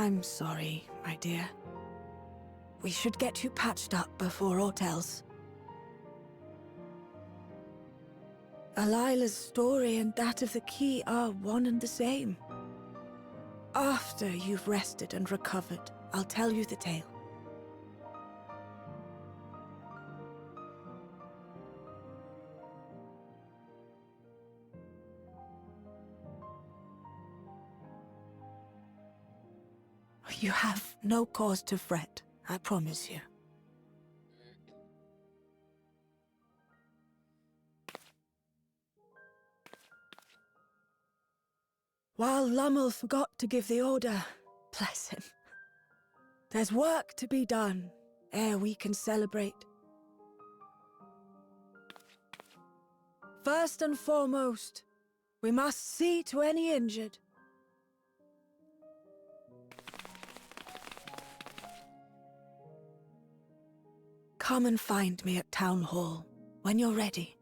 I'm sorry, my dear. We should get you patched up before aught else. Alila's story and that of the key are one and the same. After you've rested and recovered, I'll tell you the tale. You have no cause to fret, I promise you. While Lummel forgot to give the order, bless him. There's work to be done, ere we can celebrate. First and foremost, we must see to any injured. Come and find me at Town Hall, when you're ready.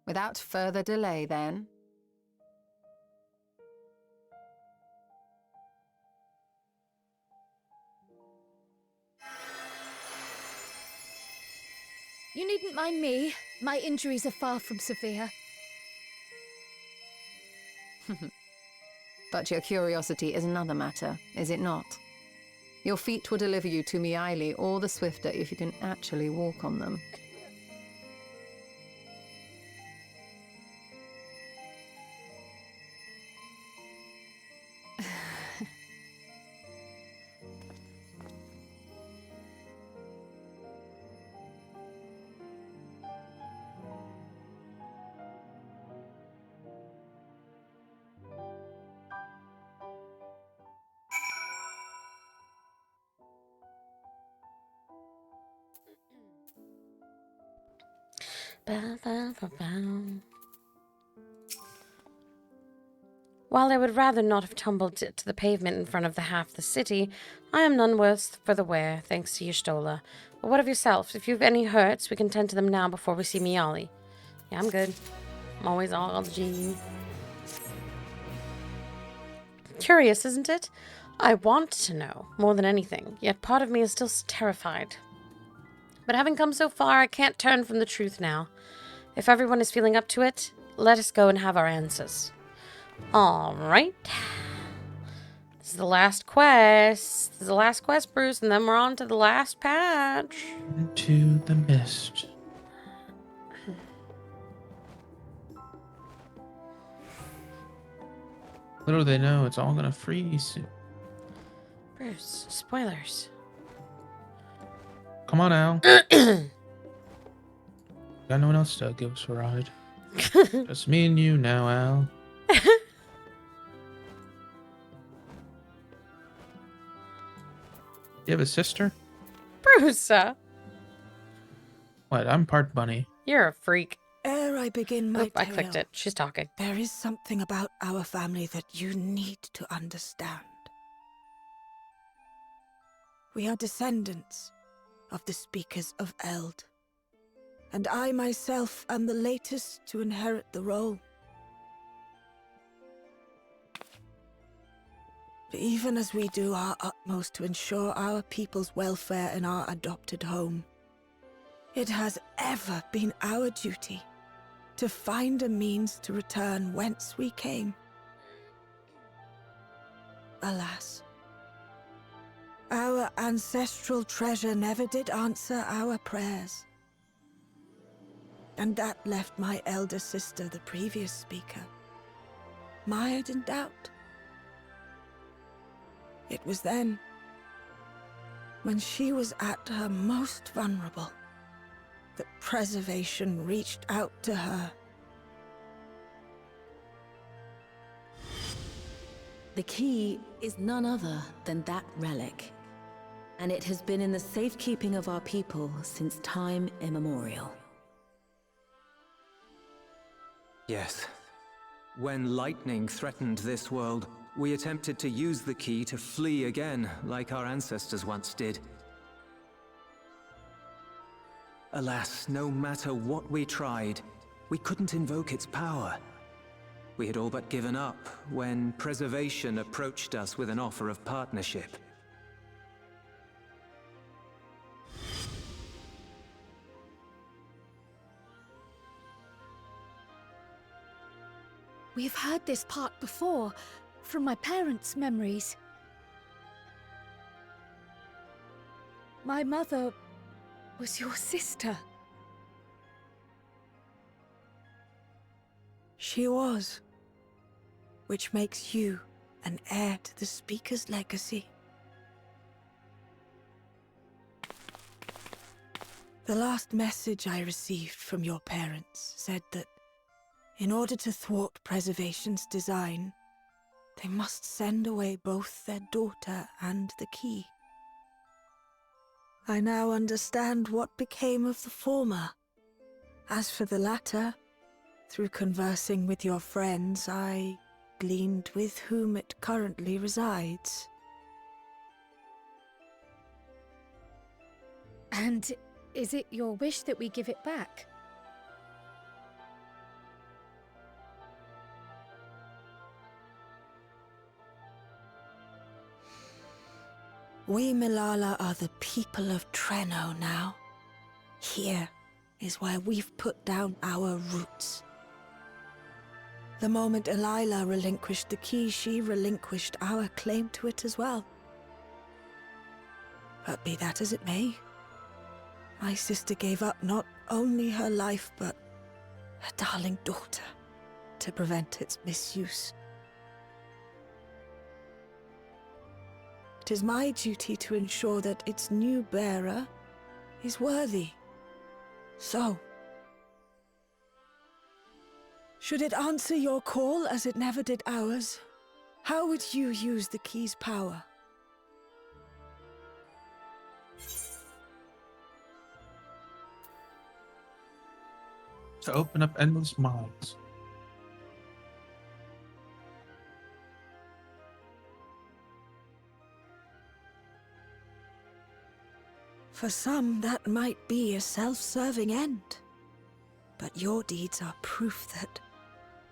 Without further delay, then. You needn't mind me. My injuries are far from severe. But your curiosity is another matter, is it not? Your feet will deliver you to Meili all the swifter if you can actually walk on them. While I would rather not have tumbled to the pavement in front of the half the city, I am none worse for the wear, thanks to Y'shtola. But what of yourself? If you've any hurts, we can tend to them now before we see Meili. Yeah, I'm good. I'm always all G. Curious, isn't it? I want to know, more than anything, yet part of me is still terrified. But having come so far, I can't turn from the truth now. If everyone is feeling up to it, let us go and have our answers. Alright. This is the last quest. This is the last quest, Bruce, and then we're on to the last patch. Into the mist. Little do they know, it's all gonna freeze soon. Bruce, spoilers. Come on, Al. Got no one else to give us a ride. Just me and you now, Al. You have a sister? Bruce! What? I'm part bunny. You're a freak. Ere I begin my Oop, I tale, clicked it. She's talking. there is something about our family that you need to understand. We are descendants of the speakers of Eld, and I myself am the latest to inherit the role. Even as we do our utmost to ensure our people's welfare in our adopted home, it has ever been our duty to find a means to return whence we came. Alas, our ancestral treasure never did answer our prayers. And that left my elder sister, the previous speaker, mired in doubt. It was then, when she was at her most vulnerable, that preservation reached out to her. The key is none other than that relic, and it has been in the safekeeping of our people since time immemorial. Yes. When lightning threatened this world, we attempted to use the key to flee again, like our ancestors once did. Alas, no matter what we tried, we couldn't invoke its power. We had all but given up when Preservation approached us with an offer of partnership. We've heard this part before, from my parents' memories. My mother was your sister. She was. Which makes you an heir to the Speaker's legacy. The last message I received from your parents said that in order to thwart Preservation's design, they must send away both their daughter and the key. I now understand what became of the former. As for the latter, through conversing with your friends, I gleaned with whom it currently resides. And is it your wish that we give it back? We Milala are the people of Treno now. Here is where we've put down our roots. The moment Elila relinquished the key, she relinquished our claim to it as well. But be that as it may, my sister gave up not only her life, but her darling daughter, to prevent its misuse. It is my duty to ensure that its new bearer is worthy. So, should it answer your call as it never did ours, how would you use the key's power? To open up endless minds. For some, that might be a self-serving end. But your deeds are proof that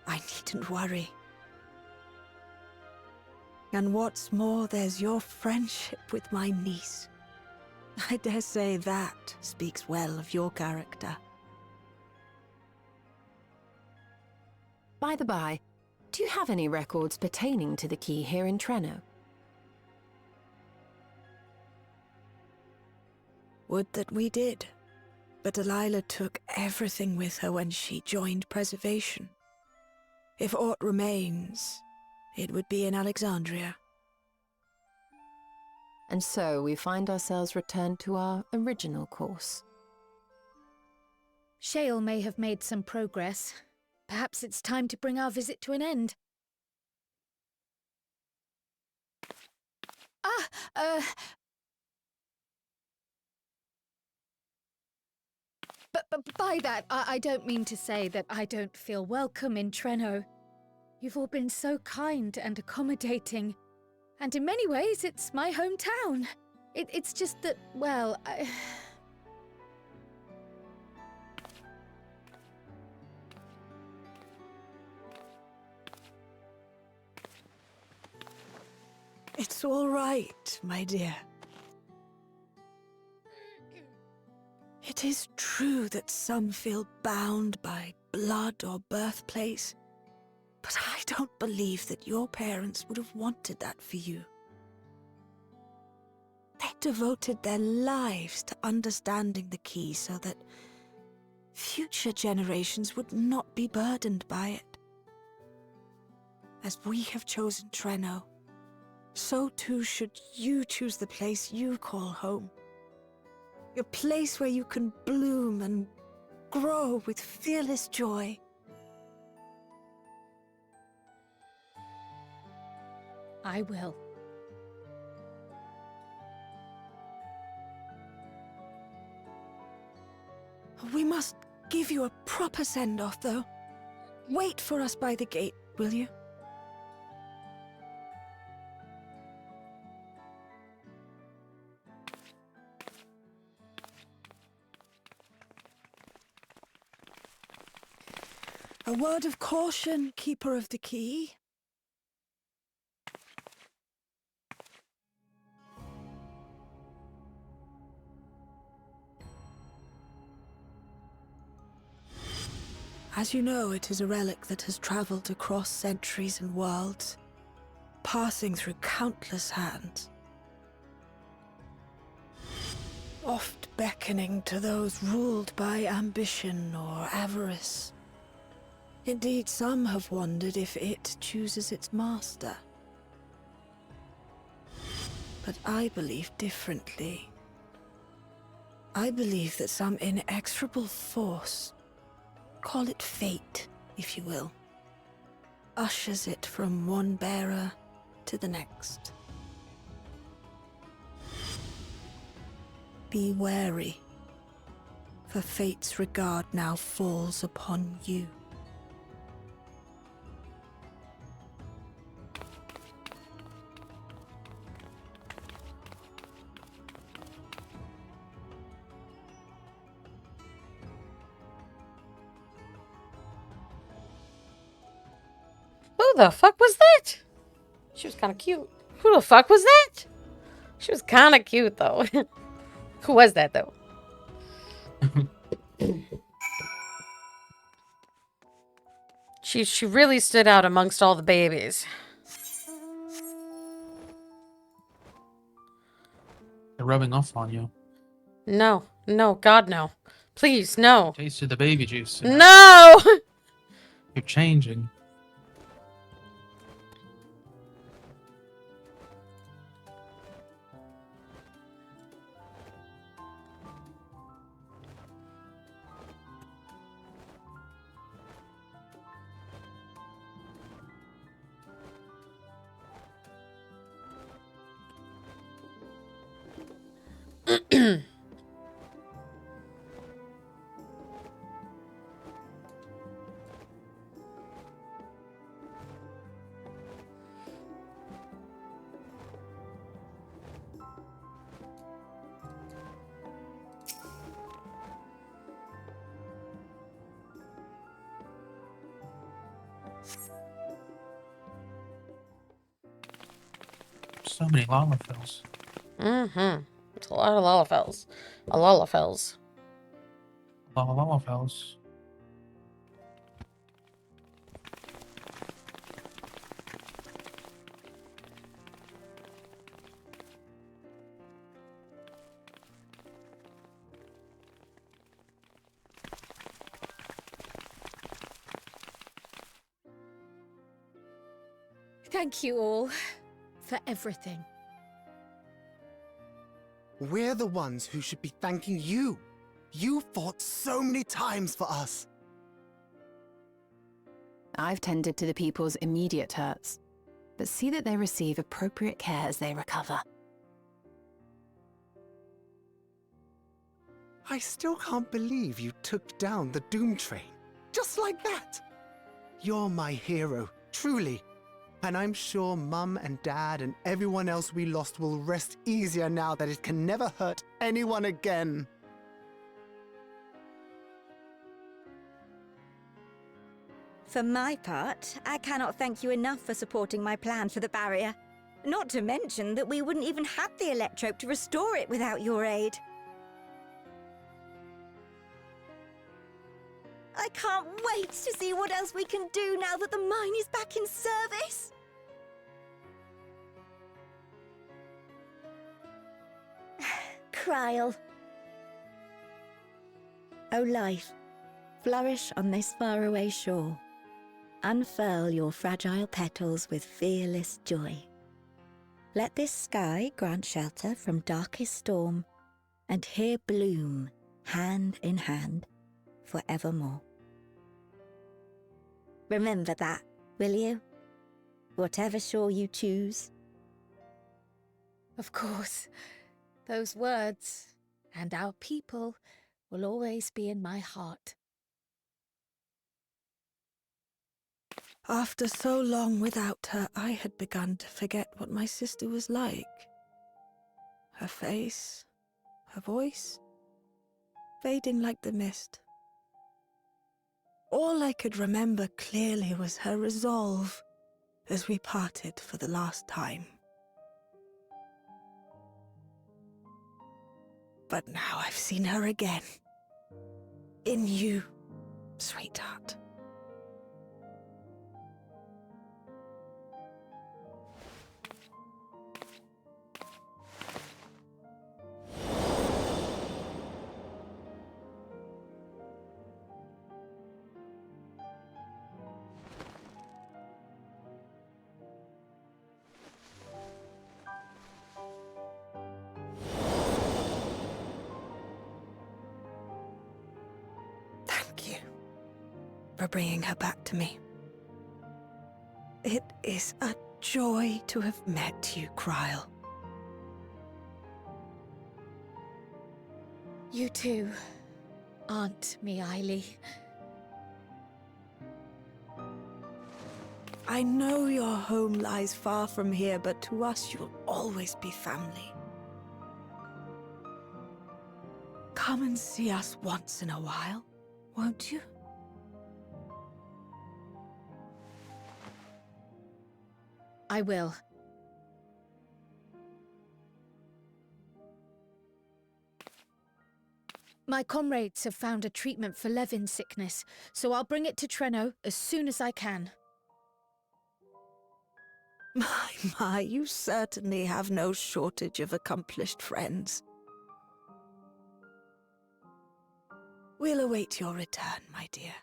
I needn't worry. And what's more, there's your friendship with my niece. I dare say that speaks well of your character. By the by, do you have any records pertaining to the key here in Treno? Would that we did. But Delilah took everything with her when she joined Preservation. If aught remains, it would be in Alexandria. And so we find ourselves returned to our original course. Shale may have made some progress. Perhaps it's time to bring our visit to an end. But by that, I don't mean to say that I don't feel welcome in Treno. You've all been so kind and accommodating. And in many ways, it's my hometown. It's just that, well, It's all right, my dear. It is true that some feel bound by blood or birthplace, but I don't believe that your parents would have wanted that for you. They devoted their lives to understanding the key so that future generations would not be burdened by it. As we have chosen Treno, so too should you choose the place you call home. A place where you can bloom and grow with fearless joy. I will. We must give you a proper send-off, though. Wait for us by the gate, will you? word of caution, Keeper of the Key. As you know, it is a relic that has traveled across centuries and worlds, passing through countless hands, oft beckoning to those ruled by ambition or avarice. Indeed, some have wondered if it chooses its master. But I believe differently. I believe that some inexorable force, call it fate, if you will, ushers it from one bearer to the next. Be wary, for fate's regard now falls upon you. Who the fuck was that? She was kind of cute. Who the fuck was that? She was kind of cute, though. Who was that, though? She really stood out amongst all the babies. They're rubbing off on you. No, no, God, no. Please, no. Tasted the baby juice. And No! you're changing. So many Lalafels. Mm-hmm. It's a lot of Lalafels. Lalafels. Lalafels. Thank you all for everything. We're the ones who should be thanking you. You fought so many times for us. I've tended to the people's immediate hurts, but see that they receive appropriate care as they recover. I still can't believe you took down the Doom Train. Just like that. You're my hero, truly. And I'm sure Mum and Dad and everyone else we lost will rest easier now that it can never hurt anyone again. For my part, I cannot thank you enough for supporting my plan for the barrier. Not to mention that we wouldn't even have the electrope to restore it without your aid. I can't wait to see what else we can do now that the mine is back in service. Kryl. O life, flourish on this faraway shore. Unfurl your fragile petals with fearless joy. Let this sky grant shelter from darkest storm, and here bloom, hand in hand, forevermore. Remember that, will you? Whatever shore you choose. Of course, those words and our people will always be in my heart. After so long without her, I had begun to forget what my sister was like. Her face, her voice, fading like the mist. All I could remember clearly was her resolve as we parted for the last time. But now I've seen her again. In you, sweetheart. Thank you for bringing her back to me. It is a joy to have met you, Kryle. You too, Aunt Mealy. I know your home lies far from here, but to us you'll always be family. Come and see us once in a while, won't you? I will. My comrades have found a treatment for Levin's sickness, so I'll bring it to Treno as soon as I can. My, you certainly have no shortage of accomplished friends. We'll await your return, my dear.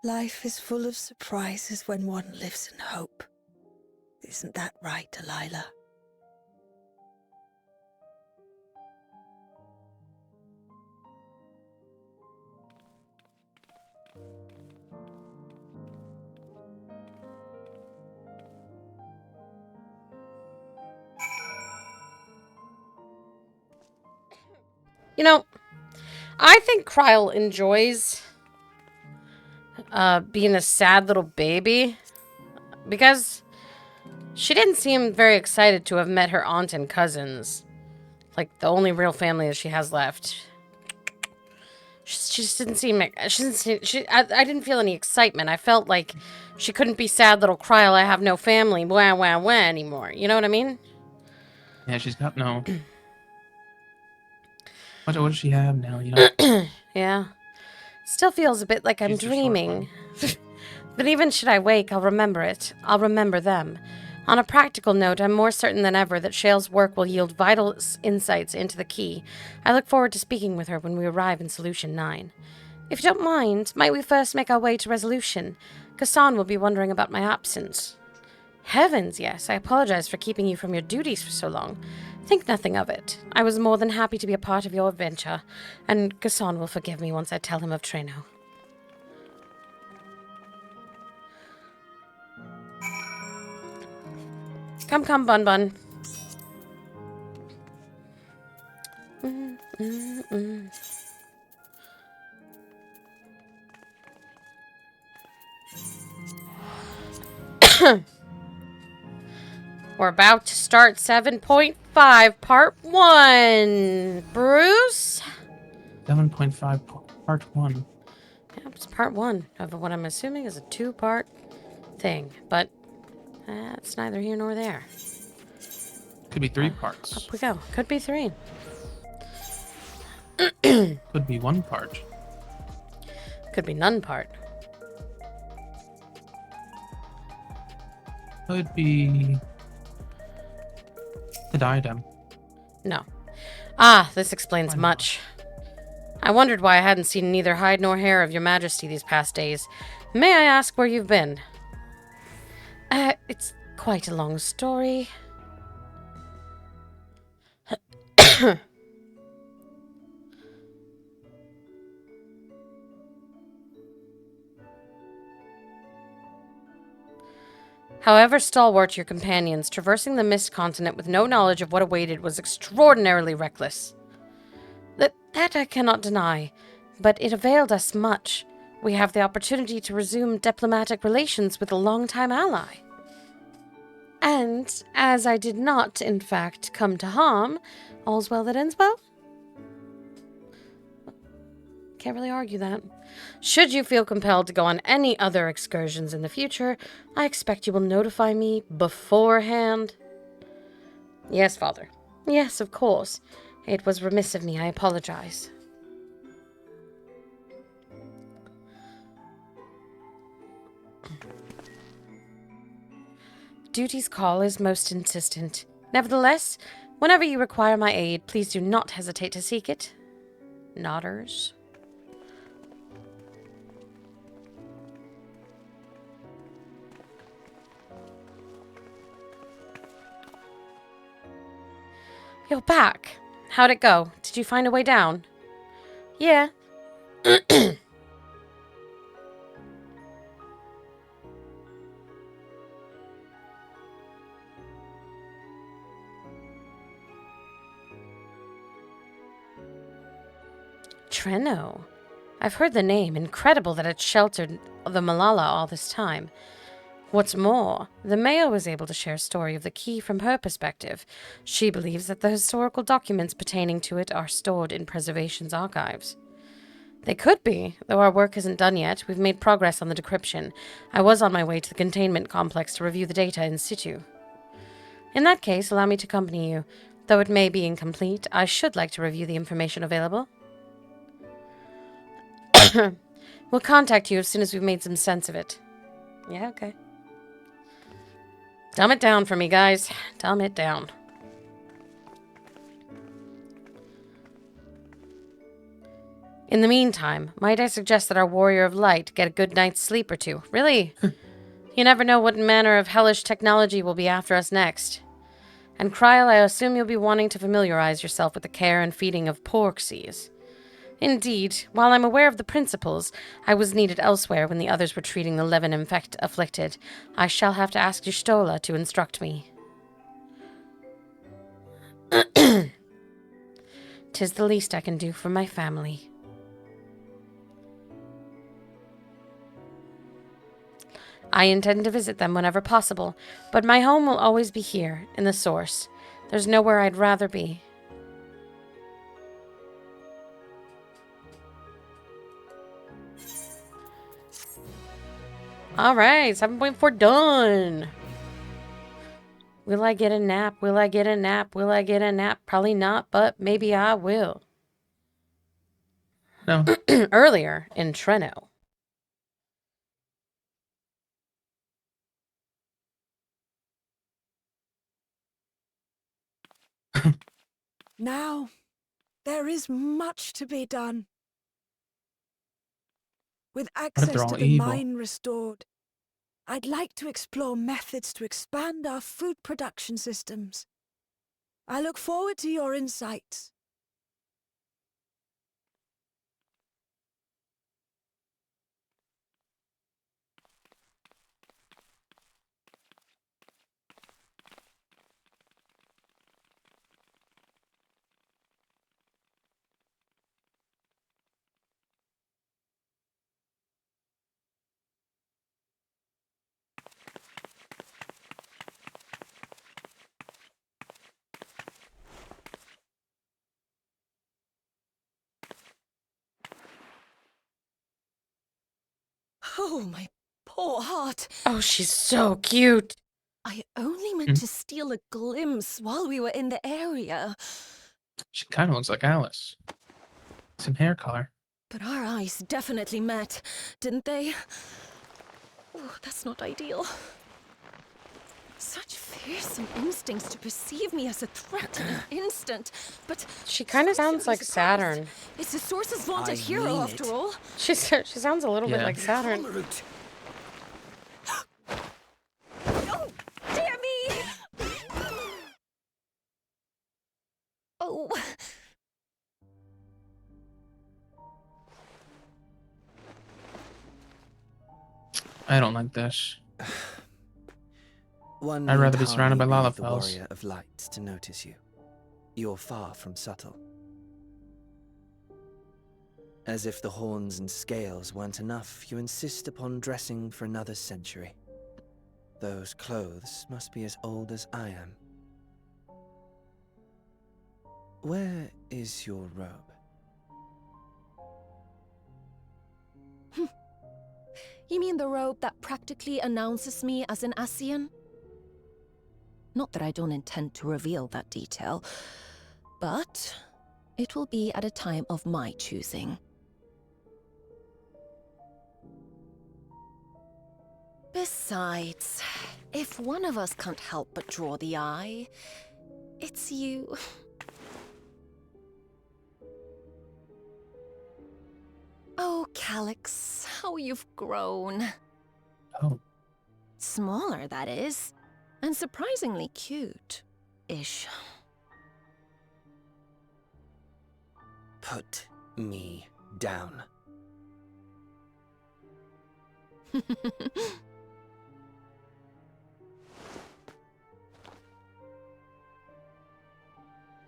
Life is full of surprises when one lives in hope. Isn't that right, Delilah? You know, I think Kryle enjoys being a sad little baby because she didn't seem very excited to have met her aunt and cousins. Like, the only real family that she has left. She just didn't seem... I didn't feel any excitement. I felt like she couldn't be sad little Kryle, I have no family, wah, wah, wah, anymore. You know what I mean? Yeah, she's got no... What does she have now, you know? Yeah. Still feels a bit like I'm She's the short dreaming. But even should I wake, I'll remember it. I'll remember them. On a practical note, I'm more certain than ever that Shale's work will yield vital insights into the key. I look forward to speaking with her when we arrive in Solution 9. If you don't mind, might we first make our way to Resolution? Gaston will be wondering about my absence. Heavens, yes, I apologize for keeping you from your duties for so long. Think nothing of it. I was more than happy to be a part of your adventure, and Gaston will forgive me once I tell him of Treno. Come, come, Bun Bun. We're about to start 7.5, Part 1. Bruce? 7.5, Part 1. Yeah, it's Part 1 of what I'm assuming is a 2-part thing, but that's neither here nor there. Could be 3 parts. Up we go. Could be 3. Could be 1 part. Could be none part. Could be the diadem. No. Ah, this explains much. I wondered why I hadn't seen neither hide nor hair of your majesty these past days. May I ask where you've been? It's quite a long story. However stalwart your companions, traversing the mist continent with no knowledge of what awaited was extraordinarily reckless. That I cannot deny, but it availed us much. We have the opportunity to resume diplomatic relations with a longtime ally. And, as I did not, in fact, come to harm, all's well that ends well? Can't really argue that. Should you feel compelled to go on any other excursions in the future, I expect you will notify me beforehand. Yes, Father. Yes, of course. It was remiss of me. I apologize. Duty's call is most insistent. Nevertheless, whenever you require my aid, please do not hesitate to seek it. Nodders. You're back. How'd it go? Did you find a way down? Yeah. Treno. I've heard the name. Incredible that it sheltered the Malala all this time. What's more, the Mayor was able to share a story of the key from her perspective. She believes that the historical documents pertaining to it are stored in Preservation's archives. They could be, though our work isn't done yet. We've made progress on the decryption. I was on my way to the containment complex to review the data in situ. In that case, allow me to accompany you. Though it may be incomplete, I should like to review the information available. We'll contact you as soon as we've made some sense of it. Yeah, okay. Dumb it down for me, guys. Dumb it down. In the meantime, might I suggest that our warrior of light get a good night's sleep or two? Really? You never know what manner of hellish technology will be after us next. And Kryl, I assume you'll be wanting to familiarize yourself with the care and feeding of porksies. Indeed, while I'm aware of the principles, I was needed elsewhere when the others were treating the Levin afflicted. I shall have to ask Y'shtola to instruct me. 'Tis the least I can do for my family. I intend to visit them whenever possible, but my home will always be here, in the Source. There's nowhere I'd rather be. Alright, 7.4 done. Will I get a nap? Will I get a nap? Will I get a nap? Probably not, but maybe I will. No. Earlier in Treno. Now, there is much to be done. With What if access they're to all the evil? mine restored, I'd like to explore methods to expand our food production systems. I look forward to your insights. Oh, my poor heart. Oh, she's so cute. I only meant to steal a glimpse while we were in the area. She kind of looks like Alice. Same hair color. But our eyes definitely met, didn't they? Oh, that's not ideal. Such fearsome instincts to perceive me as a threat in an instant. But She kind of sounds like Saturn. It's the Source's vaunted hero, after all. She sounds a little bit Yeah. like Saturn. Oh, dear me! Oh. I don't like this. One I'd rather need be surrounded by hardly be the Lalafels. warrior of light to notice you. You're far from subtle. As if the horns and scales weren't enough, you insist upon dressing for another century. Those clothes must be as old as I am. Where is your robe? You mean the robe that practically announces me as an Ascian? Not that I don't intend to reveal that detail, but it will be at a time of my choosing. Besides, if one of us can't help but draw the eye, it's you. Oh, Calyx, how you've grown. Oh. Smaller, that is. And surprisingly cute-ish. Put me down.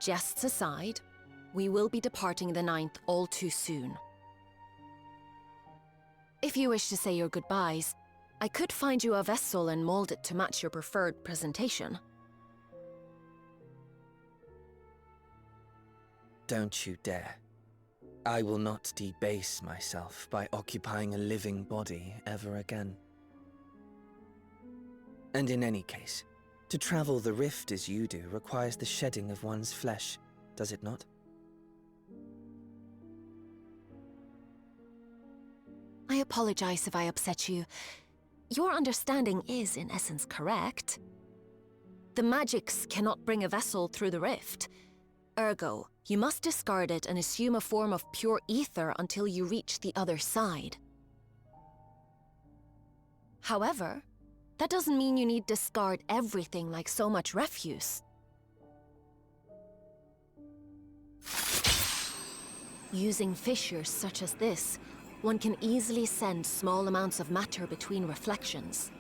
Jests aside, we will be departing the 9th all too soon. If you wish to say your goodbyes, I could find you a vessel and mold it to match your preferred presentation. Don't you dare. I will not debase myself by occupying a living body ever again. And in any case, to travel the rift as you do requires the shedding of one's flesh, does it not? I apologize if I upset you. Your understanding is, in essence, correct. The magics cannot bring a vessel through the rift. Ergo, you must discard it and assume a form of pure ether until you reach the other side. However, that doesn't mean you need discard everything like so much refuse. Using fissures such as this, one can easily send small amounts of matter between reflections.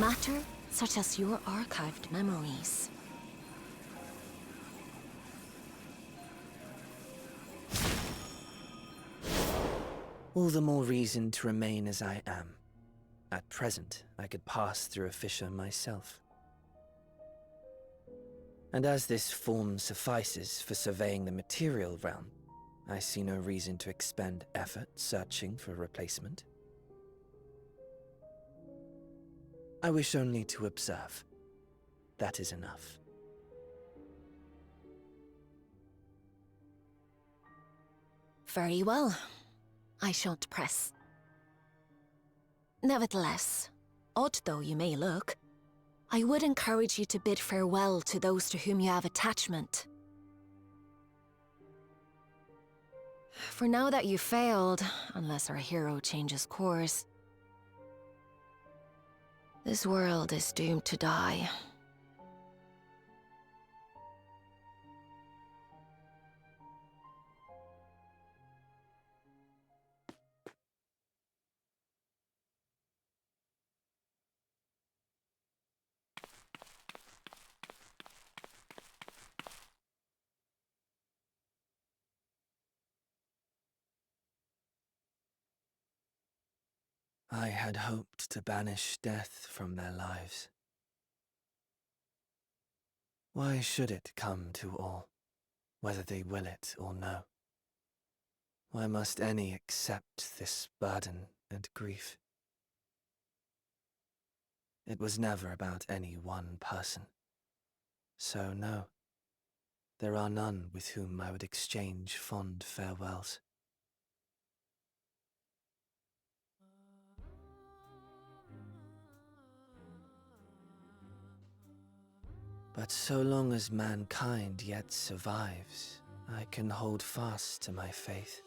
Matter such as your archived memories. All the more reason to remain as I am. At present, I could pass through a fissure myself. And as this form suffices for surveying the material realm, I see no reason to expend effort searching for a replacement. I wish only to observe. That is enough. Very well. I shan't press. Nevertheless, odd though you may look, I would encourage you to bid farewell to those to whom you have attachment. For now that you failed, unless our hero changes course, this world is doomed to die. I had hoped to banish death from their lives. Why should it come to all, whether they will it or no? Why must any accept this burden and grief? It was never about any one person. So no, there are none with whom I would exchange fond farewells. But so long as mankind yet survives, I can hold fast to my faith.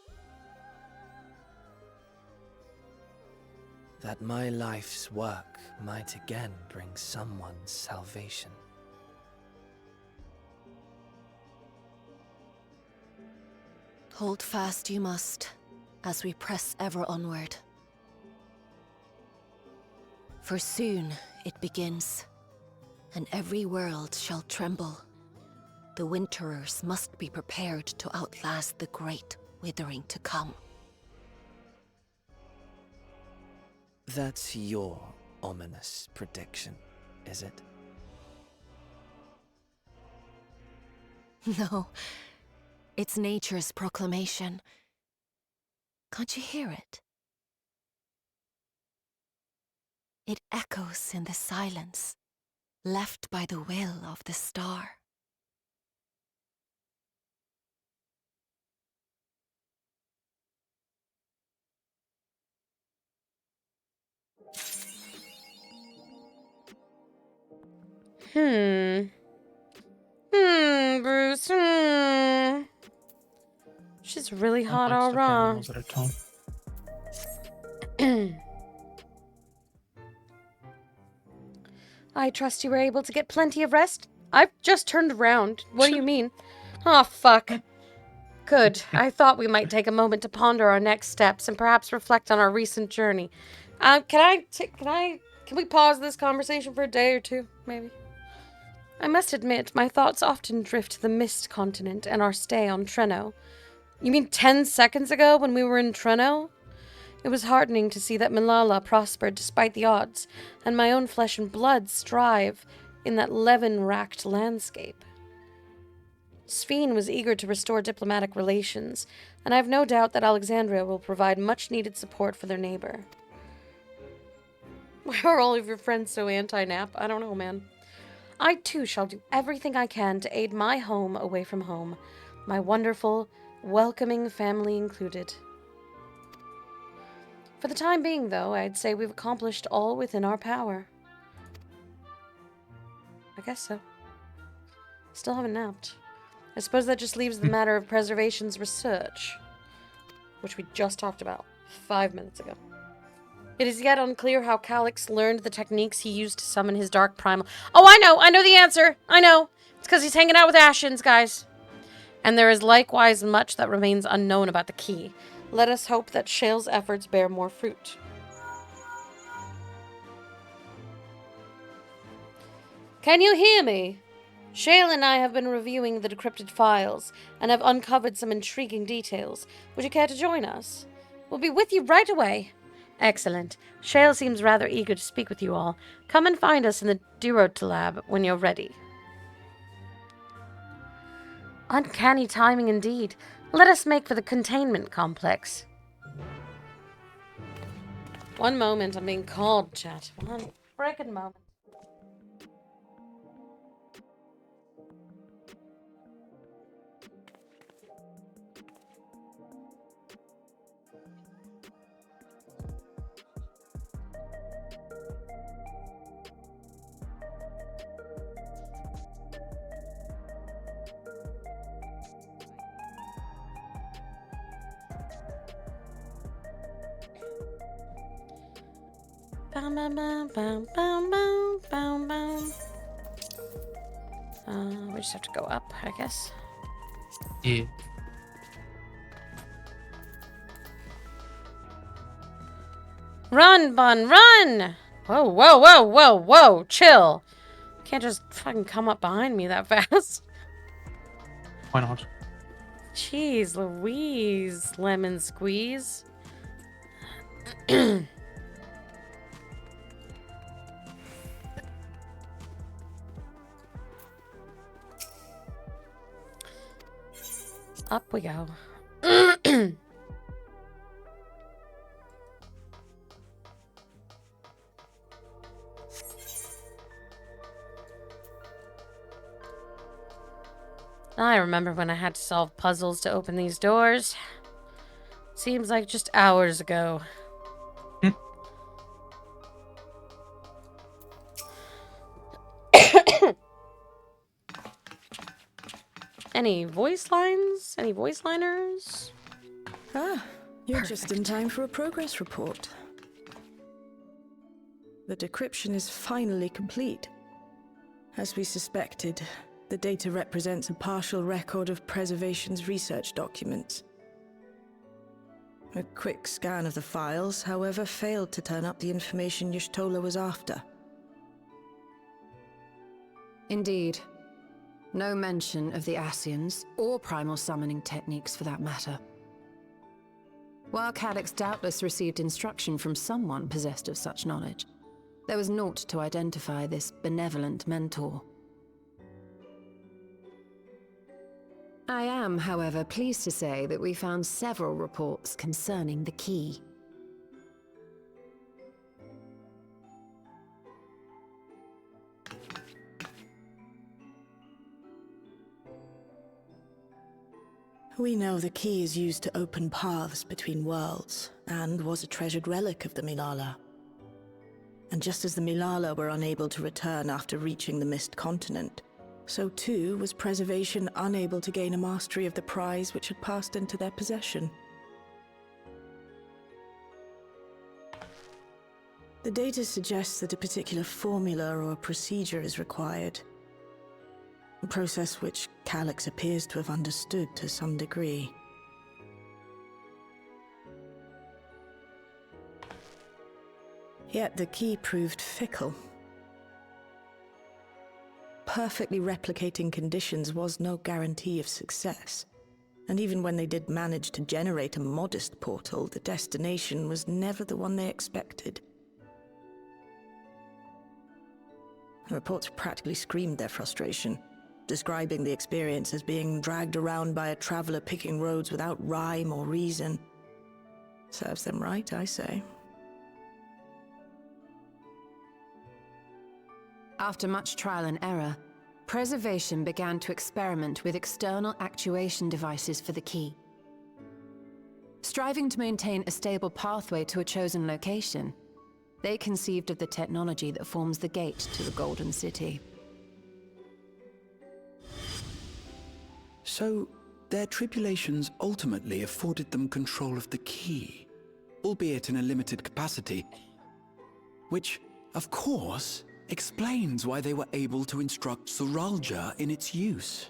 That my life's work might again bring someone salvation. Hold fast you must, as we press ever onward. For soon it begins, and every world shall tremble. The Winterers must be prepared to outlast the great withering to come. That's your ominous prediction, is it? No, it's nature's proclamation. Can't you hear it? It echoes in the silence, left by the will of the star. Bruce. She's really hot, Complex all right. animals at a time. I trust you were able to get plenty of rest? I've just turned around. What do you mean? Oh, fuck. Good. I thought we might take a moment to ponder our next steps and perhaps reflect on our recent journey. Can we pause this conversation for a day or two, maybe? I must admit, my thoughts often drift to the Mist Continent and our stay on Treno. You mean 10 seconds ago when we were in Treno? It was heartening to see that Milala prospered despite the odds, and my own flesh and blood strive in that levin-racked landscape. Sphene was eager to restore diplomatic relations, and I have no doubt that Alexandria will provide much-needed support for their neighbor. Why are all of your friends so anti-Nap? I don't know, man. I, too, shall do everything I can to aid my home away from home, my wonderful, welcoming family included. For the time being, though, I'd say we've accomplished all within our power. I guess so. Still haven't napped. I suppose that just leaves the matter of preservation's research, which we just talked about 5 minutes ago. It is yet unclear how Calix learned the techniques he used to summon his dark primal. Oh, I know the answer! I know! It's because he's hanging out with Ashens, guys. And there is likewise much that remains unknown about the key. Let us hope that Shale's efforts bear more fruit. Can you hear me? Shale and I have been reviewing the decrypted files and have uncovered some intriguing details. Would you care to join us? We'll be with you right away. Excellent. Shale seems rather eager to speak with you all. Come and find us in the Durotlab when you're ready. Uncanny timing indeed. Let us make for the containment complex. One moment, I'm being called, chat. One frickin' moment. Bam, bam, bam, bam, bam, bam, bam, bam. We just have to go up, I guess. Yeah. Run, Bun, run! Whoa, whoa, whoa, whoa, whoa, chill. Can't just fucking come up behind me that fast. Why not? Jeez Louise, lemon squeeze. Up we go. I remember when I had to solve puzzles to open these doors. Seems like just hours ago. Any voice lines? Any voice liners? Ah, you're just in time for a progress report. The decryption is finally complete. As we suspected, the data represents a partial record of Preservation's research documents. A quick scan of the files, however, failed to turn up the information Y'shtola was after. Indeed. No mention of the Ascians, or primal summoning techniques for that matter. While Calyx doubtless received instruction from someone possessed of such knowledge, there was naught to identify this benevolent mentor. I am, however, pleased to say that we found several reports concerning the key. We know the key is used to open paths between worlds, and was a treasured relic of the Milala. And just as the Milala were unable to return after reaching the Mist Continent, so too was Preservation unable to gain a mastery of the prize which had passed into their possession. The data suggests that a particular formula or procedure is required. A process which Calyx appears to have understood to some degree. Yet the key proved fickle. Perfectly replicating conditions was no guarantee of success. And even when they did manage to generate a modest portal, the destination was never the one they expected. The reports practically screamed their frustration, describing the experience as being dragged around by a traveler picking roads without rhyme or reason. Serves them right, I say. After much trial and error, Preservation began to experiment with external actuation devices for the key. Striving to maintain a stable pathway to a chosen location, they conceived of the technology that forms the gate to the Golden City. So, their tribulations ultimately afforded them control of the key, albeit in a limited capacity, which, of course, explains why they were able to instruct Zoralja in its use,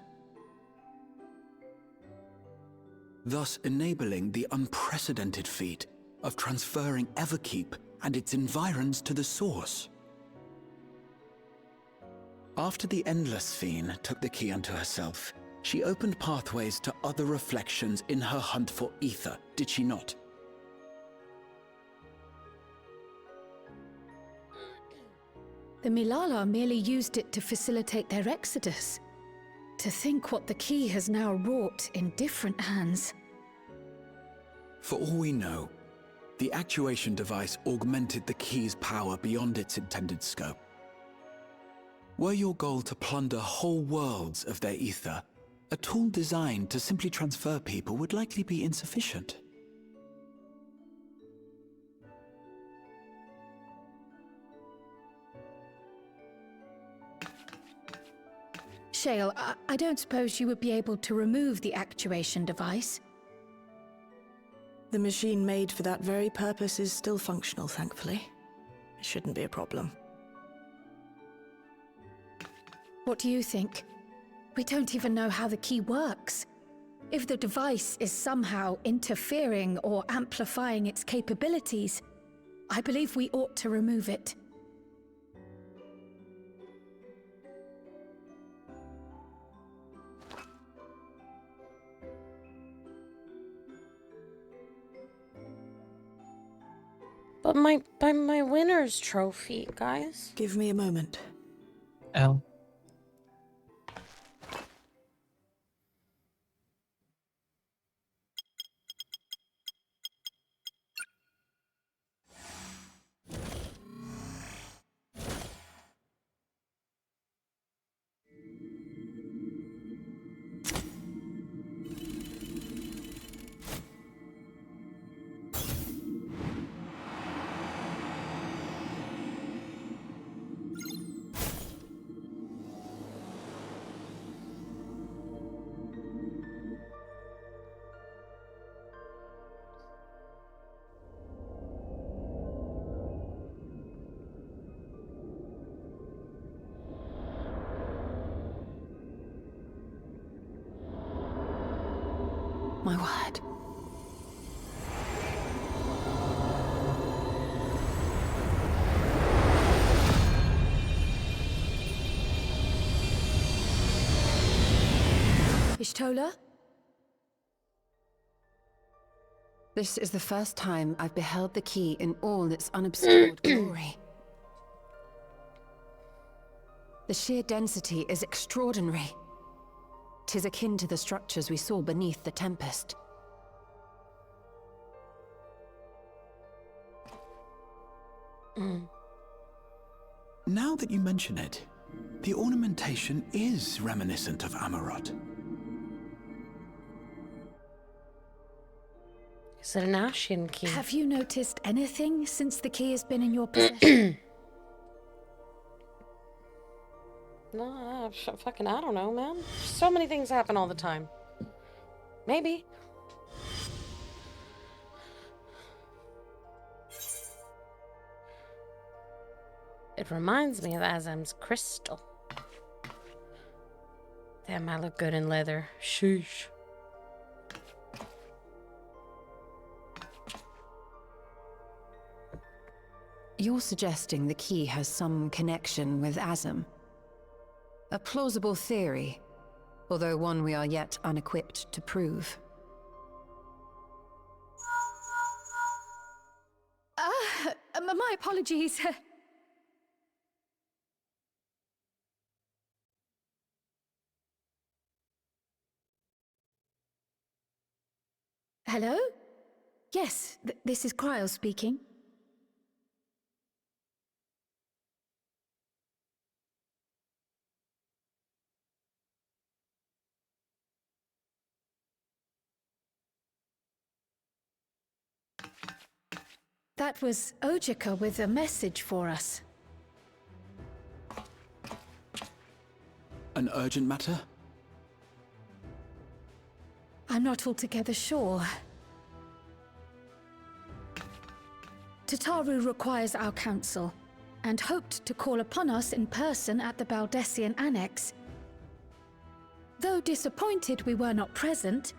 thus enabling the unprecedented feat of transferring Everkeep and its environs to the Source. After the Endless Fiend took the key unto herself, she opened pathways to other reflections in her hunt for ether, did she not? The Milala merely used it to facilitate their exodus. To think what the key has now wrought in different hands. For all we know, the actuation device augmented the key's power beyond its intended scope. Were your goal to plunder whole worlds of their ether, a tool designed to simply transfer people would likely be insufficient. Shale, I don't suppose you would be able to remove the actuation device? The machine made for that very purpose is still functional, thankfully. It shouldn't be a problem. What do you think? We don't even know how the key works. If the device is somehow interfering or amplifying its capabilities, I believe we ought to remove it. But my winner's trophy, guys. Give me a moment. L. My word. Tola? This is the first time I've beheld the key in all its unobscured glory. The sheer density is extraordinary. 'Tis akin to the structures we saw beneath the Tempest. Now that you mention it, the ornamentation is reminiscent of Amarot. Is it an Ashen key? Have you noticed anything since the key has been in your possession? No, fucking, I don't know, man. So many things happen all the time. Maybe. It reminds me of Azam's crystal. Damn, I look good in leather. Sheesh. You're suggesting the key has some connection with Azam. A plausible theory, although one we are yet unequipped to prove. My apologies. Hello? Yes, this is Cryo speaking. That was Ojika with a message for us. An urgent matter? I'm not altogether sure. Tataru requires our counsel, and hoped to call upon us in person at the Baldessian Annex. Though disappointed we were not present,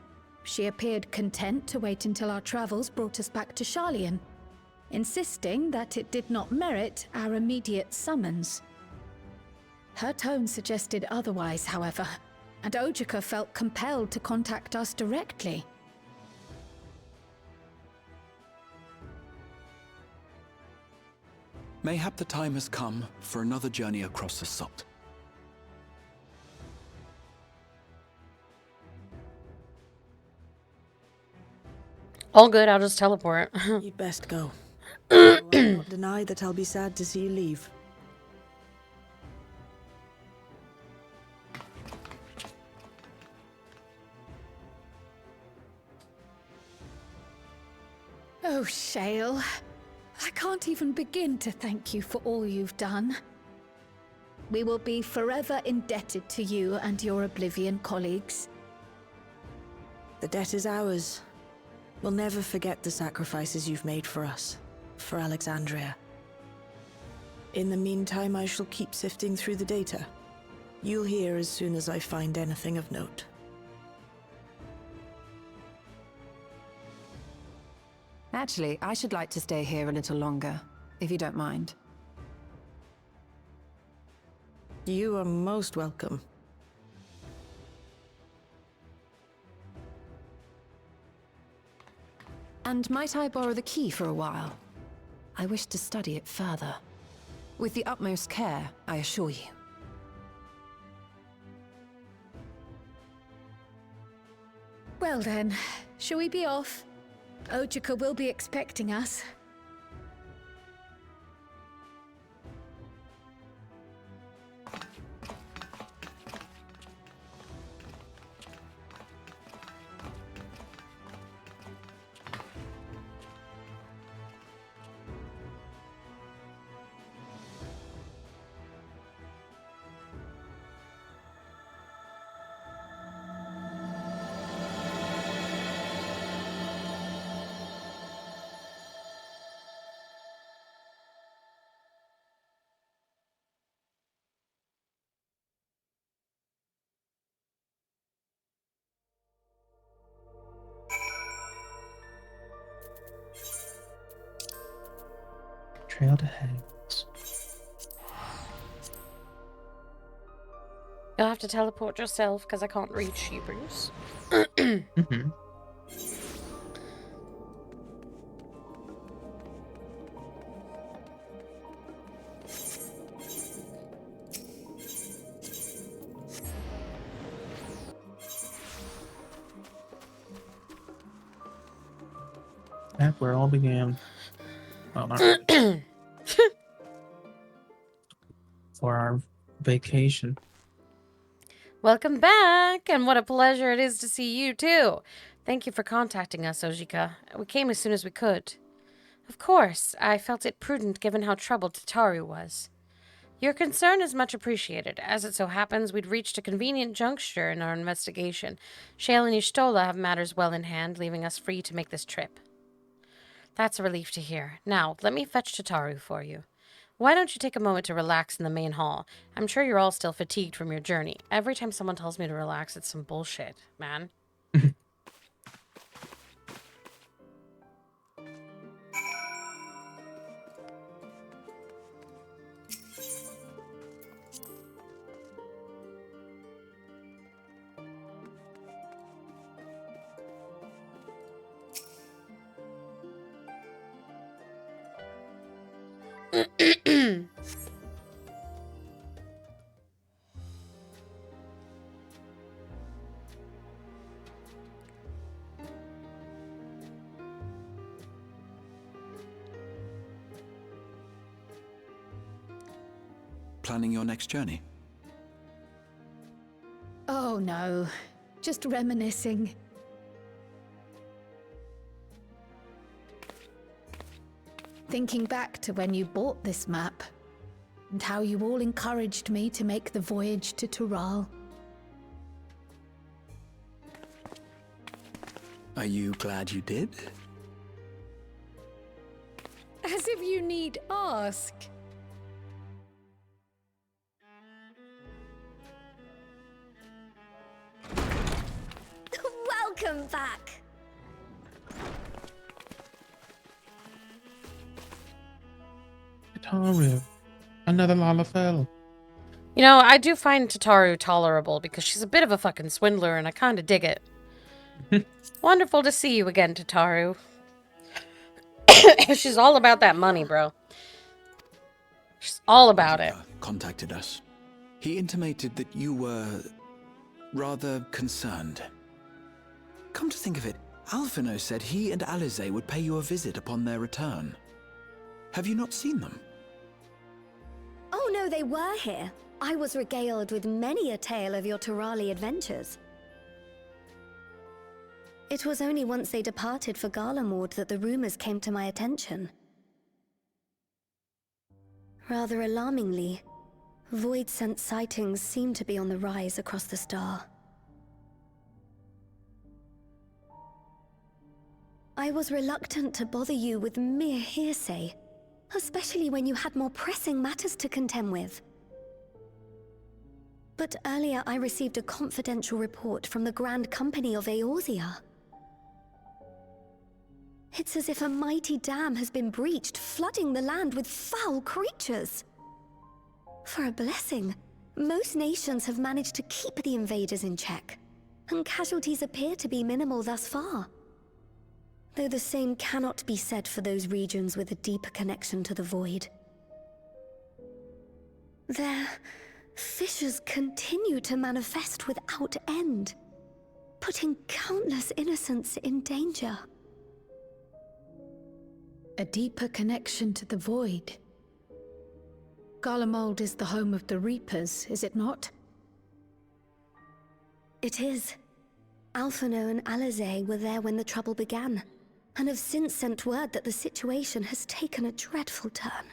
she appeared content to wait until our travels brought us back to Sharlayan, insisting that it did not merit our immediate summons. Her tone suggested otherwise, however, and Ojika felt compelled to contact us directly. Mayhap the time has come for another journey across the salt. All good, I'll just teleport. You'd best go. Though I'll not deny that I'll be sad to see you leave. Oh, Shale. I can't even begin to thank you for all you've done. We will be forever indebted to you and your Oblivion colleagues. The debt is ours. We'll never forget the sacrifices you've made for us, for Alexandria. In the meantime, I shall keep sifting through the data. You'll hear as soon as I find anything of note. Actually, I should like to stay here a little longer, if you don't mind. You are most welcome. And might I borrow the key for a while? I wish to study it further. With the utmost care, I assure you. Well then, shall we be off? Ojika will be expecting us. Trail to Hags. You'll have to teleport yourself because I can't reach you, Bruce. Mm-hmm. That's where it all began. Well, not really. For our vacation. Welcome back, and what a pleasure it is to see you, too. Thank you for contacting us, Ojika. We came as soon as we could. Of course, I felt it prudent given how troubled Tataru was. Your concern is much appreciated. As it so happens, we'd reached a convenient juncture in our investigation. Shale and Y'shtola have matters well in hand, leaving us free to make this trip. That's a relief to hear. Now, let me fetch Tataru for you. Why don't you take a moment to relax in the main hall? I'm sure you're all still fatigued from your journey. Every time someone tells me to relax, it's some bullshit, man. Planning your next journey? Oh no, just reminiscing. Thinking back to when you bought this map, and how you all encouraged me to make the voyage to Tural. Are you glad you did? As if you need ask. Welcome back. Tataru. Another Lalafell. You know, I do find Tataru tolerable because she's a bit of a fucking swindler and I kinda dig it. Wonderful to see you again, Tataru. She's all about that money, bro. She's all about it. Contacted us. He intimated that you were rather concerned. Come to think of it, Alphino said he and Alize would pay you a visit upon their return. Have you not seen them? Oh no, they were here. I was regaled with many a tale of your Turali adventures. It was only once they departed for Garlemord that the rumors came to my attention. Rather alarmingly, void-sent sightings seem to be on the rise across the star. I was reluctant to bother you with mere hearsay, especially when you had more pressing matters to contend with. But earlier I received a confidential report from the Grand Company of Eorzea. It's as if a mighty dam has been breached, flooding the land with foul creatures. For a blessing, most nations have managed to keep the invaders in check, and casualties appear to be minimal thus far. Though the same cannot be said for those regions with a deeper connection to the void. Their fissures continue to manifest without end, putting countless innocents in danger. A deeper connection to the void. Garlemald is the home of the Reapers, is it not? It is. Alphino and Alize were there when the trouble began, and have since sent word that the situation has taken a dreadful turn.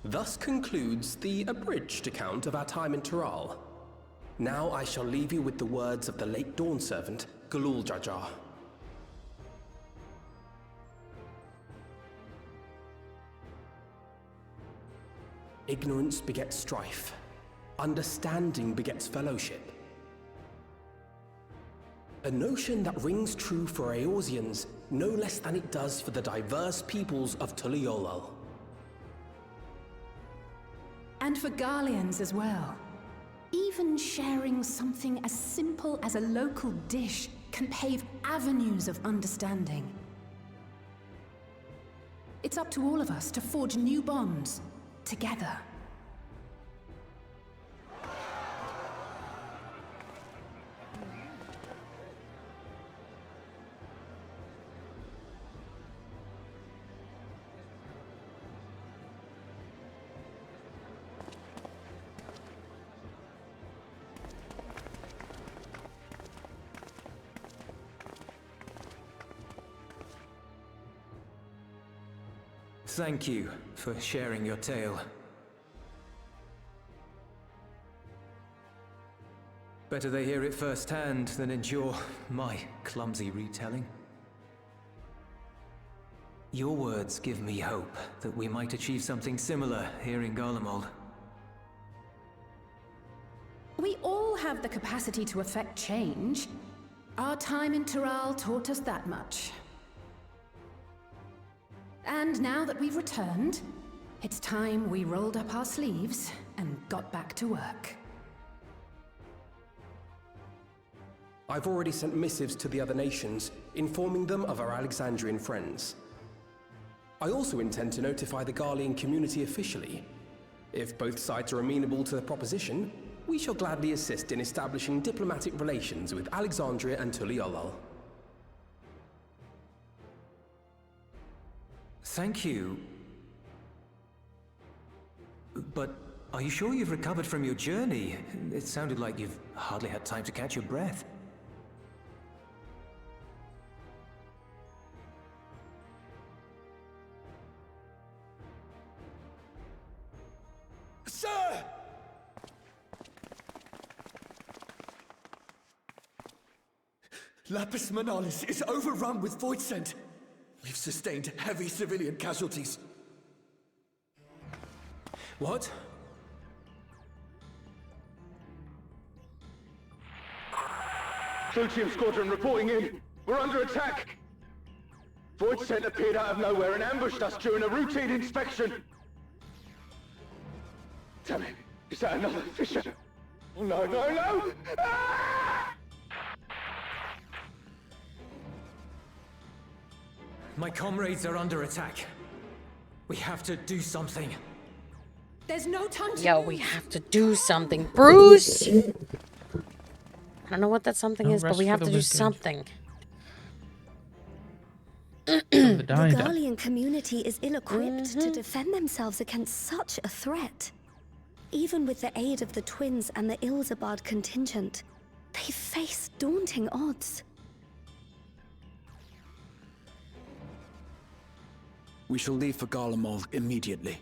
Thus concludes the abridged account of our time in Tural. Now I shall leave you with the words of the late Dawn servant, Galul Jajar. Ignorance begets strife. Understanding begets fellowship. A notion that rings true for Eorzeans no less than it does for the diverse peoples of Tuliolal. And for Garleans as well. Even sharing something as simple as a local dish can pave avenues of understanding. It's up to all of us to forge new bonds, together. Thank you for sharing your tale. Better they hear it firsthand than endure my clumsy retelling. Your words give me hope that we might achieve something similar here in Garlemald. We all have the capacity to affect change. Our time in Tural taught us that much. And now that we've returned, it's time we rolled up our sleeves and got back to work. I've already sent missives to the other nations, informing them of our Alexandrian friends. I also intend to notify the Garlean community officially. If both sides are amenable to the proposition, we shall gladly assist in establishing diplomatic relations with Alexandria and Tuliolal. Thank you. But are you sure you've recovered from your journey? It sounded like you've hardly had time to catch your breath. Sir! Lapis Manalis is overrun with void scent. We've sustained heavy civilian casualties. What? Plutium Squadron reporting in. We're under attack. Void scent appeared out of nowhere and ambushed us during a routine inspection. Damn it. Is that another fissure? Oh no, no, no! Ah! My comrades are under attack. We have to do something. There's no time to Yo, we have to do something. Bruce! I don't know what that something is, but we have to do something. The Garlean community is ill-equipped to defend themselves against such a threat. Even with the aid of the twins and the Ilzabard contingent, they face daunting odds. We shall leave for Garlemald immediately.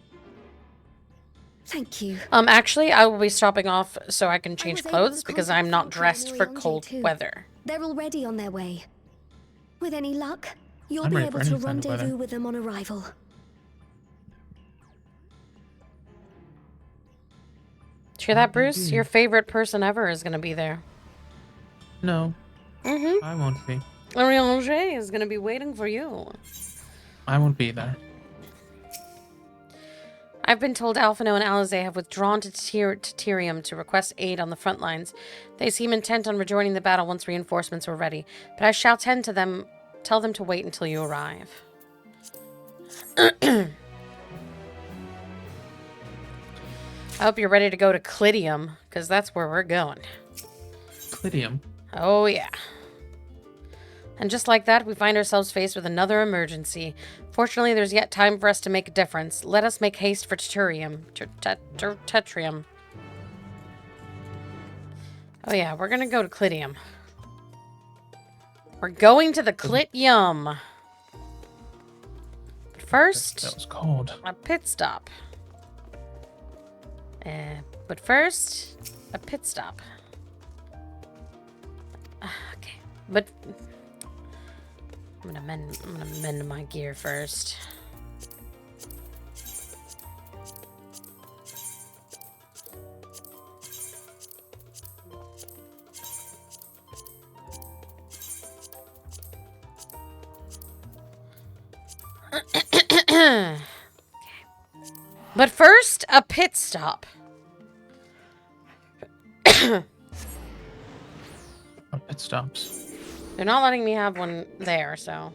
Thank you. Actually, I will be stopping off so I can change clothes because I'm not dressed for cold weather. They're already on their way. With any luck, you'll I'm be ready able for to any kind of weather. rendezvous with them on arrival. Hear that, Bruce? Your favorite person ever is going to be there. No. Mm-hmm. I won't be. Oriange is going to be waiting for you. I won't be there. I've been told Alphino and Alize have withdrawn to Tyrium to request aid on the front lines. They seem intent on rejoining the battle once reinforcements are ready, but I shall tell them to wait until you arrive. I hope you're ready to go to Clidium, because that's where we're going. Clidium? Oh, yeah. And just like that, we find ourselves faced with another emergency. Fortunately, there's yet time for us to make a difference. Let us make haste for Tetrium. Tetrium. Oh yeah, we're gonna go to Clidium. We're going to the Clidium. But first, that was cold. A pit stop. But first, a pit stop. But I'm gonna mend my gear first. But first, a pit stop. Oh, pit stops. They're not letting me have one there, so.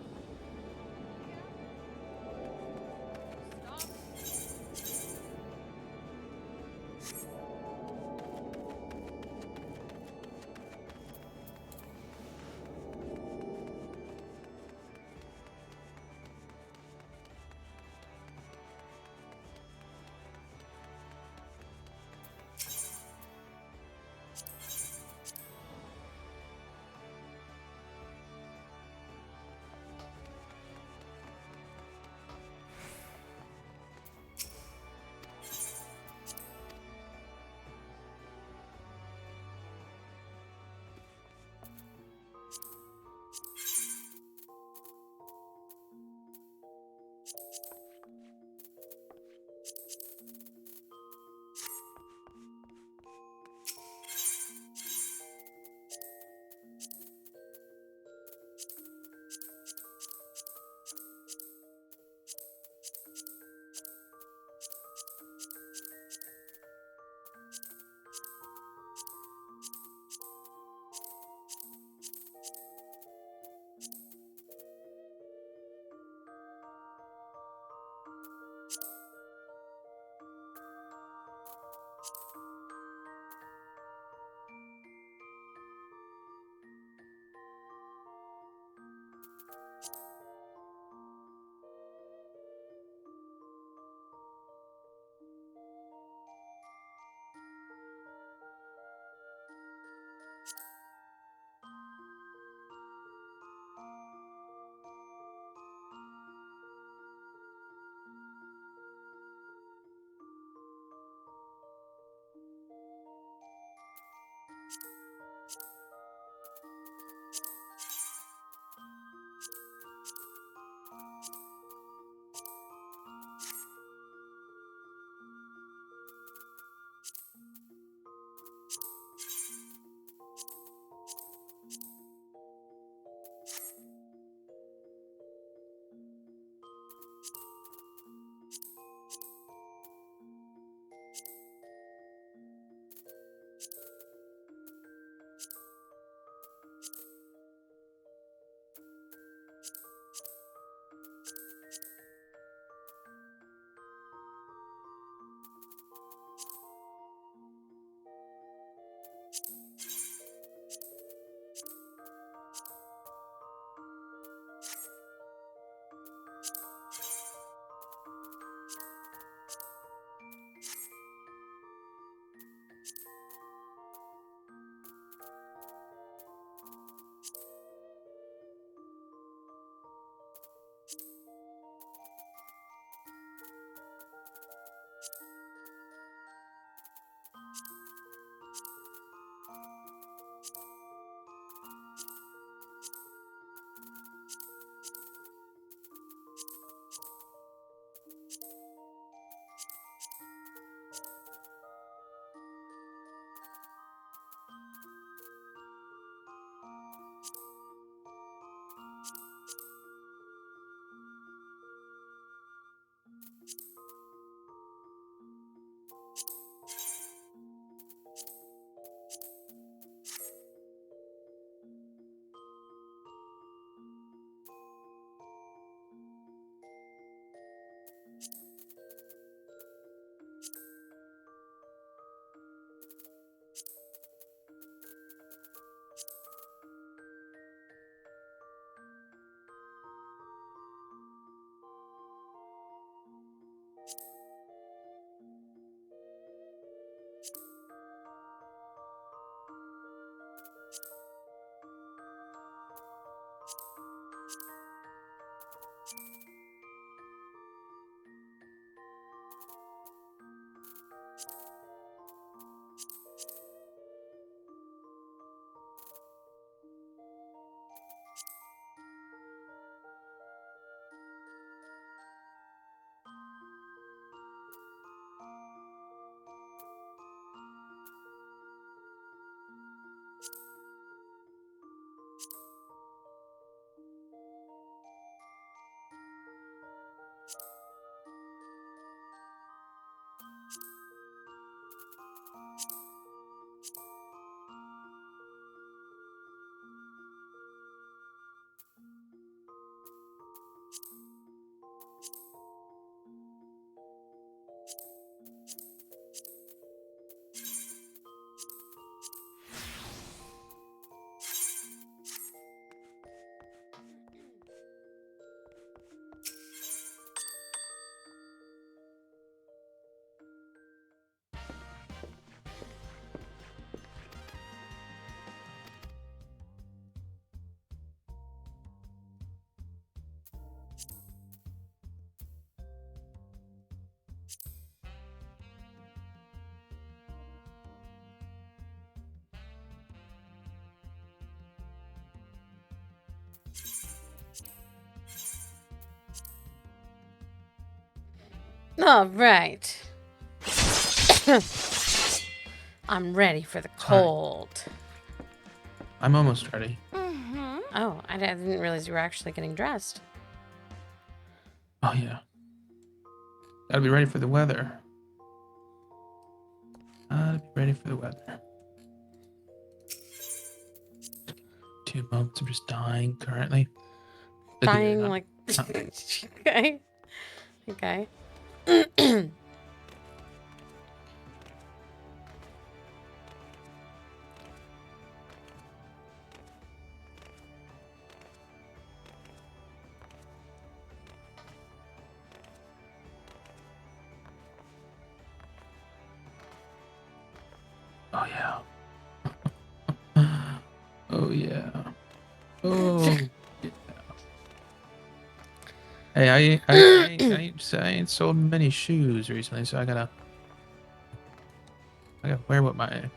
All right. I'm ready for the cold. I'm almost ready. Oh, I didn't realize you were actually getting dressed. Oh, yeah. Gotta be ready for the weather. Gotta be ready for the weather. 2 moments, I'm just dying currently. Dying like... Okay. Okay. Oh, yeah. Oh, yeah. Oh, yeah. Hey, I ain't sold many shoes recently, so I gotta wear what my...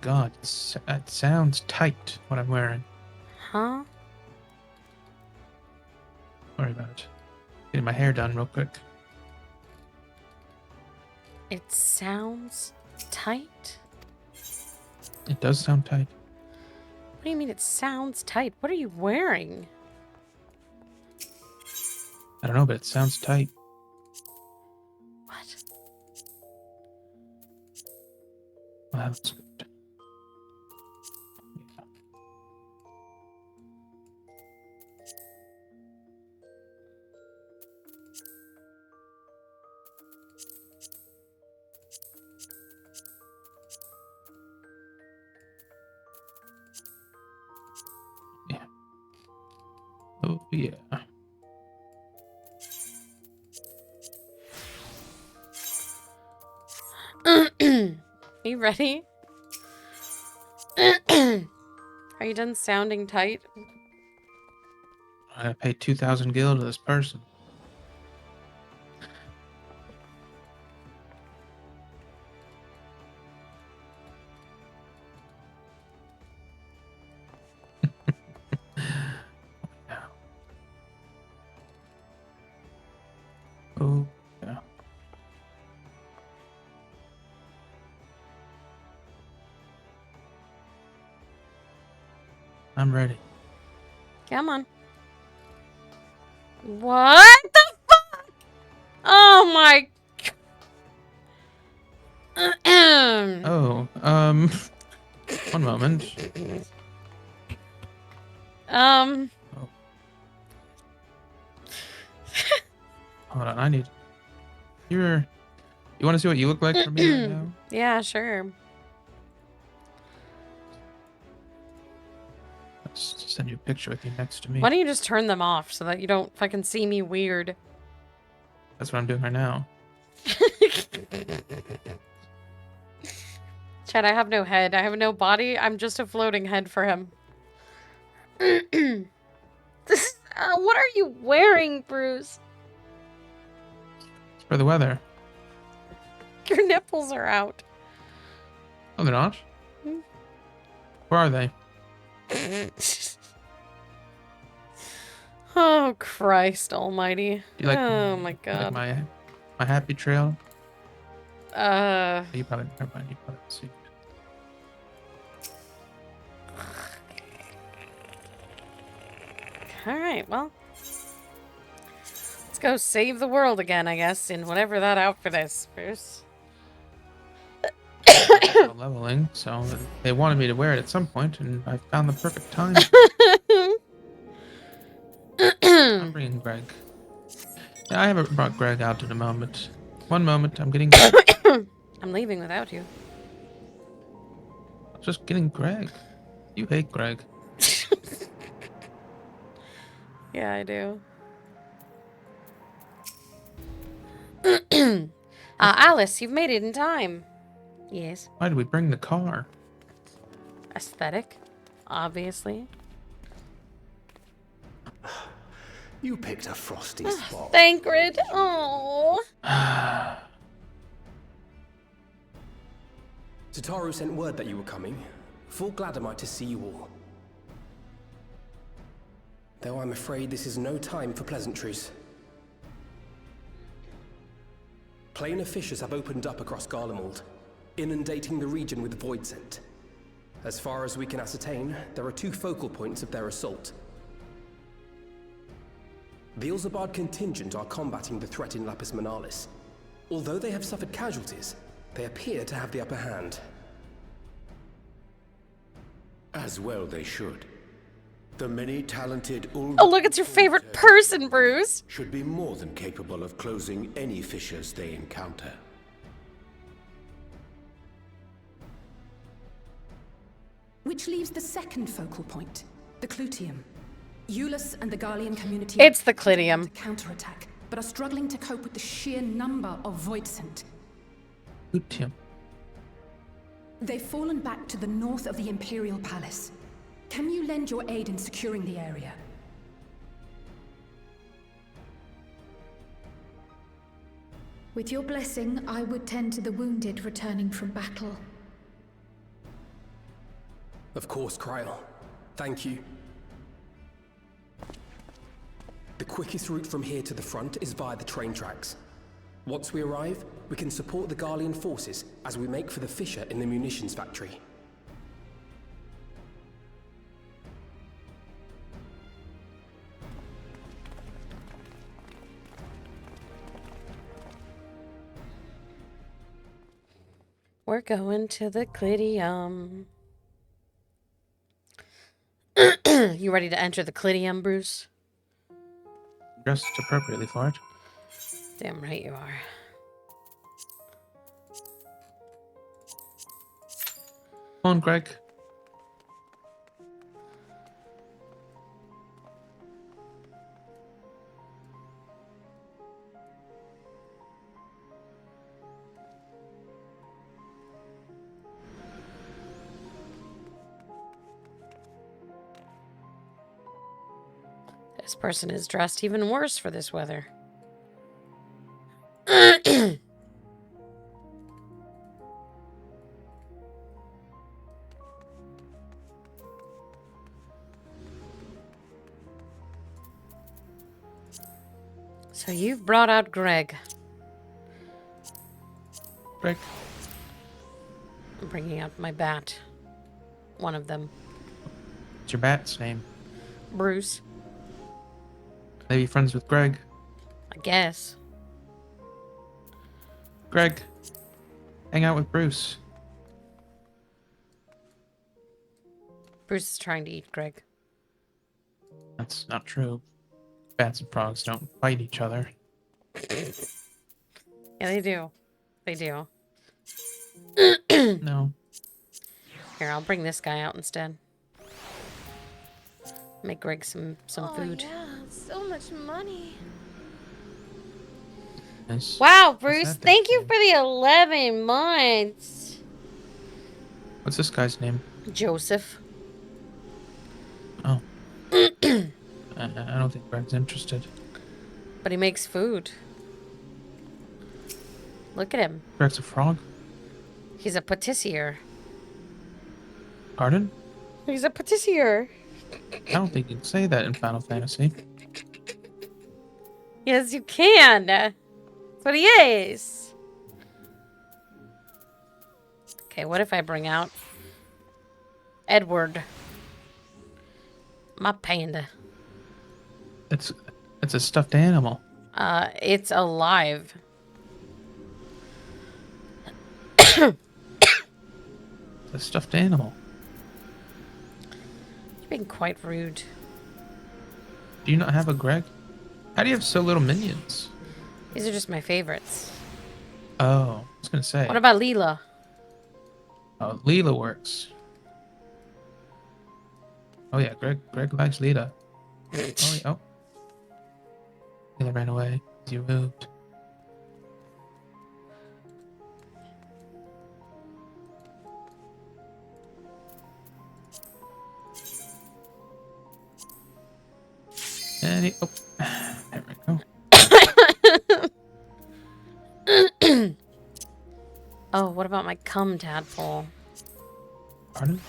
God, it sounds tight, what I'm wearing. Huh? Don't worry about it. Getting my hair done real quick. It sounds tight? It does sound tight. What do you mean it sounds tight? What are you wearing? I don't know, but it sounds tight. What? Well, that's good. Yeah. Oh, yeah. Are you ready? Are you done sounding tight? I gotta pay 2,000 gil to this person. Oh, yeah. I'm ready. Come on. What the fuck? Oh my... Oh, one moment. Oh. Hold on, I need... You want to see what you look like for me right now? Yeah, sure. Let's send you a picture with you next to me. Why don't you just turn them off so that you don't fucking see me weird? That's what I'm doing right now. Chad, I have no head. I have no body. I'm just a floating head for him. What are you wearing, Bruce? It's for the weather. Your nipples are out. Oh, they're not? Where are they? Oh, Christ almighty. Do you like, oh, my God. Like my happy trail? You probably, never mind, you probably see. Alright, well. Let's go save the world again, I guess, in whatever that outfit is, Bruce. Leveling, so they wanted me to wear it at some point, and I found the perfect time. I'm bringing Greg. Yeah, I haven't brought Greg out in a moment. One moment, I'm getting I'm leaving without you. I'm just getting Greg. You hate Greg. Yeah, I do. Alice, you've made it in time. Yes. Why did we bring the car? Aesthetic, obviously. You picked a frosty spot. Thancred. Oh. Tataru sent word that you were coming. Full glad am I to see you all. Though I'm afraid this is no time for pleasantries. Planar fissures have opened up across Garlemald, inundating the region with void scent. As far as we can ascertain, there are 2 focal points of their assault. The Ilzabard contingent are combating the threat in Lapis Manalis. Although they have suffered casualties, they appear to have the upper hand. As well they should. The many talented Oh, look, it's your favorite person, Bruce! should be more than capable of closing any fissures they encounter. Which leaves the second focal point, the Clutium. Eulus and the Garlean community It's the Clitium. counterattack, but are struggling to cope with the sheer number of Voidsent. Clutium. They've fallen back to the north of the Imperial Palace. Can you lend your aid in securing the area? With your blessing, I would tend to the wounded returning from battle. Of course, Kryl. Thank you. The quickest route from here to the front is via the train tracks. Once we arrive, we can support the Garlean forces as we make for the fissure in the munitions factory. We're going to the Clitium. You ready to enter the Clitium, Bruce? Dressed appropriately for it. Damn right you are. Come on, Greg. This person is dressed even worse for this weather. So you've brought out Greg. Greg. I'm bringing out my bat. One of them. What's your bat's name? Bruce. Maybe friends with Greg. I guess. Greg. Hang out with Bruce. Bruce is trying to eat Greg. That's not true. Bats and frogs don't fight each other. Yeah, they do. They do. No. Here, I'll bring this guy out instead. Make Greg some food. Yeah, so much money. Nice. Wow, Bruce, thank you for the 11 months. What's this guy's name? Joseph. Oh. I don't think Greg's interested. But he makes food. Look at him. Greg's a frog? He's a patissier. Pardon? He's a patissier. I don't think you can say that in Final Fantasy. Yes, you can. That's what he is. Okay, what if I bring out Edward? My panda. It's a stuffed animal. It's alive. It's a stuffed animal. You're being quite rude. Do you not have a Greg? How do you have so little minions? These are just my favorites. Oh, I was gonna say. What about Leela? Oh, Leela works. Oh yeah, Greg likes Leela. Oh, yeah. Oh. Leela ran away. You moved. And he, oh, there we go. Oh, what about my cum tadpole? Pardon?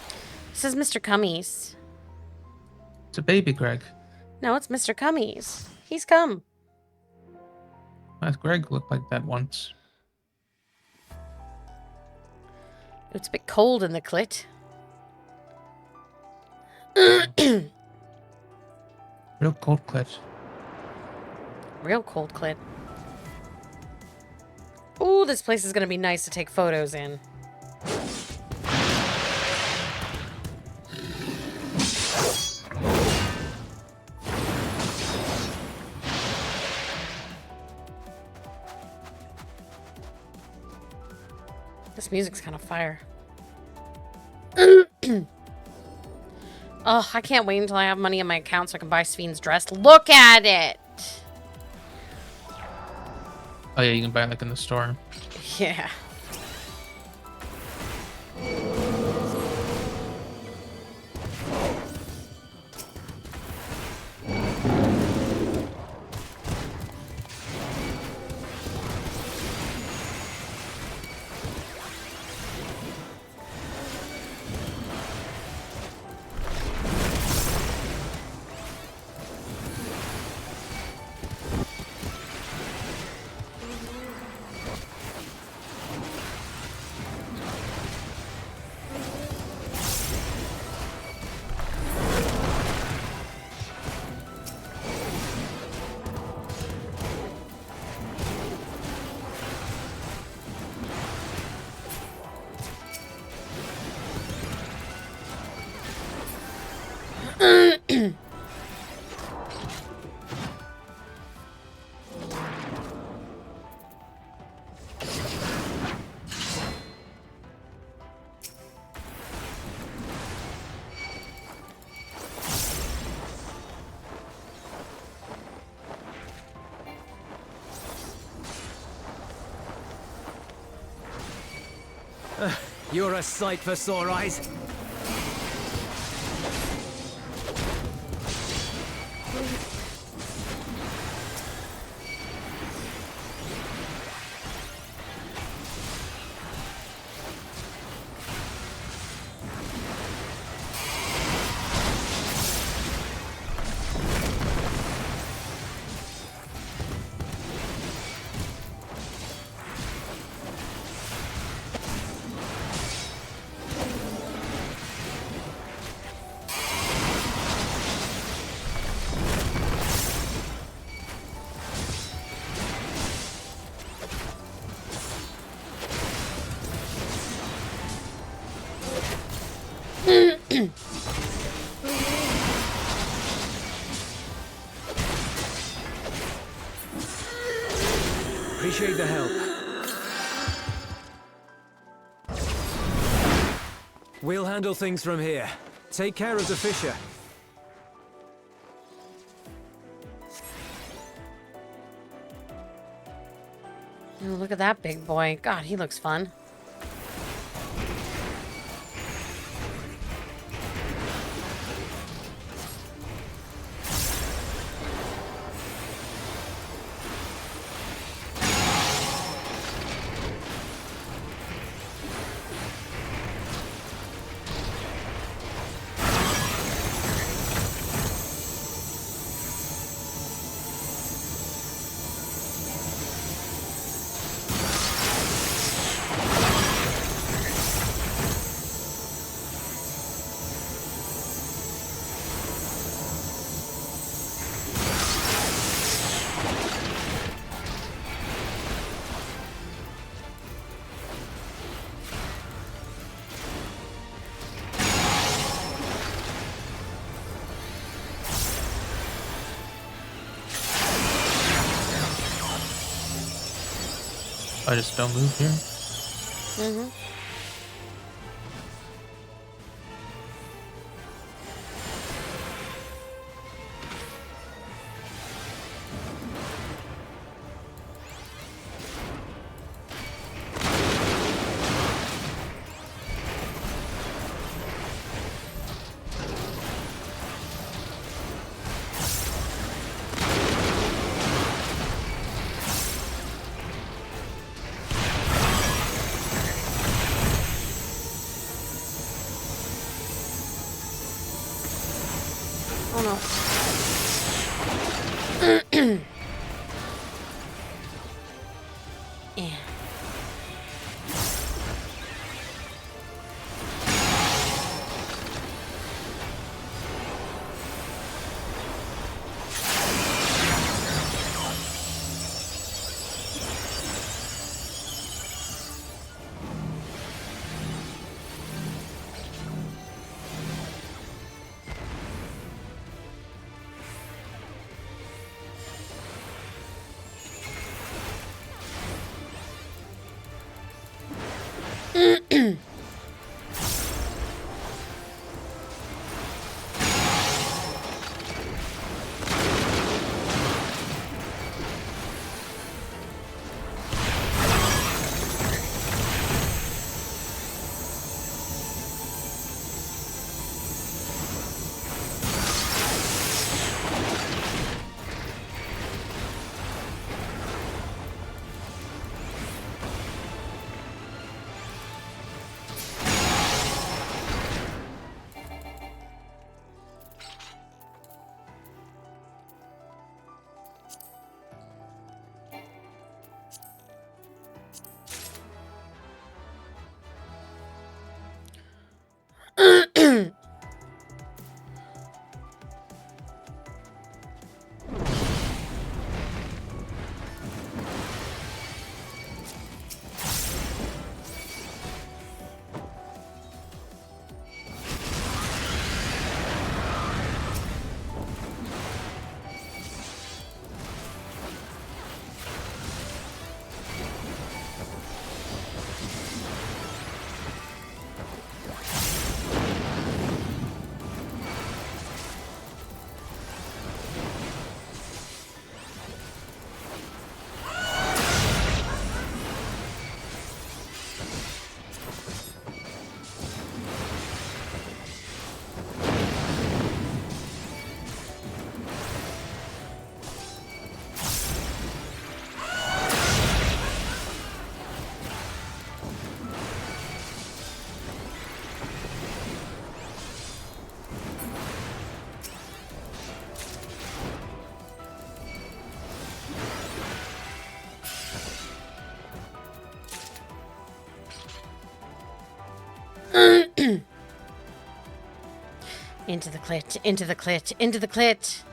This is Mr. Cummies. It's a baby, Greg. No, it's Mr. Cummies. He's cum. Greg looked like that once. It's a bit cold in the clit. Real cold clit. Real cold clit. Ooh, this place is gonna be nice to take photos in. This music's kind of fire. Oh, I can't wait until I have money in my account so I can buy Sven's dress. Look at it! Oh yeah, you can buy it like in the store. Yeah. You're a sight for sore eyes. Appreciate the help. We'll handle things from here. Take care of the Fisher. Oh, look at that big boy. God, he looks fun. I just don't move here. Mm-hmm. Oh no. Yeah. Into the clit, into the clit, into the clit.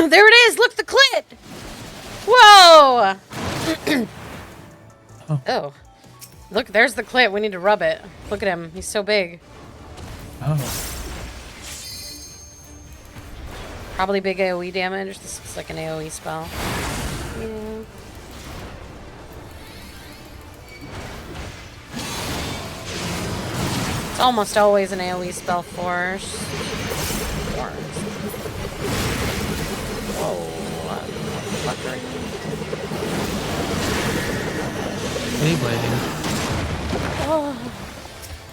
There it is! Look, the clit! Whoa! Oh. Look, there's the clit. We need to rub it. Look at him. He's so big. Oh. Probably big AoE damage. This looks like an AoE spell. Yeah. It's almost always an AoE spell force. Beyblading. Oh,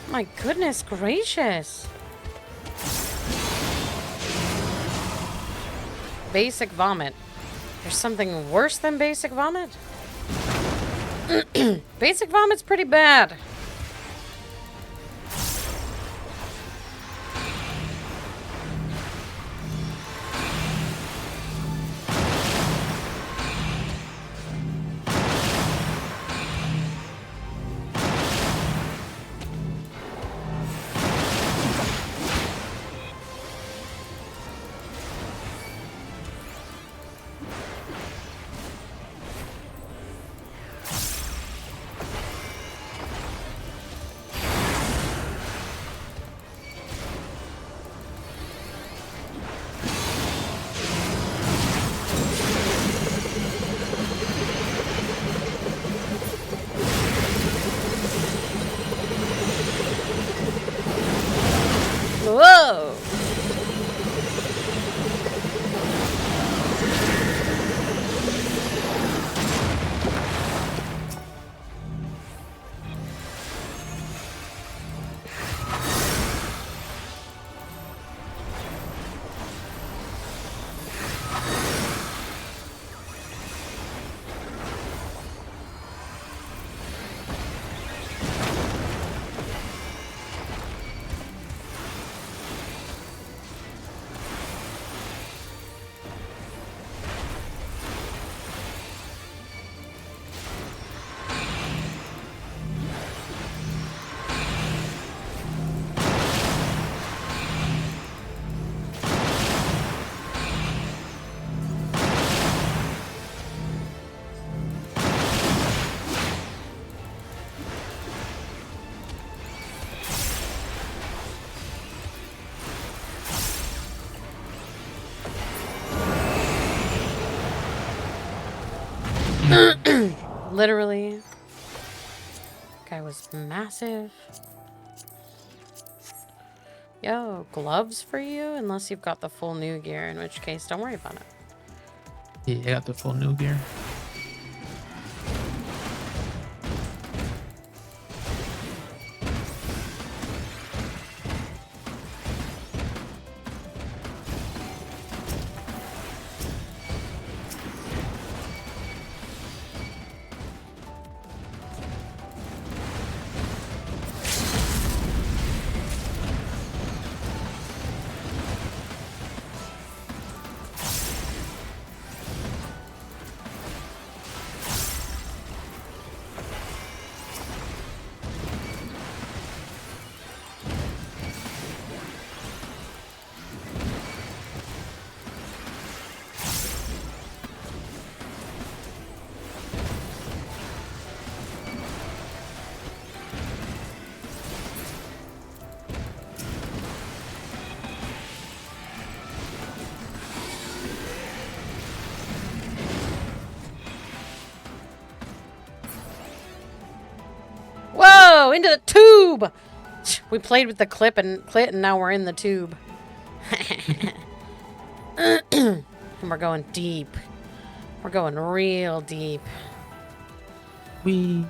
my goodness gracious. Basic vomit. There's something worse than basic vomit? Basic vomit's pretty bad. Literally. Guy was massive. Yo, gloves for you? Unless you've got the full new gear, in which case, don't worry about it. Yeah, I got the full new gear. Whoa! Into the tube! We played with the clip and clit, and now we're in the tube. And we're going deep. We're going real deep. We.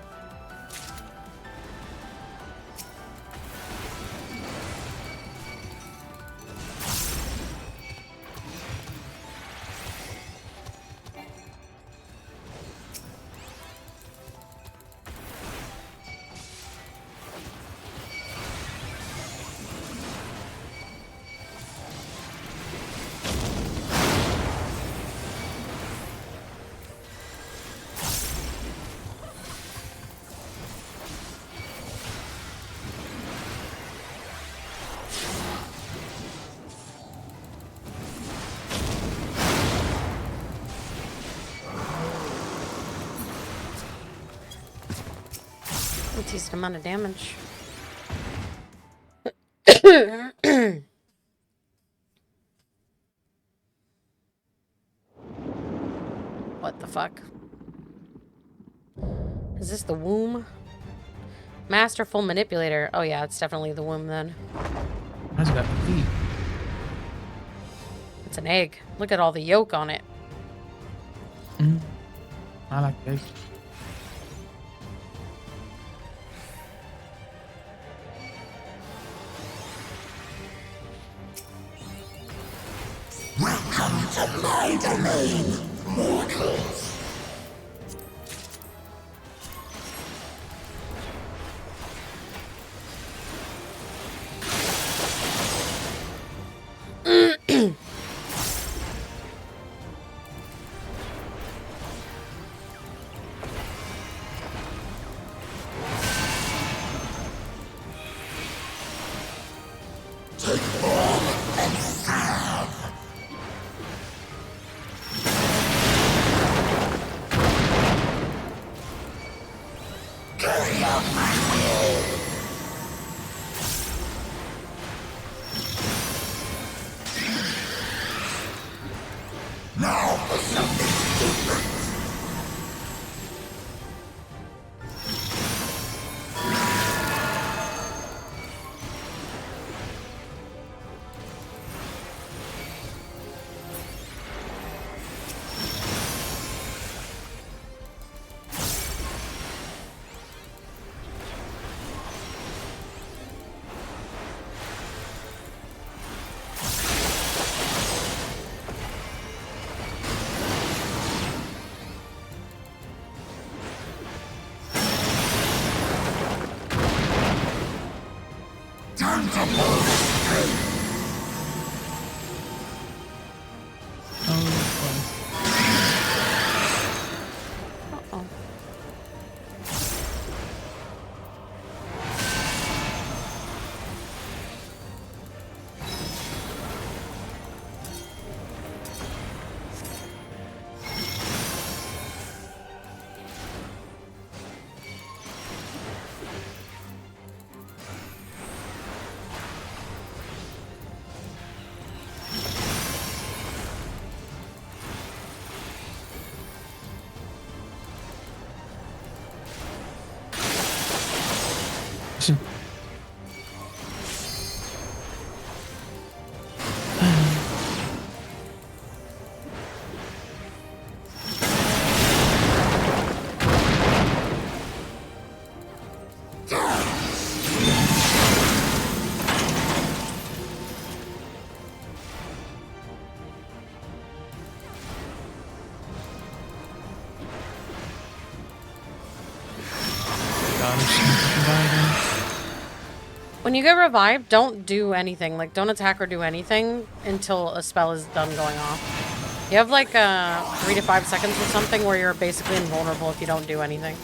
A decent amount of damage. What the fuck? Is this the womb? Masterful manipulator. Oh yeah, it's definitely the womb then. That's got feet. It's an egg. Look at all the yolk on it. I like eggs. Welcome to my domain, mortals. Take form and serve. you get revived, don't do anything. Like, don't attack or do anything until a spell is done going off. You have like 3 to 5 seconds or something where you're basically invulnerable if you don't do anything.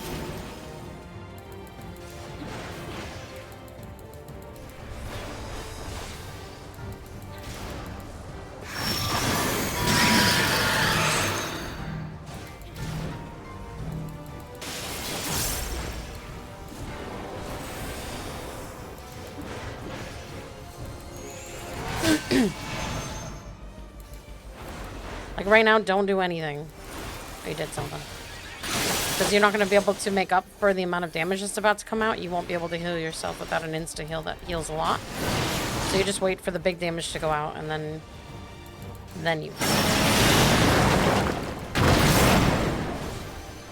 Like right now, don't do anything. Oh, you did something. Because you're not going to be able to make up for the amount of damage that's about to come out. You won't be able to heal yourself without an insta heal that heals a lot. So you just wait for the big damage to go out and then you.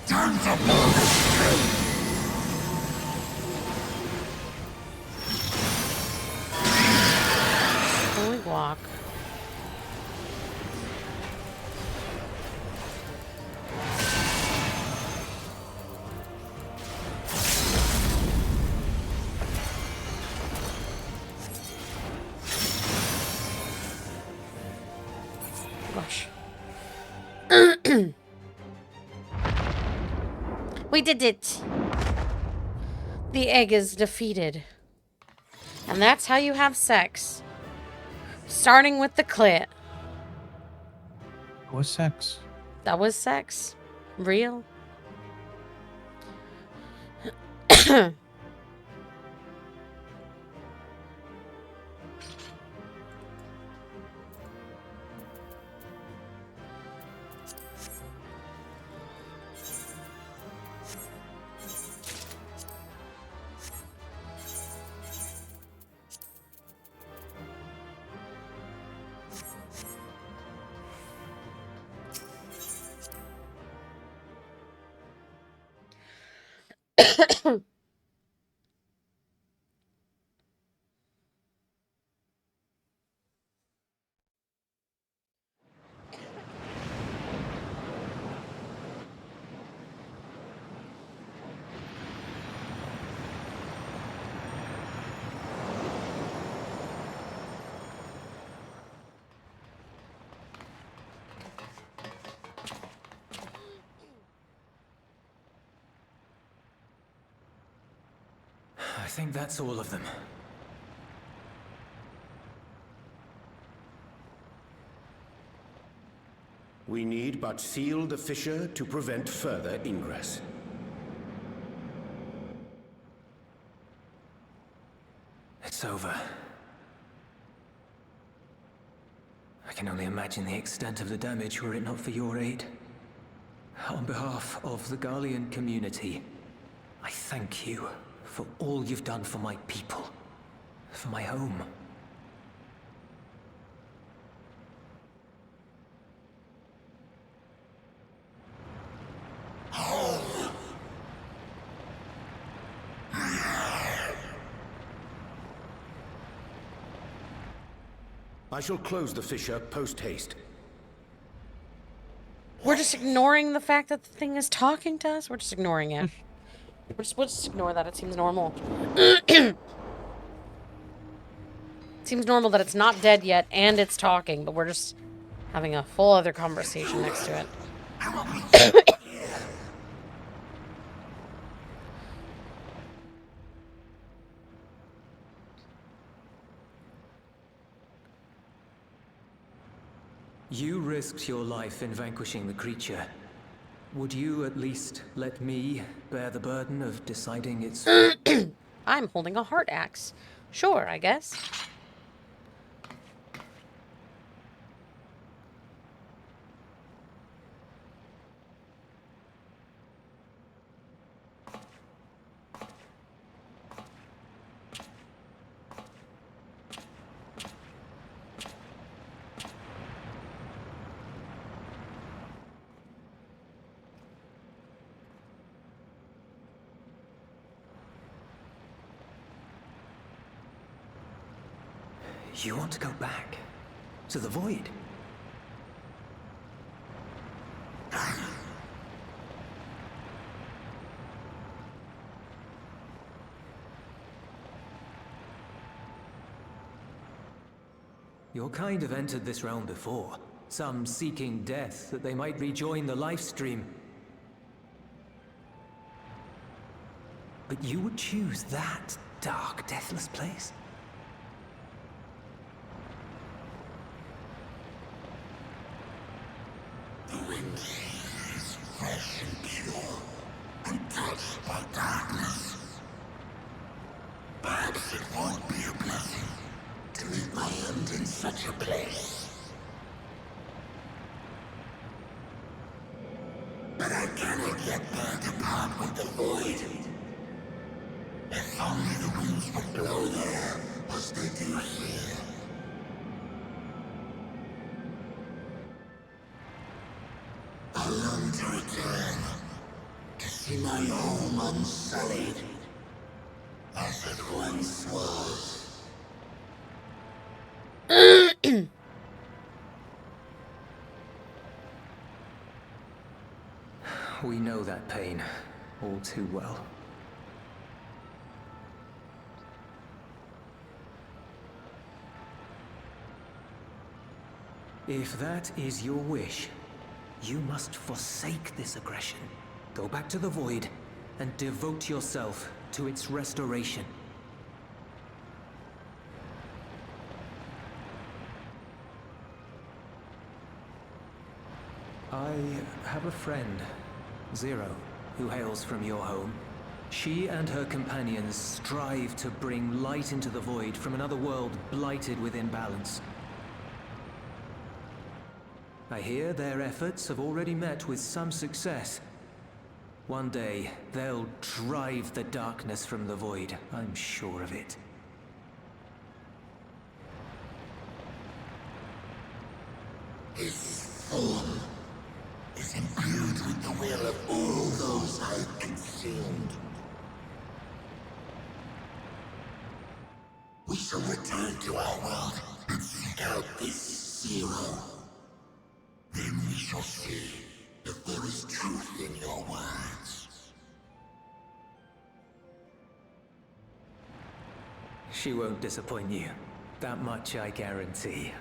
Time to blow the street. Holy guac. Gosh. We did it. The egg is defeated. And that's how you have sex. Starting with the clit. What was sex? That was sex. Real. I think that's all of them. We need but seal the fissure to prevent further ingress. It's over. I can only imagine the extent of the damage were it not for your aid. On behalf of the Garlean community, I thank you for all you've done for my people, for my home. I shall close the fissure post-haste. We're just ignoring the fact that the thing is talking to us. We're just ignoring it. We'll just ignore that. It seems normal. It seems normal that it's not dead yet and it's talking, but we're just having a full other conversation next to it. You risked your life in vanquishing the creature. Would you at least let me bear the burden of deciding its... I'm holding a heart axe. Sure, I guess. You want to go back? To the void? Your kind have entered this realm before, some seeking death that they might rejoin the life stream. But you would choose that dark, deathless place? The wind is fresh and pure, untouched by darkness. Perhaps it won't be a blessing to meet my end in such a place. But I cannot yet bear to part with the void. If only the winds would blow there as they do here. I long to return, to see my home unsullied, as it once was. We know that pain all too well. If that is your wish, you must forsake this aggression. Go back to the Void and devote yourself to its restoration. I have a friend, Zero, who hails from your home. She and her companions strive to bring light into the Void from another world blighted with imbalance. I hear their efforts have already met with some success. One day, they'll drive the darkness from the Void, I'm sure of it. His form is imbued with the will of all those I have consumed. We shall return to our world and seek out this Zero. Then we shall see if there is truth in your words. She won't disappoint you. That much I guarantee.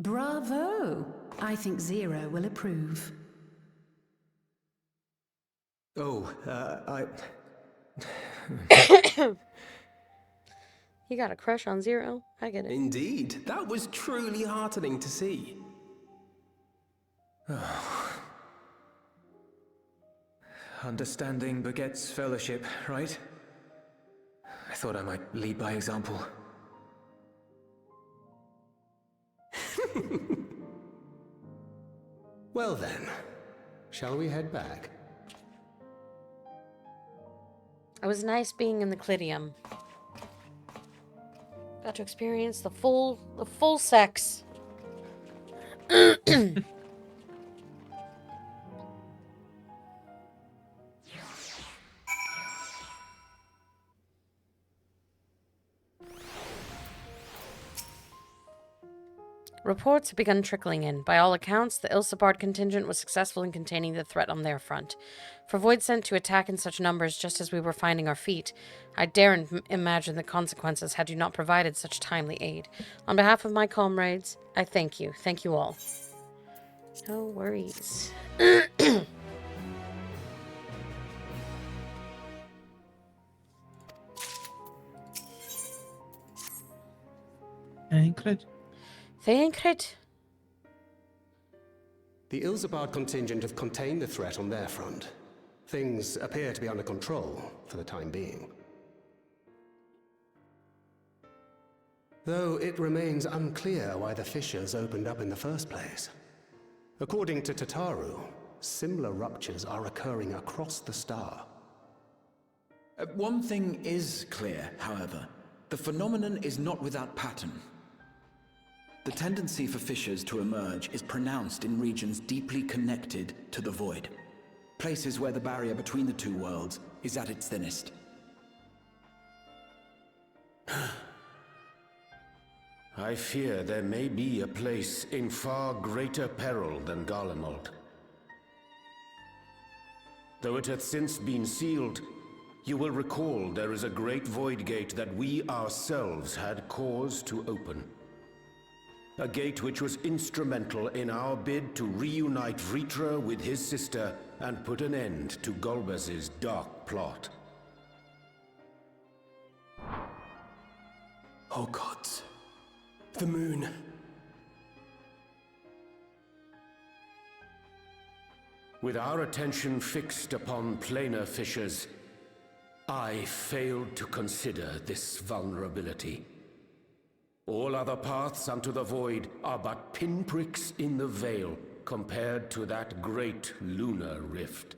Bravo! I think Zero will approve. Oh, You got a crush on Zero? I get it. Indeed, that was truly heartening to see. Understanding begets fellowship, right? I thought I might lead by example. Well then, shall we head back? It was nice being in the Clidium. Got to experience the full sex. Reports have begun trickling in. By all accounts, the Ilsabard contingent was successful in containing the threat on their front. For Void sent to attack in such numbers just as we were finding our feet, I daren't imagine the consequences had you not provided such timely aid. On behalf of my comrades, I thank you. Thank you all. No worries. Thancred? Thancred? The Ilsabard contingent have contained the threat on their front. Things appear to be under control for the time being. Though it remains unclear why the fissures opened up in the first place. According to Tataru, similar ruptures are occurring across the star. One thing is clear, however. The phenomenon is not without pattern. The tendency for fissures to emerge is pronounced in regions deeply connected to the void. Places where the barrier between the two worlds is at its thinnest. I fear there may be a place in far greater peril than Garlemald. Though it hath since been sealed, you will recall there is a great void gate that we ourselves had cause to open. A gate which was instrumental in our bid to reunite Vritra with his sister and put an end to Golbez's dark plot. Oh gods. The moon. With our attention fixed upon planar fissures, I failed to consider this vulnerability. All other paths unto the void are but pinpricks in the veil compared to that great lunar rift.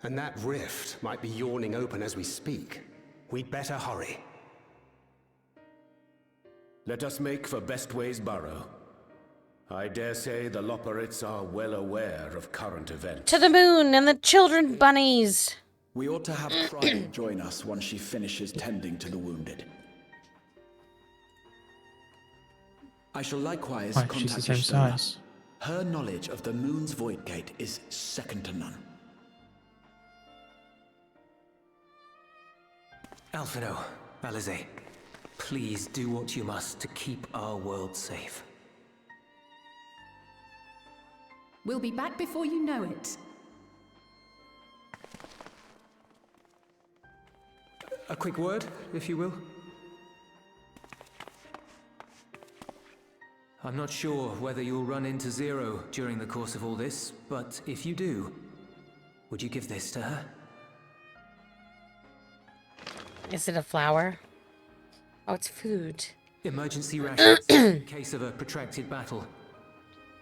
And that rift might be yawning open as we speak. We'd better hurry. Let us make for Bestway's Burrow. I dare say the Loporrits are well aware of current events. To the moon and the children bunnies! We ought to have Pride join us once she finishes tending to the wounded. I shall likewise Right, she's the contact same Ishtola. size. Her knowledge of the moon's void gate is second to none. Alphino, Alize, please do what you must to keep our world safe. We'll be back before you know it. A quick word, if you will. I'm not sure whether you'll run into Zero during the course of all this, but if you do, would you give this to her? Is it a flower? Oh, it's food. Emergency rations in case of a protracted battle.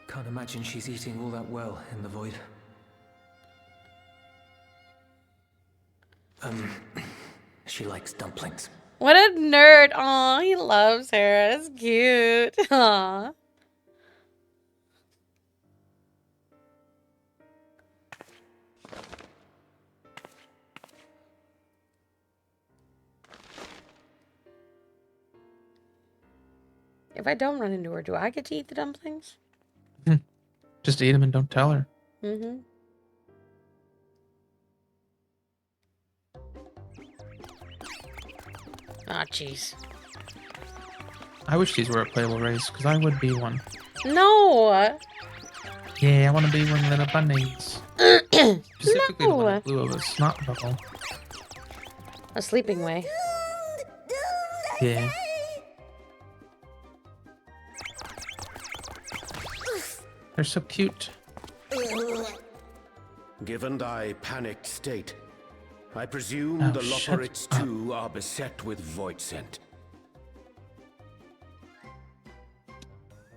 Can't imagine she's eating all that well in the void. She likes dumplings. What a nerd. Aw, he loves her. That's cute. Aw. If I don't run into her, do I get to eat the dumplings? Just eat them and don't tell her. Mm-hmm. Ah, jeez. I wish these were a playable race, because I would be one. No! Yeah, I want to be one of the little bunnies. Specifically the one that blew over a snot bubble. A sleeping way. Yeah. They're so cute. Given thy panicked state, I presume Oh, the shut Loporrits up. too are beset with void scent.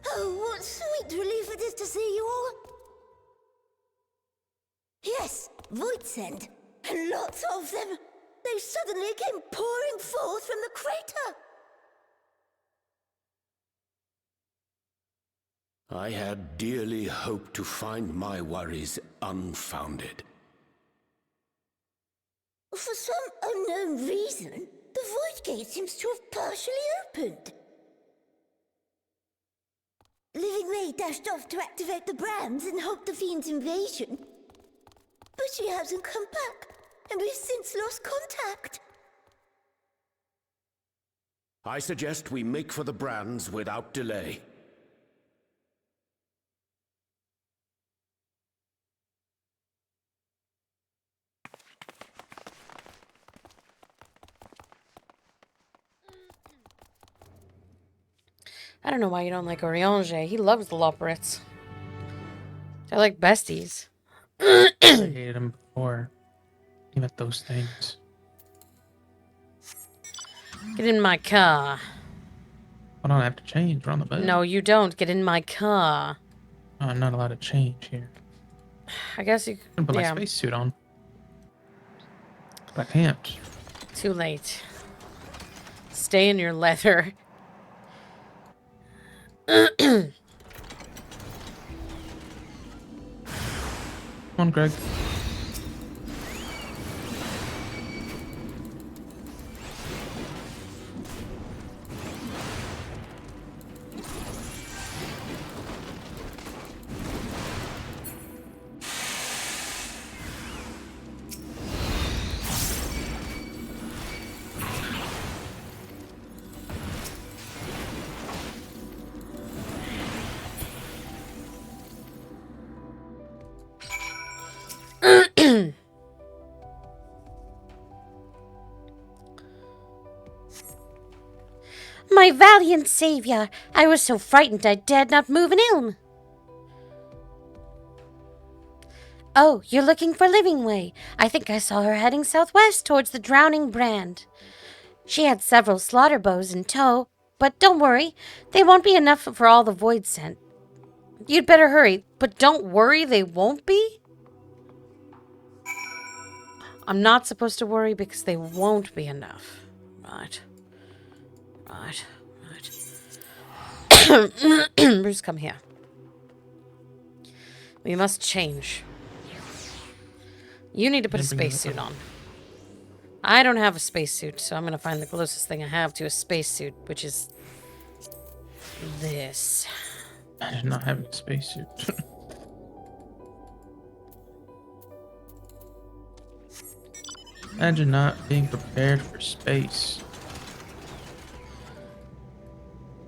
Oh, what sweet relief it is to see you all. Yes, Voidsend, and lots of them. They suddenly came pouring forth from the crater. I had dearly hoped to find my worries unfounded. For some unknown reason, the Void Gate seems to have partially opened. Living May dashed off to activate the Brams and halt the Fiend's invasion. But she hasn't come back, and we've since lost contact. I suggest we make for the Brands without delay. I don't know why you don't like Oriange. He loves the Loporrits. They're like besties. I hated him before he met those things. Get in my car. Hold on, I have to change. We're on the boat. No, you don't. Get in my car. Oh, I'm not allowed to change here. I guess you I can put yeah. my spacesuit on. But I can't. Too late. Stay in your leather. Come on, Greg. My valiant savior! I was so frightened I dared not move an elm. Oh, you're looking for Livingway. I think I saw her heading southwest towards the Drowning Brand. She had several slaughter bows in tow, but don't worry, they won't be enough for all the Void sent. You'd better hurry, but don't worry, they won't be? I'm not supposed to worry because they won't be enough. Right. Right. Bruce, come here. We must change. You need to put a spacesuit on. I don't have a spacesuit, so I'm going to find the closest thing I have to a spacesuit, which is this. I did not have a spacesuit. Imagine not being prepared for space.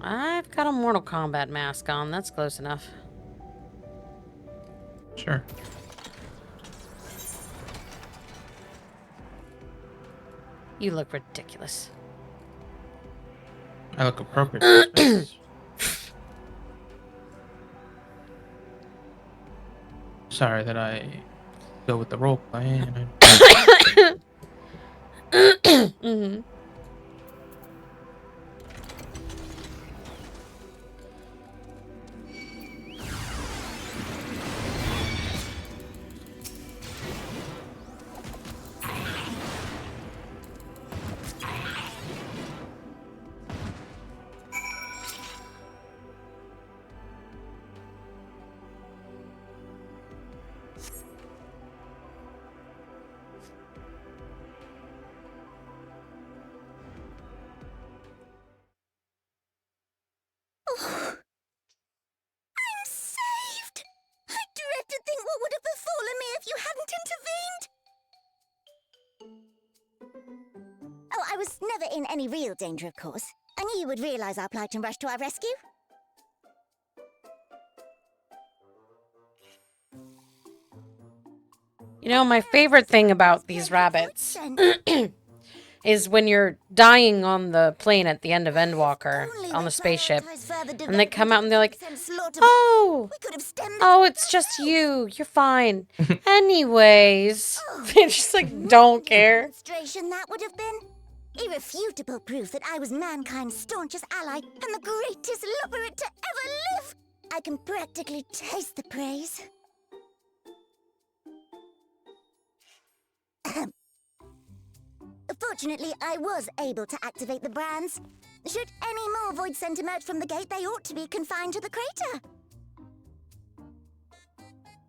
I've got a Mortal Kombat mask on. That's close enough. Sure. You look ridiculous. I look appropriate for space. Sorry that I go with the role play. Mm-hmm. I'm saved! I dread to think what would have befallen me if you hadn't intervened! Oh, I was never in any real danger, of course. I knew you would realize our plight and rush to our rescue. You know, my favorite thing about these rabbits is when you're dying on the plane at the end of Endwalker, on the spaceship, and they come out and they're like, oh, it's just you. You're fine. Anyways. They just, like, don't care. Demonstration that would have been. Irrefutable proof that I was mankind's staunchest ally and the greatest lubberate to ever live. I can practically taste the praise. Fortunately, I was able to activate the brands. Should any more Void Scent emerge from the gate, they ought to be confined to the crater.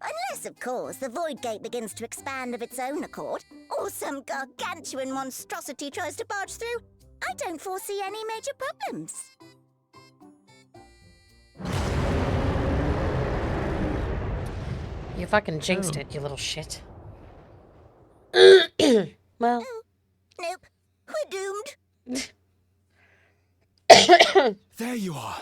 Unless, of course, the Void Gate begins to expand of its own accord, or some gargantuan monstrosity tries to barge through, I don't foresee any major problems. You fucking jinxed it, you little shit. Well. Nope. We're doomed. There you are.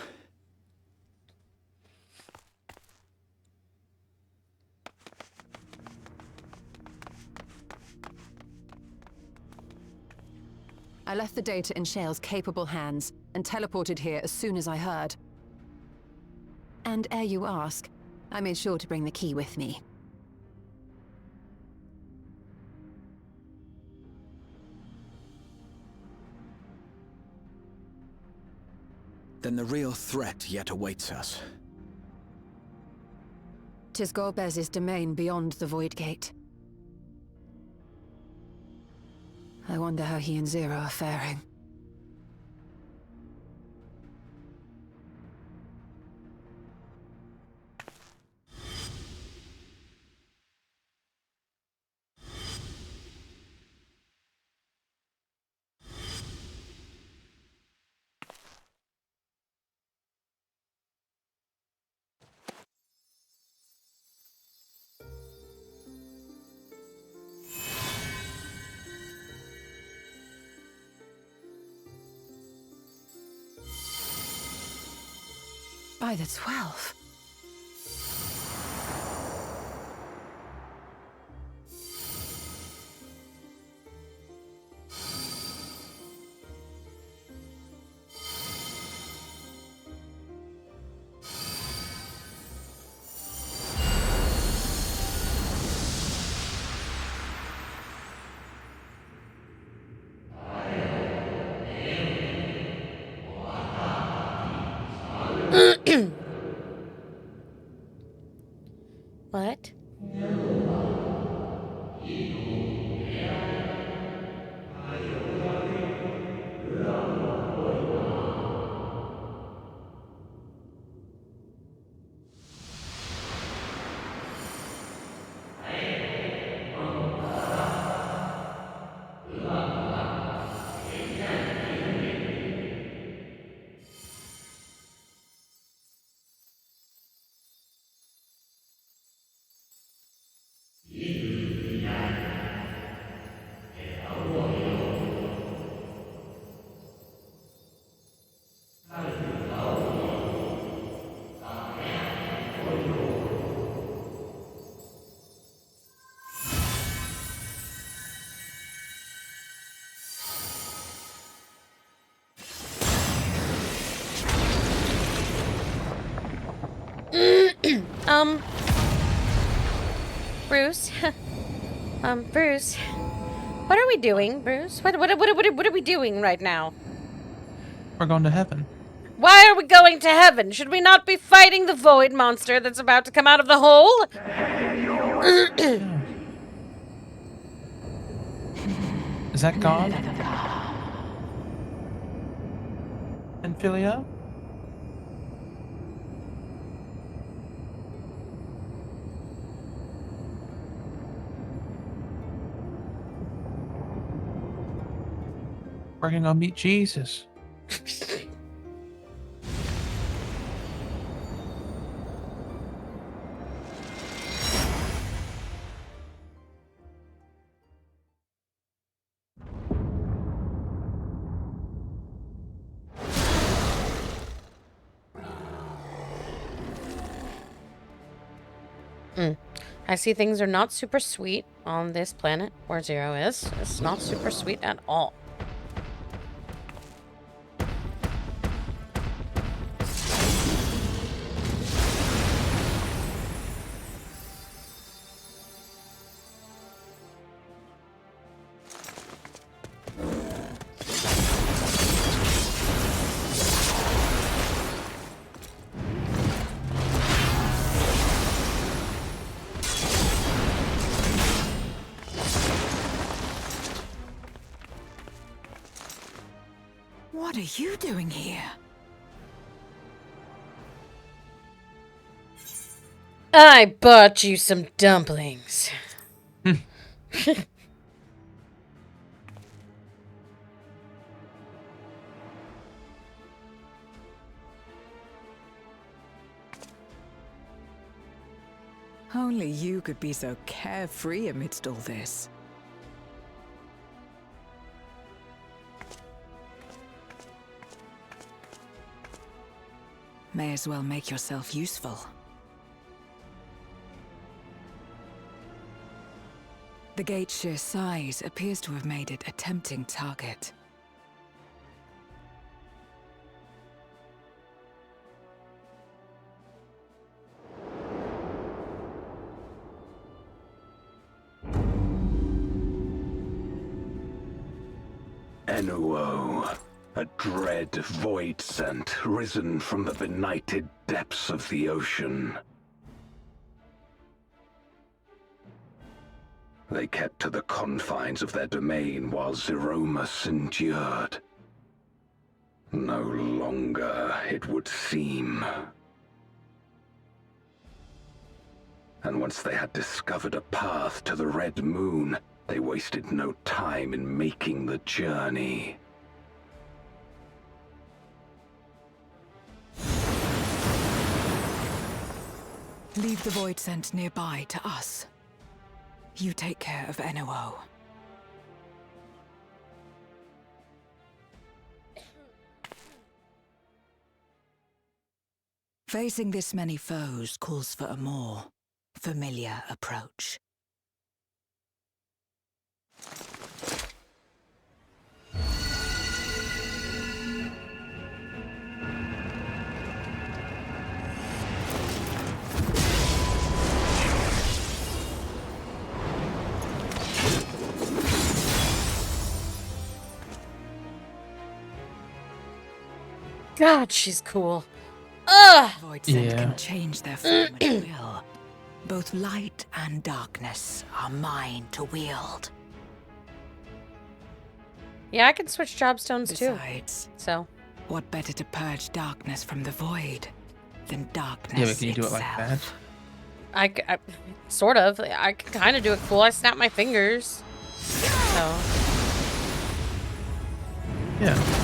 I left the data in Shale's capable hands and teleported here as soon as I heard. And ere you ask, I made sure to bring the key with me. Then the real threat yet awaits us. 'Tis Golbez's domain beyond the Void Gate. I wonder how he and Zero are faring. By the 12. What? Bruce? Bruce? What are we doing, Bruce? What are we doing right now? We're going to heaven. Why are we going to heaven? Should we not be fighting the void monster that's about to come out of the hole? Is that God? And Philia? We're gonna meet Jesus. I see things are not super sweet on this planet where Zero is. It's not super sweet at all. What are you doing here? I bought you some dumplings. Only you could be so carefree amidst all this. May as well make yourself useful. The gate's sheer size appears to have made it a tempting target. Enuo, a dread void scent risen from the benighted depths of the ocean. They kept to the confines of their domain while Zeromus endured. No longer, it would seem. And once they had discovered a path to the Red Moon, they wasted no time in making the journey. Leave the void scent nearby to us. You take care of Enuo. Facing this many foes calls for a more familiar approach. God, she's cool. Ugh! Void Scent can change their form at will. Both light and darkness are mine to wield. Yeah, I can switch job stones Besides, too. So, what better to purge darkness from the void than darkness Yeah, but can you do it itself? like that? I sort of. I can kind of do it cool. I snap my fingers. So. Yeah.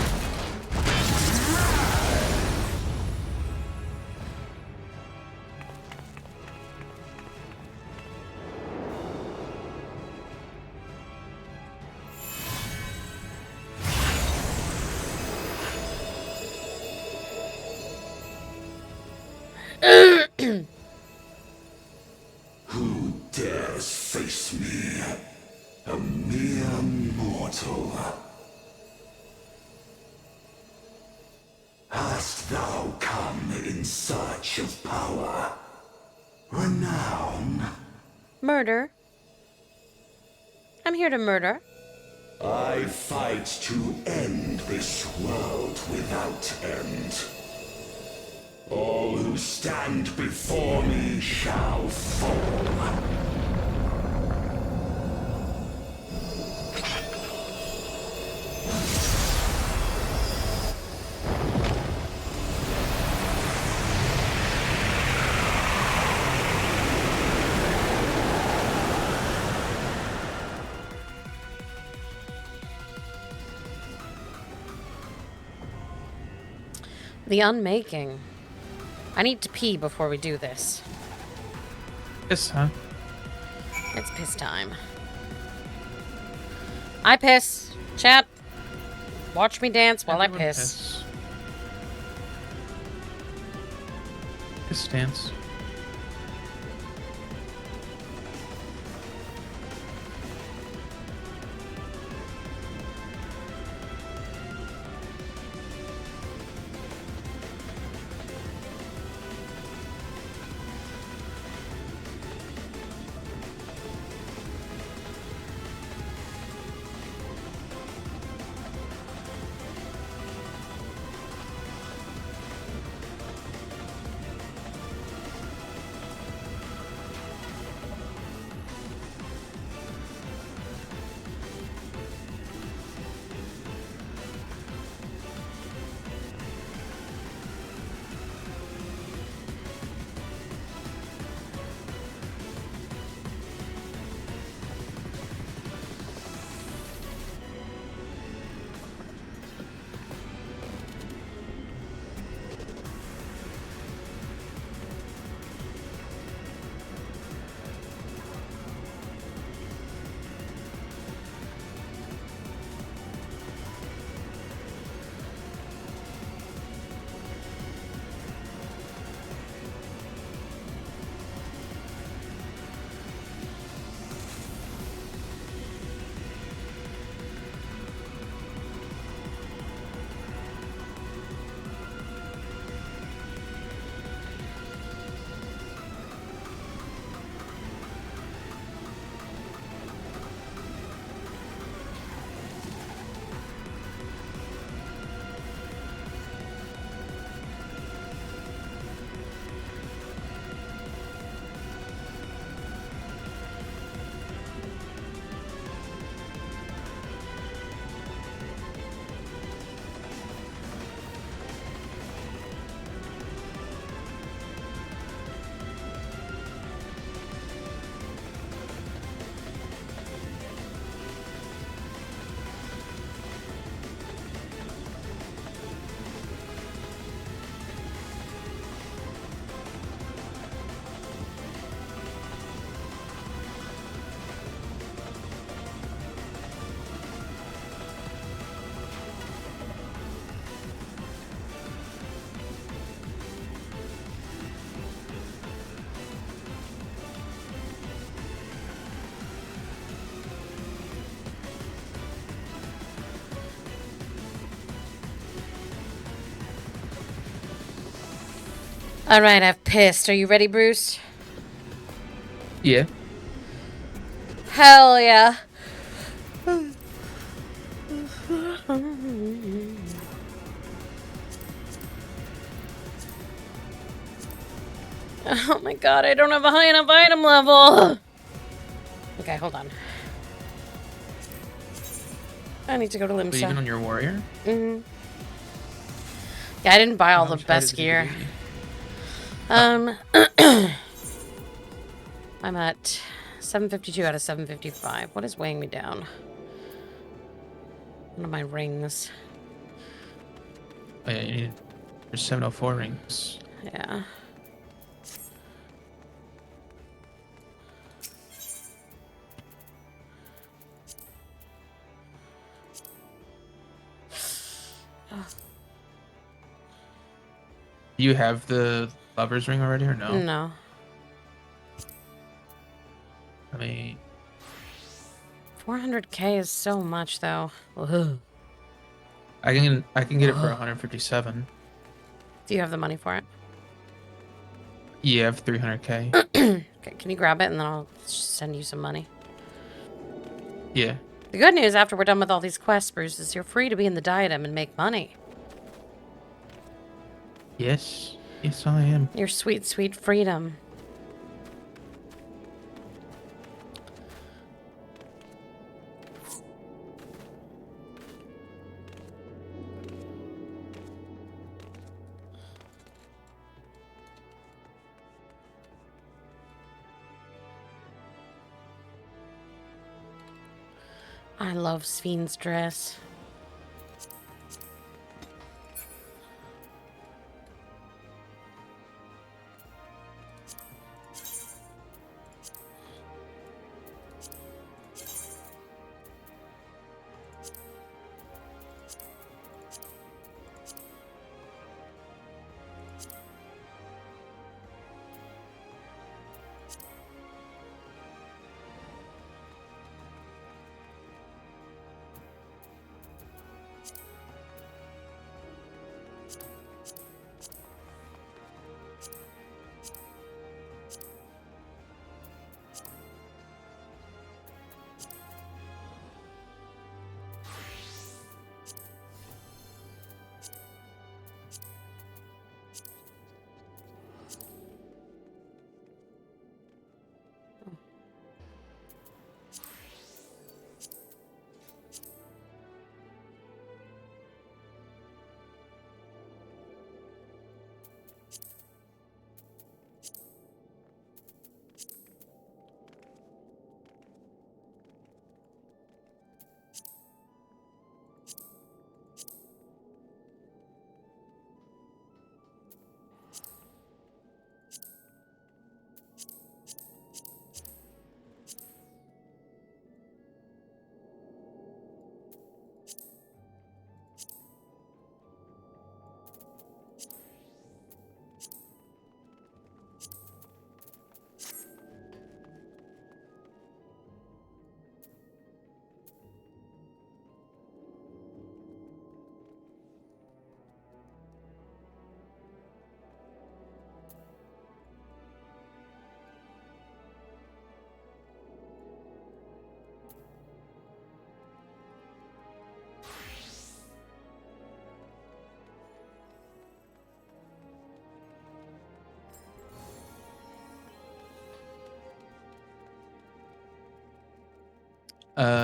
Who dares face me? A mere mortal. Hast thou come in search of power? Renown? Murder. I'm here to murder. I fight to end this world without end. All who stand before me shall fall. The unmaking. I need to pee before we do this. Piss, huh? It's piss time. I piss. Chat. Watch me dance while Everyone I piss. Piss dance. Alright, I've pissed. Are you ready, Bruce? Yeah. Hell yeah. Oh my god, I don't have a high enough item level. Okay, hold on. I need to go to Limsa. Even on your warrior? Mm-hmm. Yeah, I didn't buy all the best gear. I'm at 752 out of 755. What is weighing me down? One of my rings. Oh yeah, you need... There's 704 rings. Yeah. Do you have the lover's ring already or no? No. I mean... 400k is so much, though. Ugh. I can get it for 157. Do you have the money for it? Yeah, I have 300k. Okay, can you grab it and then I'll send you some money? Yeah. The good news after we're done with all these quests, Bruce, is you're free to be in the diadem and make money. Yes. Yes, I am. Your sweet, sweet freedom. I love Sven's dress.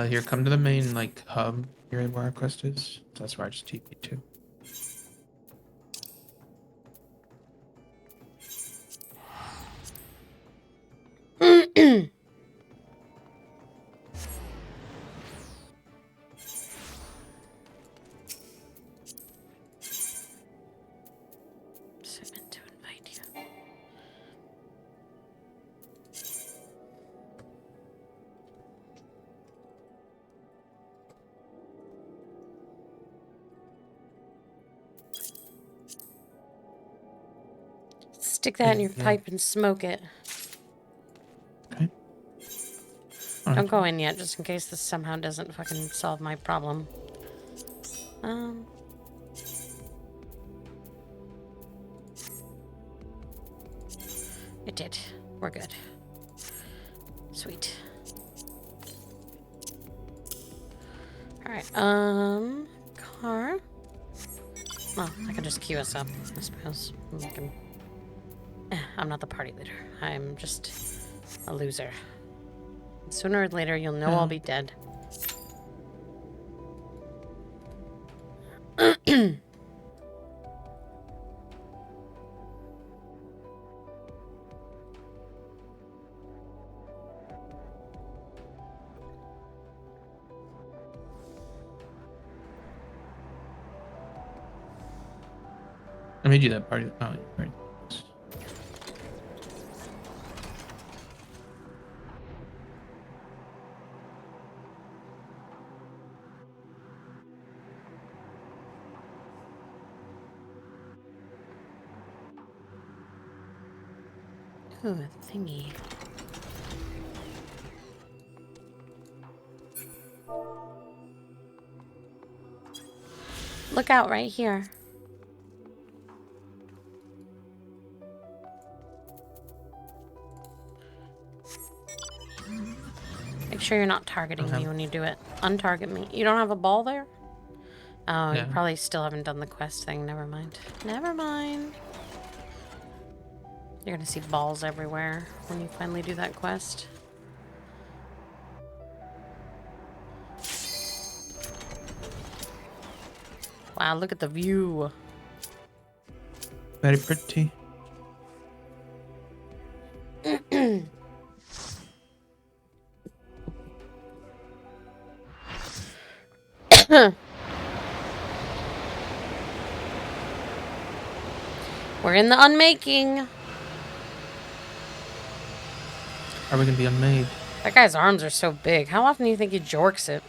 Here, come to the main, like, hub here where our quest is. That's where I just TP'd to. Stick that in your pipe and smoke it. Okay. Don't go in yet, just in case this somehow doesn't fucking solve my problem. It did. We're good. Sweet. Alright, car. Well, I can just queue us up, I suppose. I'm not the party leader. I'm just a loser. Sooner or later, you'll know I'll be dead. I made you that party. Oh, right. Ooh, a thingy. Look out right here. Make sure you're not targeting me when you do it. Untarget me. You don't have a ball there? Oh, Yeah. You probably still haven't done the quest thing. Never mind. Never mind. You're gonna see balls everywhere when you finally do that quest. Wow, look at the view. Very pretty. We're in the unmaking. Are we gonna be unmade? That guy's arms are so big. How often do you think he jorks it?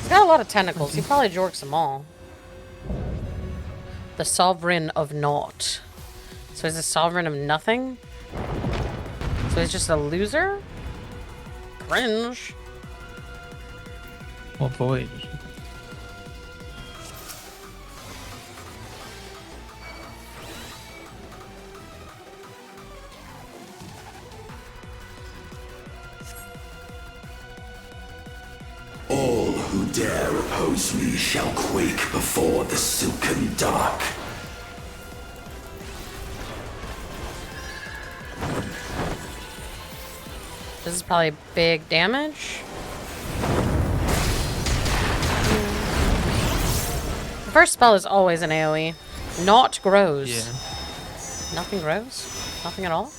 He's got a lot of tentacles. He probably jorks them all. The Sovereign of Naught. So he's a sovereign of nothing? So he's just a loser? Cringe. Well, void. All who dare oppose me shall quake before the silken dark. This is probably big damage. The first spell is always an AoE. Naught grows. Yeah. Nothing grows? Nothing at all?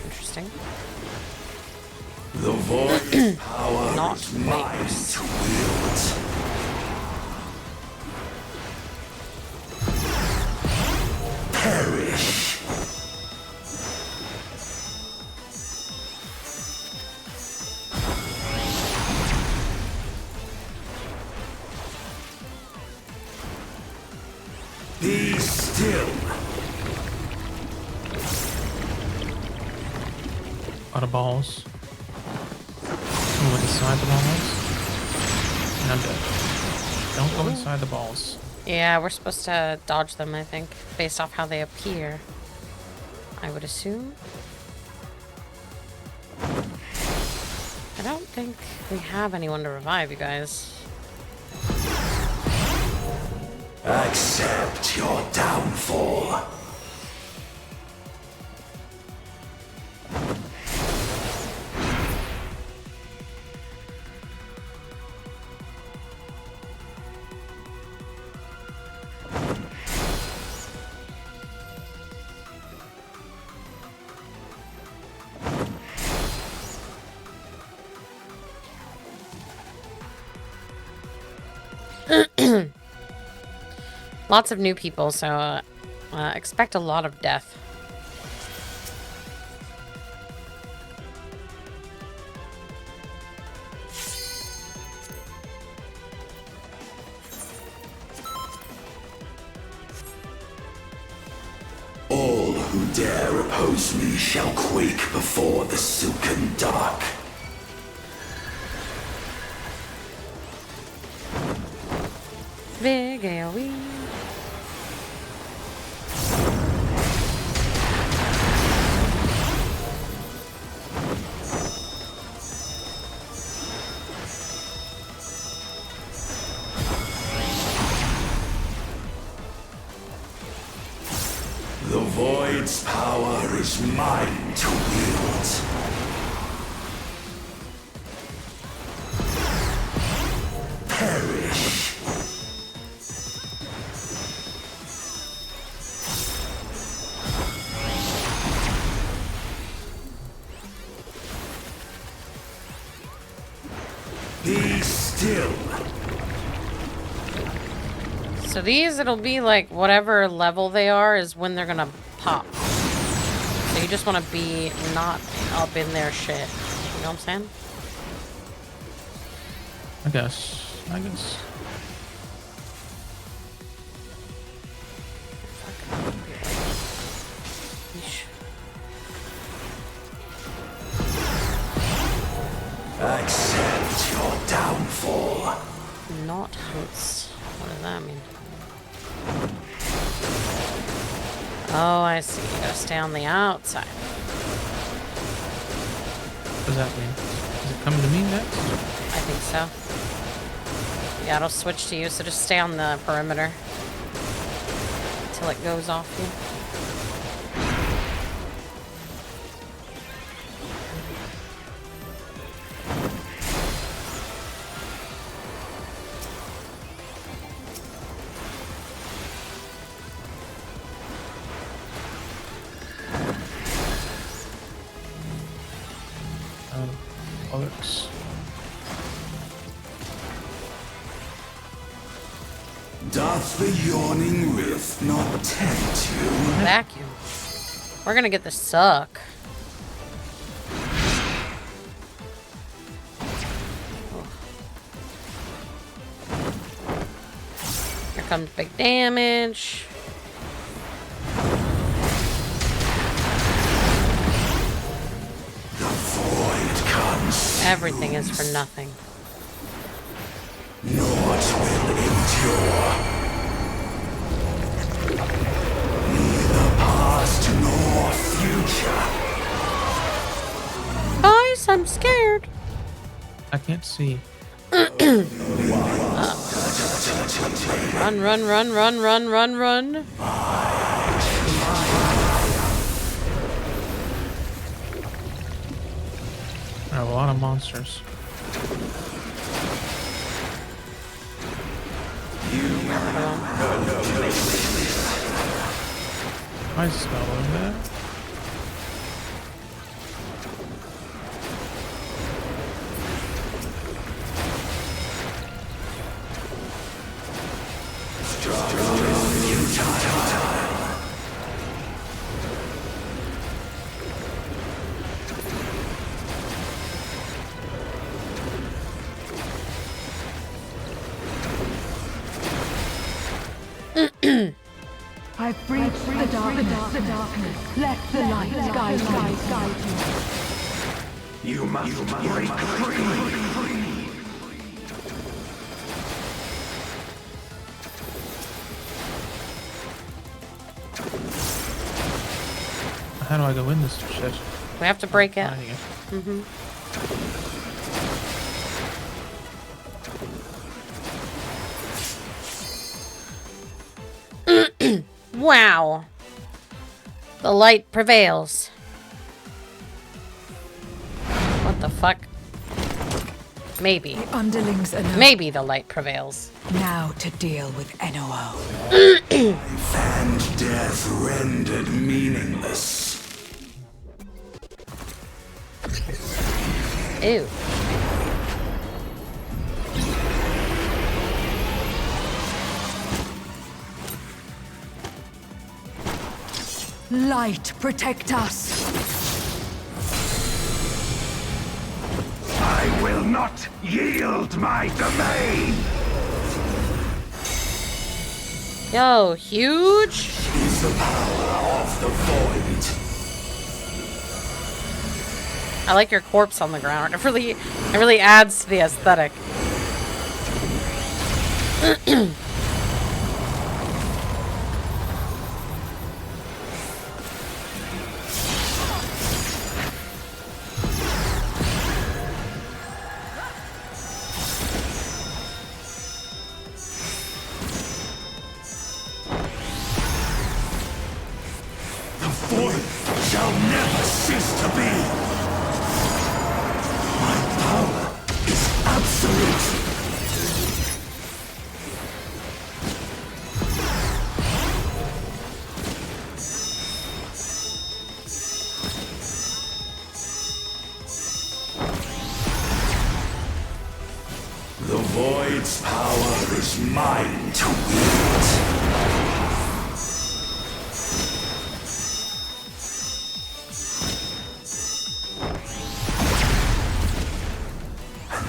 Interesting. The void's power Not is mine to wield. Perish. Be still. Out of balls. Go inside the balls. And I'm dead. Don't go inside the balls. Yeah, we're supposed to dodge them, I think, based off how they appear. I would assume. I don't think we have anyone to revive, you guys. Accept your downfall. Lots of new people, so expect a lot of death. All who dare oppose me shall quake before the silken dark. Big AoE. The Void's power is mine to wield. Perish. Be still. So these, it'll be like whatever level they are is when they're gonna pop. So you just want to be not up in their shit. You know what I'm saying? I guess. Accept your downfall. Not hunts. What does that mean? Oh, I see. You gotta stay on the outside. What does that mean? Is it coming to me next? I think so. Yeah, it'll switch to you, so just stay on the perimeter until it goes off you. Bollocks. Doth the yawning rift not tempt you? Vacuum. We're gonna get the suck. Here comes big damage. The void comes. Everything is for nothing. Naught will endure. Neither past nor future. Guys, I'm scared. I can't see. Run, run, run, run, run, run, run. There are a lot of monsters. Why is the spell over there? I've breached the darkness. Let the light guide you. You must break free. How do I go in this shit? We have to break it. Mm-hmm. Wow. The light prevails. What the fuck? Maybe. The underlings are now. Maybe the light prevails. Now to deal with NOO. Life and death rendered meaningless. Ew. Light, protect us. I will not yield my domain. Yo, huge. Is the power of the void. I like your corpse on the ground. It really adds to the aesthetic. be! My power is absolute! The Void's power is mine to wield.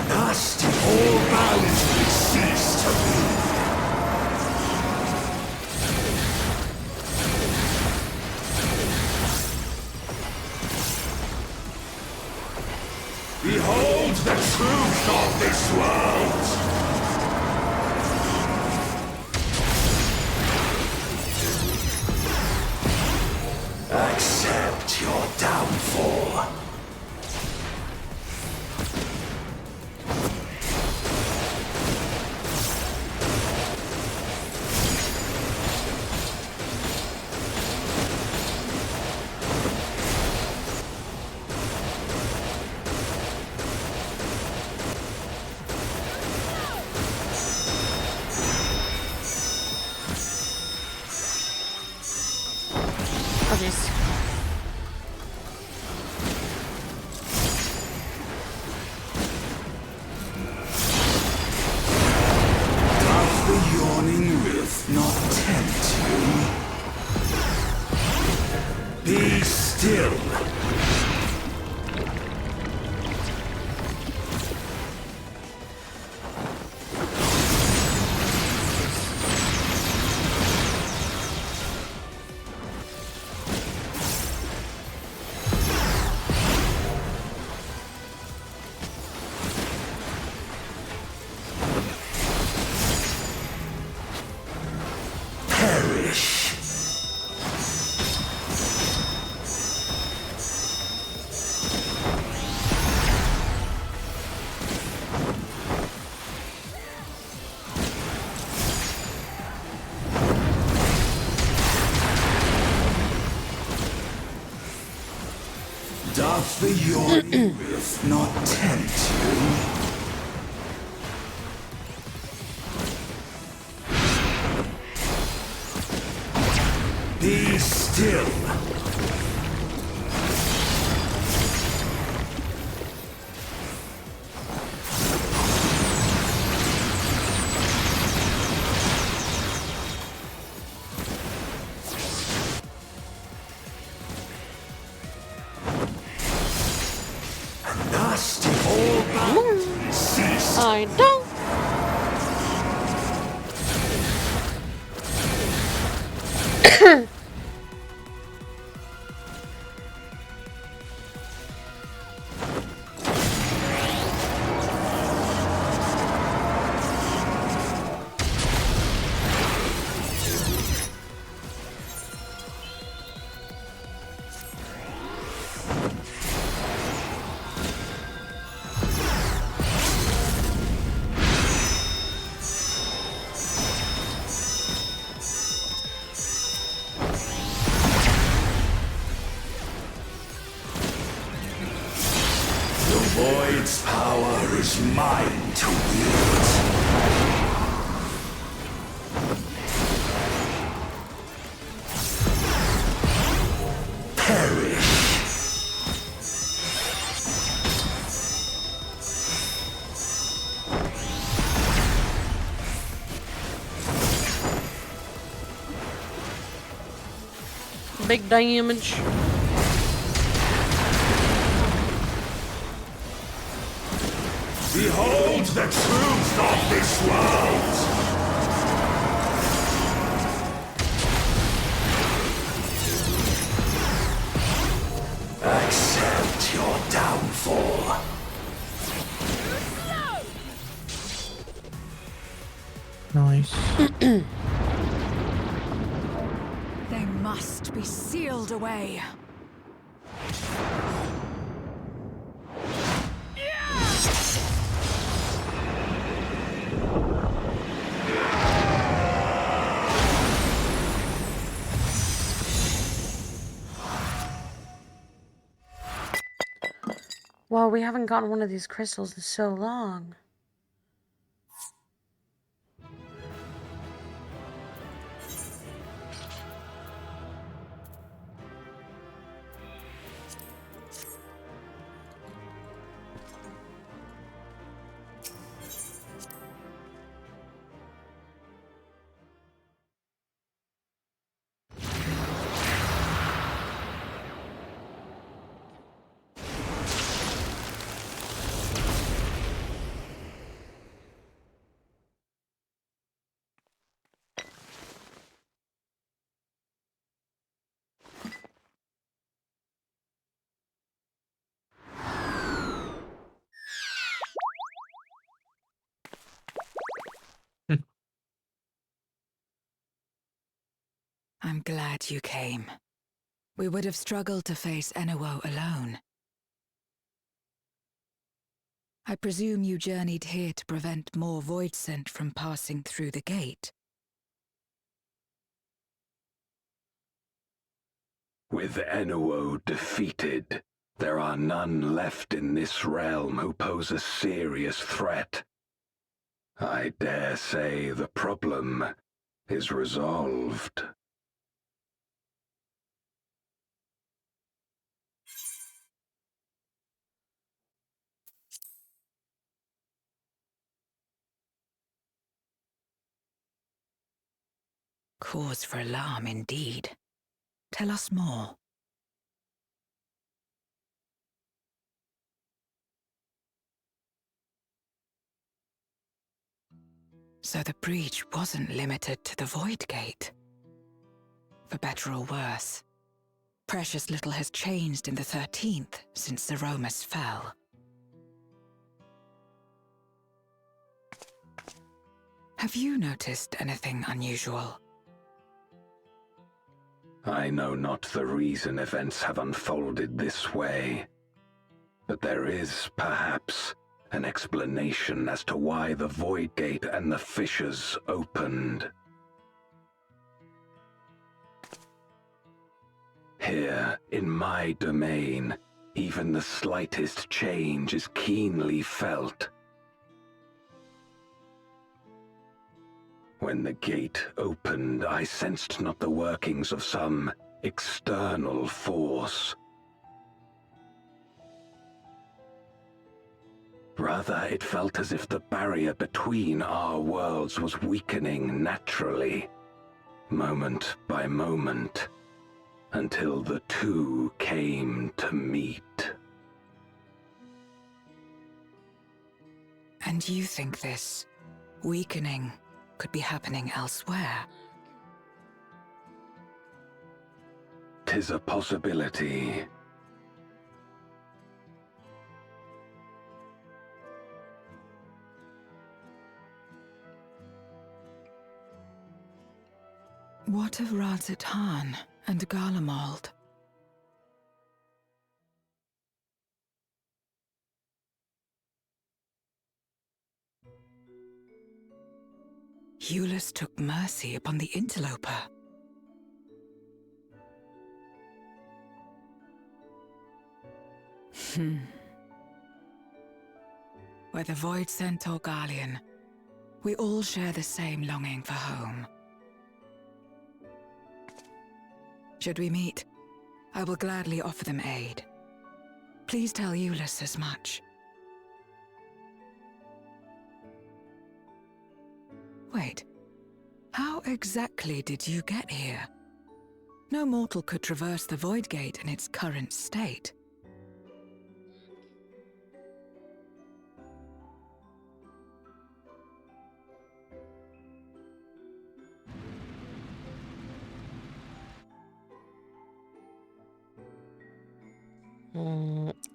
Thus all boundaries cease to be. Behold the truth of this world! Accept your downfall. Oh, jeez. Doth the yawning rift not tempt you? Be still. Perish. Doth the yawning rift not tempt you? Be still. Thus did all boundaries cease. I don't. The Void's power is mine to wield. Perish. Big damage. Behold the truth of this world! Accept your downfall. Nice. They must be sealed away. Well, we haven't gotten one of these crystals in so long. I'm glad you came. We would have struggled to face Enuo alone. I presume you journeyed here to prevent more Voidsent from passing through the gate. With Enuo defeated, there are none left in this realm who pose a serious threat. I dare say the problem is resolved. Cause for alarm indeed. Tell us more. So the breach wasn't limited to the Void Gate. For better or worse, precious little has changed in the 13th since Zeromus fell. Have you noticed anything unusual? I know not the reason events have unfolded this way, but there is, perhaps, an explanation as to why the Void Gate and the fissures opened. Here, in my domain, even the slightest change is keenly felt. When the gate opened, I sensed not the workings of some external force. Rather, it felt as if the barrier between our worlds was weakening naturally, moment by moment, until the two came to meet. And you think this weakening could be happening elsewhere? 'Tis a possibility. What of Razat Han and Garlemald? Eulus took mercy upon the interloper. Whether Voidsent or Garlean, we all share the same longing for home. Should we meet, I will gladly offer them aid. Please tell Eulus as much. Wait, how exactly did you get here? No mortal could traverse the Void Gate in its current state.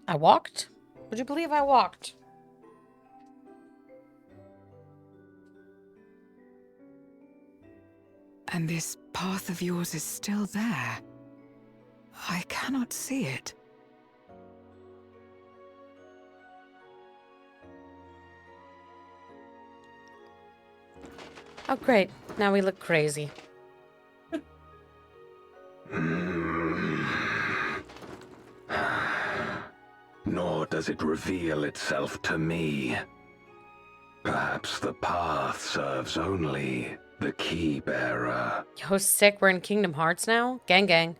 I walked? Would you believe I walked? And this path of yours is still there. I cannot see it. Oh, great. Now we look crazy. Nor does does it reveal itself to me. Perhaps the path serves only the key bearer. Yo, sick. We're in Kingdom Hearts now? Gang, gang.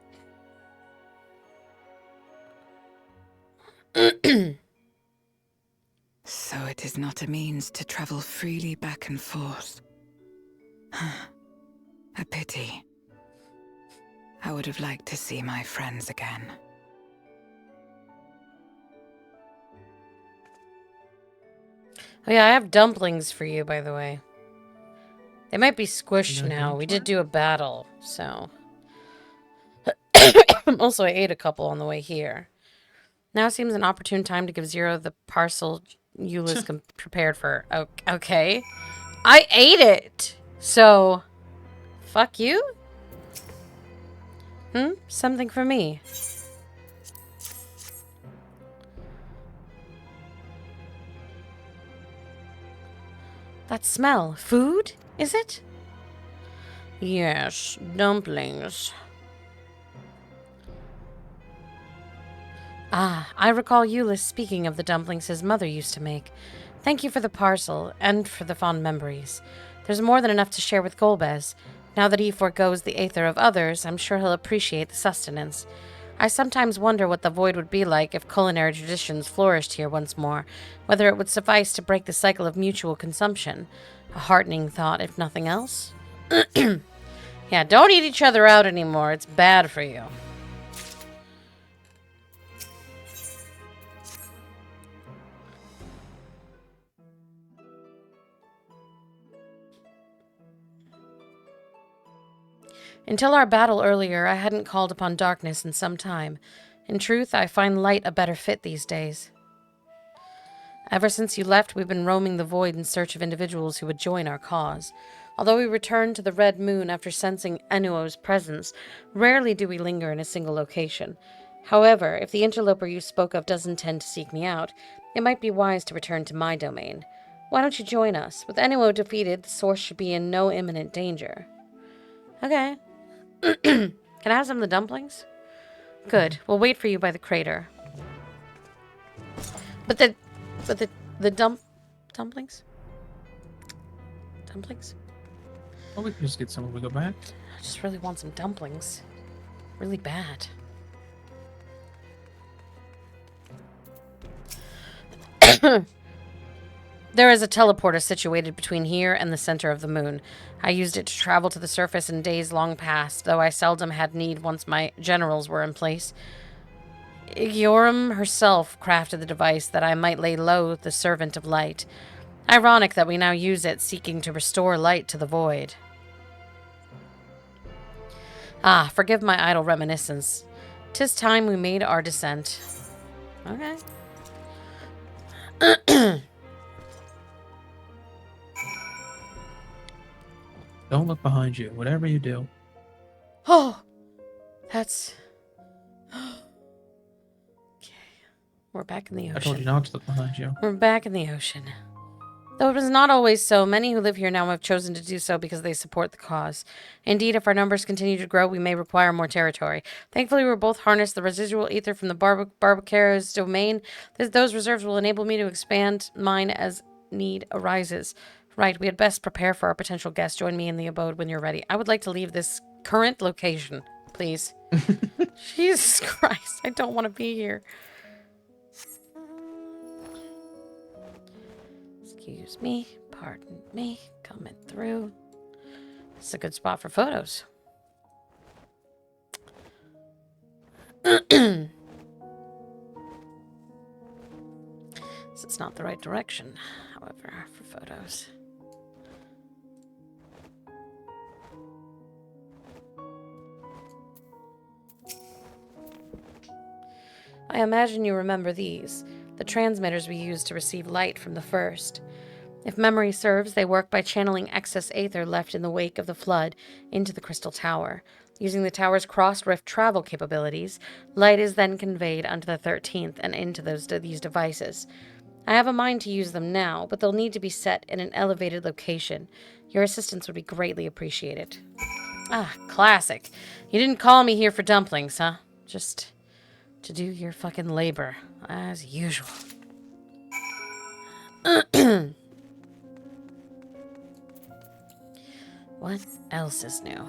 So it is not a means to travel freely back and forth. A pity. I would have liked to see my friends again. Oh yeah, I have dumplings for you, by the way. They might be squished now. We did do a battle, so... Also, I ate a couple on the way here. Now seems an opportune time to give Zero the parcel Eula's prepared for. Okay. I ate it! So... Fuck you? Something for me. That smell. Food? Is it? Yes, dumplings. Ah, I recall Eula speaking of the dumplings his mother used to make. Thank you for the parcel, and for the fond memories. There's more than enough to share with Golbez. Now that he forgoes the aether of others, I'm sure he'll appreciate the sustenance. I sometimes wonder what the void would be like if culinary traditions flourished here once more, whether it would suffice to break the cycle of mutual consumption. A heartening thought, if nothing else. Yeah, don't eat each other out anymore. It's bad for you. Until our battle earlier, I hadn't called upon darkness in some time. In truth, I find light a better fit these days. Ever since you left, we've been roaming the void in search of individuals who would join our cause. Although we returned to the Red Moon after sensing Enuo's presence, rarely do we linger in a single location. However, if the interloper you spoke of does intend to seek me out, it might be wise to return to my domain. Why don't you join us? With Enuo defeated, the source should be in no imminent danger. Okay. Can I have some of the dumplings? Good. We'll wait for you by the crater. But the dumplings? Dumplings? Well, we can just get some when we go back. I just really want some dumplings. Really bad. There is a teleporter situated between here and the center of the moon. I used it to travel to the surface in days long past, though I seldom had need once my generals were in place. Igiorum herself crafted the device that I might lay low the servant of light. Ironic that we now use it, seeking to restore light to the void. Ah, forgive my idle reminiscence. 'Tis time we made our descent. Okay. Don't look behind you, whatever you do. Oh, that's... Okay. We're back in the ocean. I told you not to look behind you. We're back in the ocean. Though it was not always so, many who live here now have chosen to do so because they support the cause. Indeed, if our numbers continue to grow, we may require more territory. Thankfully, we both harness the residual ether from the Barbacaro's domain. Those reserves will enable me to expand mine as need arises. Right, we had best prepare for our potential guest. Join me in the abode when you're ready. I would like to leave this current location, please. Jesus Christ, I don't want to be here. Excuse me, pardon me, coming through. This is a good spot for photos. This is not the right direction, however, for photos. I imagine you remember these, the transmitters we used to receive light from the first. If memory serves, they work by channeling excess aether left in the wake of the flood into the crystal tower. Using the tower's cross-rift travel capabilities, light is then conveyed onto the 13th and into these devices. I have a mind to use them now, but they'll need to be set in an elevated location. Your assistance would be greatly appreciated. Ah, classic. You didn't call me here for dumplings, huh? Just to do your fucking labor, as usual. What else is new?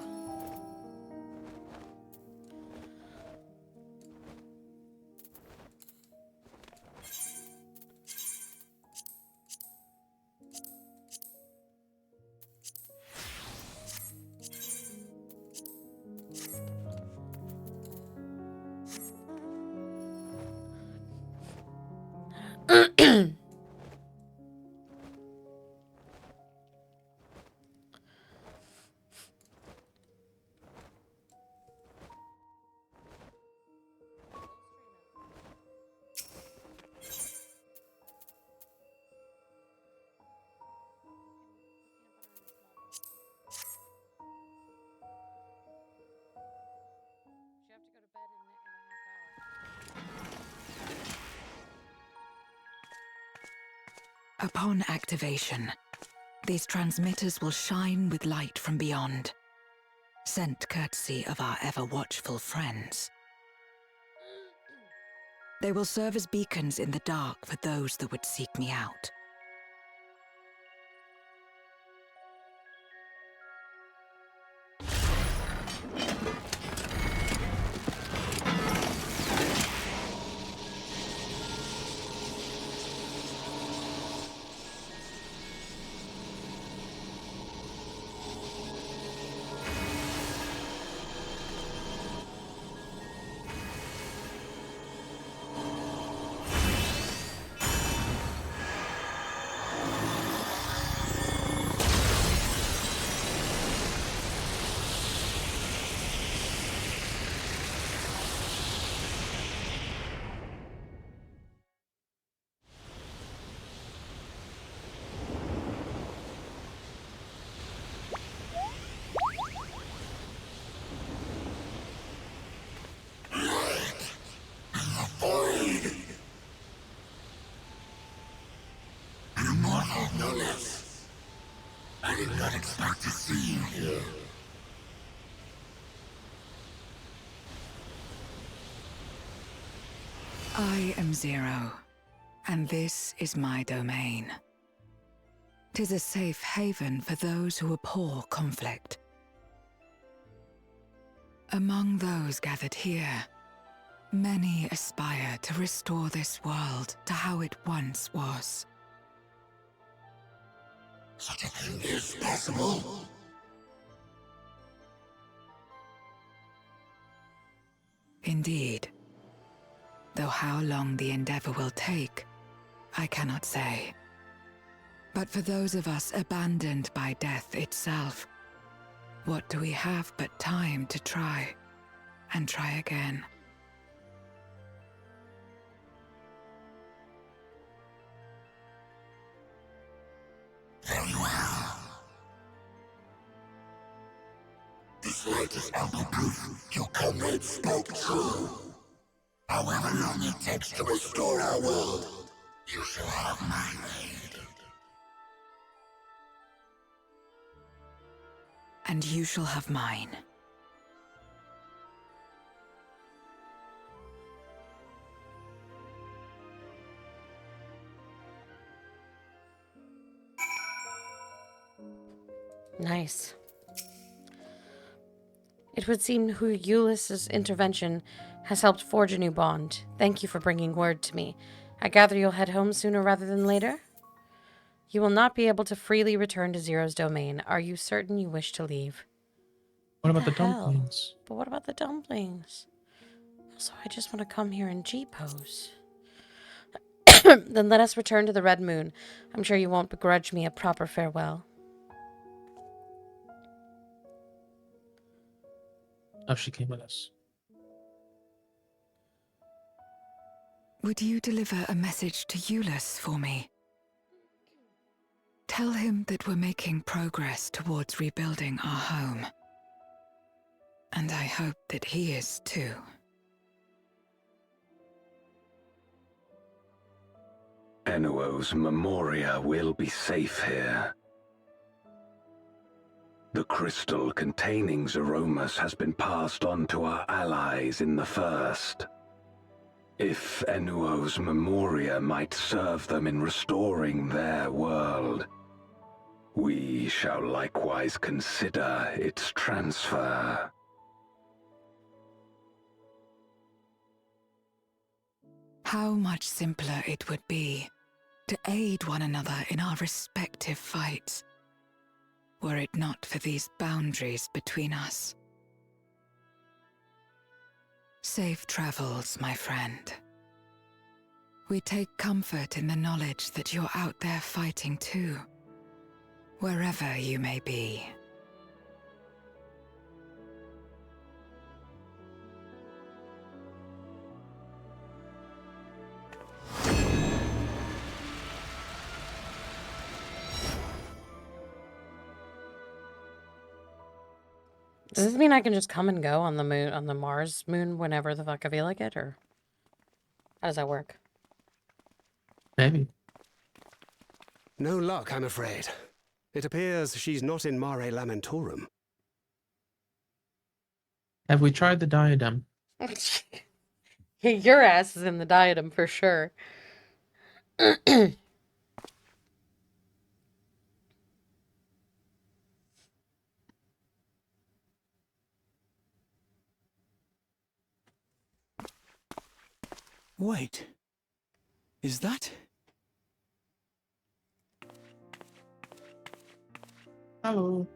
Upon activation, these transmitters will shine with light from beyond, sent courtesy of our ever-watchful friends. They will serve as beacons in the dark for those that would seek me out. Immortal Nullus. I did not expect to see you here. I am Zero, and this is my domain. 'Tis a safe haven for those who abhor conflict. Among those gathered here, many aspire to restore this world to how it once was. Such a thing is possible. Indeed. Though how long the endeavor will take, I cannot say. But for those of us abandoned by death itself, what do we have but time to try, and try again? Very well. This latest ample proof your comrade spoke true. However long it takes to restore our world, you shall have my aid. And you shall have mine. Nice. It would seem Ulysses' intervention has helped forge a new bond. Thank you for bringing word to me. I gather you'll head home sooner rather than later? You will not be able to freely return to Zero's domain. Are you certain you wish to leave? What about the hell? dumplings? But what about the dumplings? Also, I just want to come here and G-pose. Then let us return to the Red Moon. I'm sure you won't begrudge me a proper farewell. Oh, she came with us. Would you deliver a message to Ulysses for me? Tell him that we're making progress towards rebuilding our home. And I hope that he is too. Enuo's Memoria will be safe here. The crystal containing Zeromus has been passed on to our allies in the First. If Enuo's Memoria might serve them in restoring their world, we shall likewise consider its transfer. How much simpler it would be to aid one another in our respective fights, were it not for these boundaries between us. Safe travels, my friend. We take comfort in the knowledge that you're out there fighting too, wherever you may be. Does this mean I can just come and go on the moon, on the Mars moon, whenever the fuck I feel like it, or how does that work? Maybe. No luck, I'm afraid. It appears she's not in Mare Lamentorum. Have we tried the diadem? Your ass is in the diadem for sure. Wait. Is that? Hello.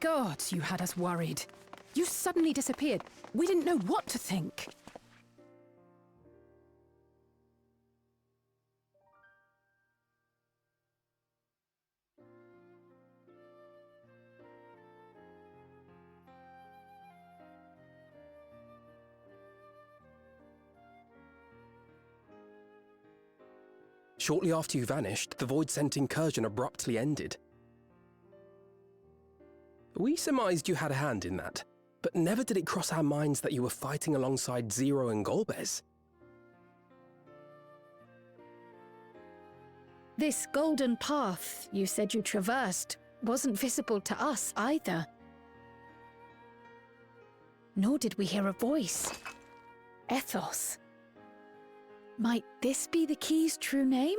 God, you had us worried. You suddenly disappeared. We didn't know what to think. Shortly after you vanished, the Void-sent incursion abruptly ended. We surmised you had a hand in that, but never did it cross our minds that you were fighting alongside Zero and Golbez. This golden path you said you traversed wasn't visible to us either. Nor did we hear a voice. Ethos. Might this be the key's true name?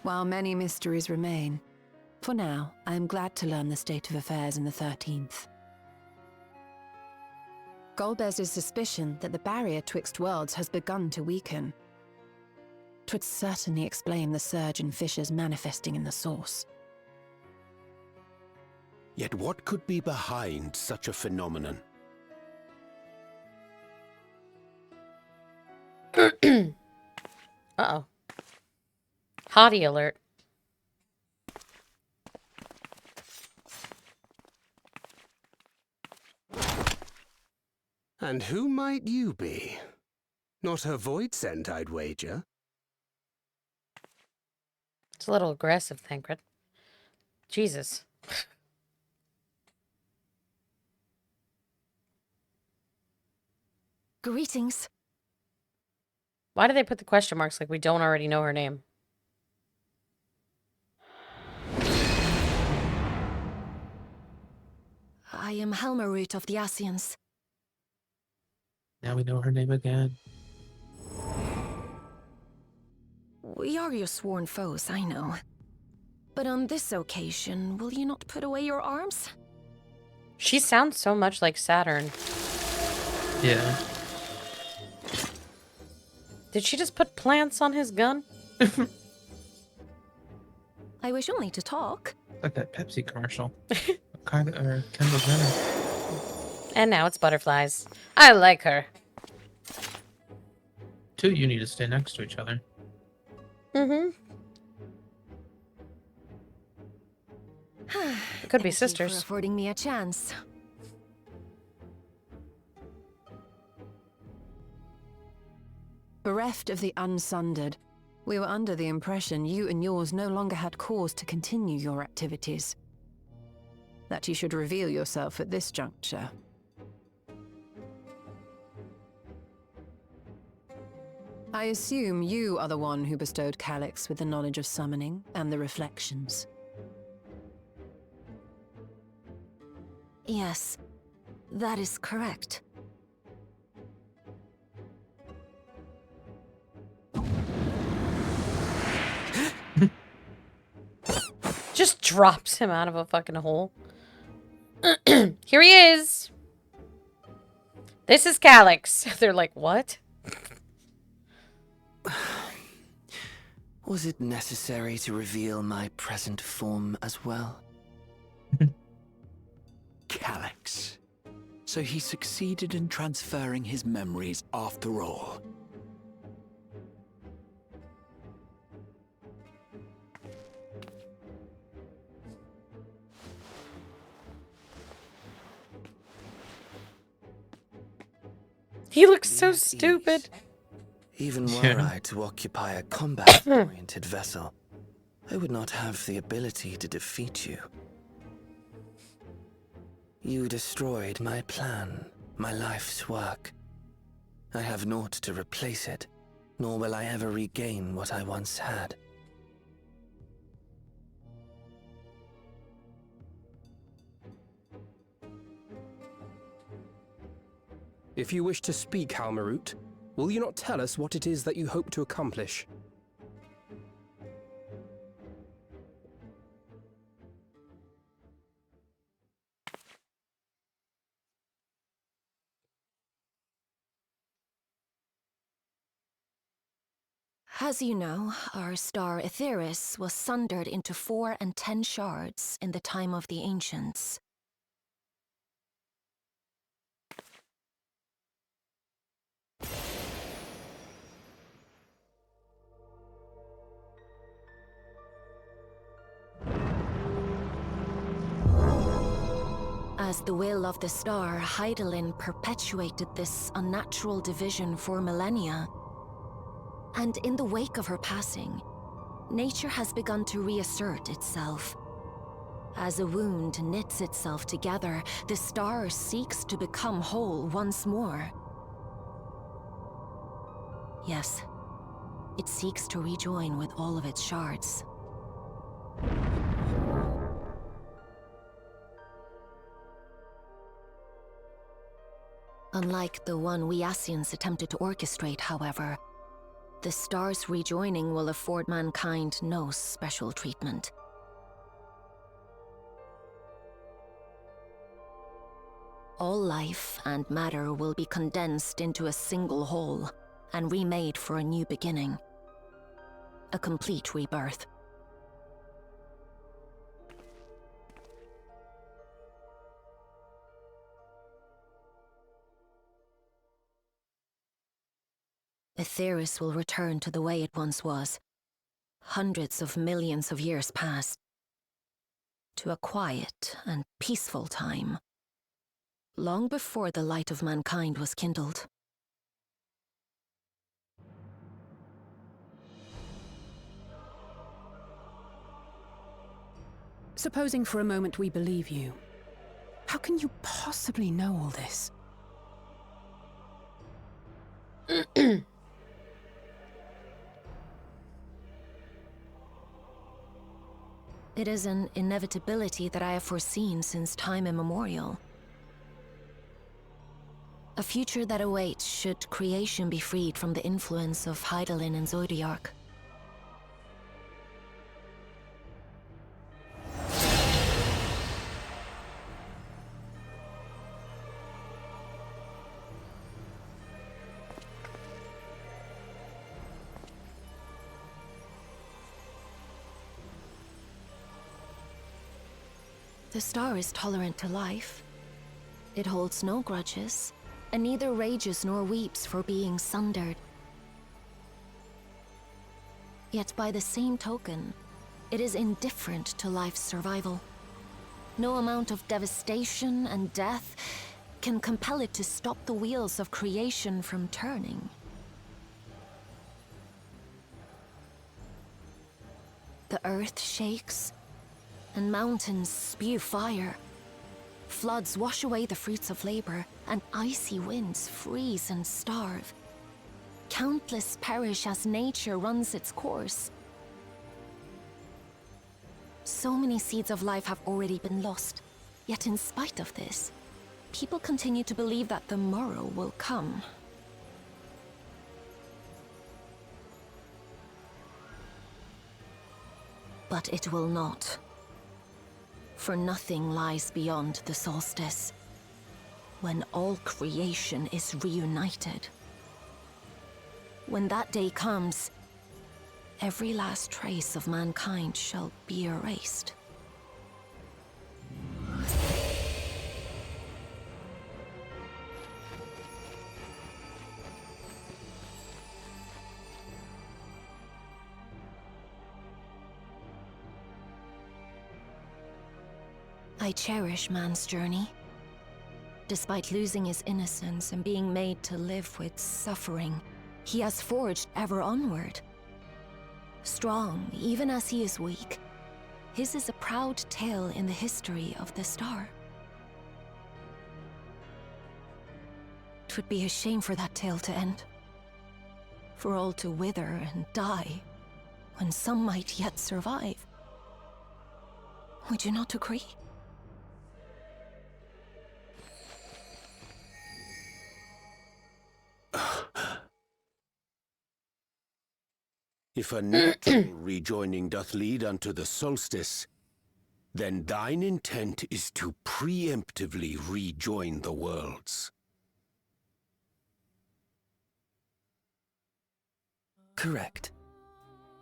While many mysteries remain, for now, I am glad to learn the state of affairs in the 13th. Golbez's suspicion that the barrier twixt worlds has begun to weaken. 'Twould certainly explain the surge in fissures manifesting in the source. Yet what could be behind such a phenomenon? Uh-oh. Hottie alert. And who might you be? Not her Void-sent, I'd wager. It's a little aggressive, Thancred. Jesus. Greetings. Why do they put the question marks like we don't already know her name? I am Helmerut of the Asians. Now we know her name again. We are your sworn foes, I know. But on this occasion, will you not put away your arms? She sounds so much like Saturn. Yeah. Did she just put plants on his gun? I wish only to talk. Like that Pepsi commercial. Kendall Jenner. And now it's butterflies. I like her. Two, you need to stay next to each other. Mm-hmm. Could be Thank sisters. you for affording me a chance. Bereft of the Unsundered, we were under the impression you and yours no longer had cause to continue your activities. That you should reveal yourself at this juncture. I assume you are the one who bestowed Calyx with the knowledge of summoning and the reflections. Yes, that is correct. Just drops him out of a fucking hole. Here he is. This is Calyx. They're like, what? Was it necessary to reveal my present form as well? Calyx. So he succeeded in transferring his memories after all. He looks so stupid. Even were I to occupy a combat-oriented vessel, I would not have the ability to defeat you. You destroyed my plan, my life's work. I have naught to replace it, nor will I ever regain what I once had. If you wish to speak, Halmarut, will you not tell us what it is that you hope to accomplish? As you know, our star Aetheris was sundered into 4 and 10 shards in the time of the Ancients. As the will of the star, Hydaelyn perpetuated this unnatural division for millennia. And in the wake of her passing, nature has begun to reassert itself. As a wound knits itself together, the star seeks to become whole once more. Yes, it seeks to rejoin with all of its shards. Unlike the one we Ascians attempted to orchestrate, however, the star's rejoining will afford mankind no special treatment. All life and matter will be condensed into a single whole and remade for a new beginning. A complete rebirth. Aetheris will return to the way it once was. Hundreds of millions of years past. To a quiet and peaceful time. Long before the light of mankind was kindled. Supposing for a moment we believe you. How can you possibly know all this? It is an inevitability that I have foreseen since time immemorial. A future that awaits should creation be freed from the influence of Hydaelyn and Zodiark. The star is tolerant to life. It holds no grudges, and neither rages nor weeps for being sundered. Yet by the same token, it is indifferent to life's survival. No amount of devastation and death can compel it to stop the wheels of creation from turning. The earth shakes, and mountains spew fire. Floods wash away the fruits of labor, and icy winds freeze and starve. Countless perish as nature runs its course. So many seeds of life have already been lost. Yet in spite of this, people continue to believe that the morrow will come. But it will not. For nothing lies beyond the solstice, when all creation is reunited. When that day comes, every last trace of mankind shall be erased. I cherish man's journey. Despite losing his innocence and being made to live with suffering, he has forged ever onward. Strong, even as he is weak, his is a proud tale in the history of the star. It would be a shame for that tale to end. For all to wither and die, when some might yet survive. Would you not agree? If a natural rejoining doth lead unto the solstice, then thine intent is to preemptively rejoin the worlds. Correct.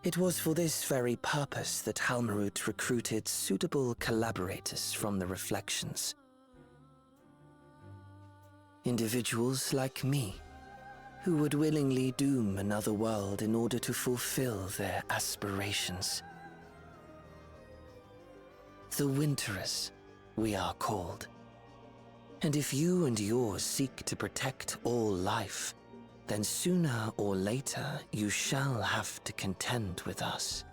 It was for this very purpose that Halmarut recruited suitable collaborators from the Reflections. Individuals like me, who would willingly doom another world in order to fulfill their aspirations. The Winterers, we are called. And if you and yours seek to protect all life, then sooner or later you shall have to contend with us.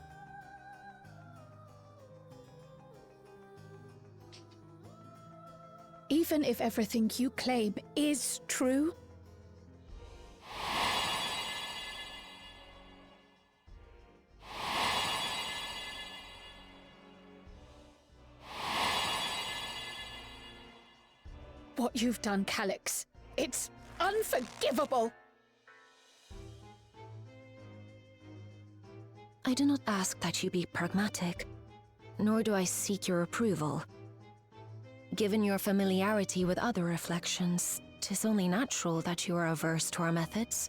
Even if everything you claim is true, what you've done, Calyx, it's unforgivable! I do not ask that you be pragmatic, nor do I seek your approval. Given your familiarity with other reflections, 'tis only natural that you are averse to our methods.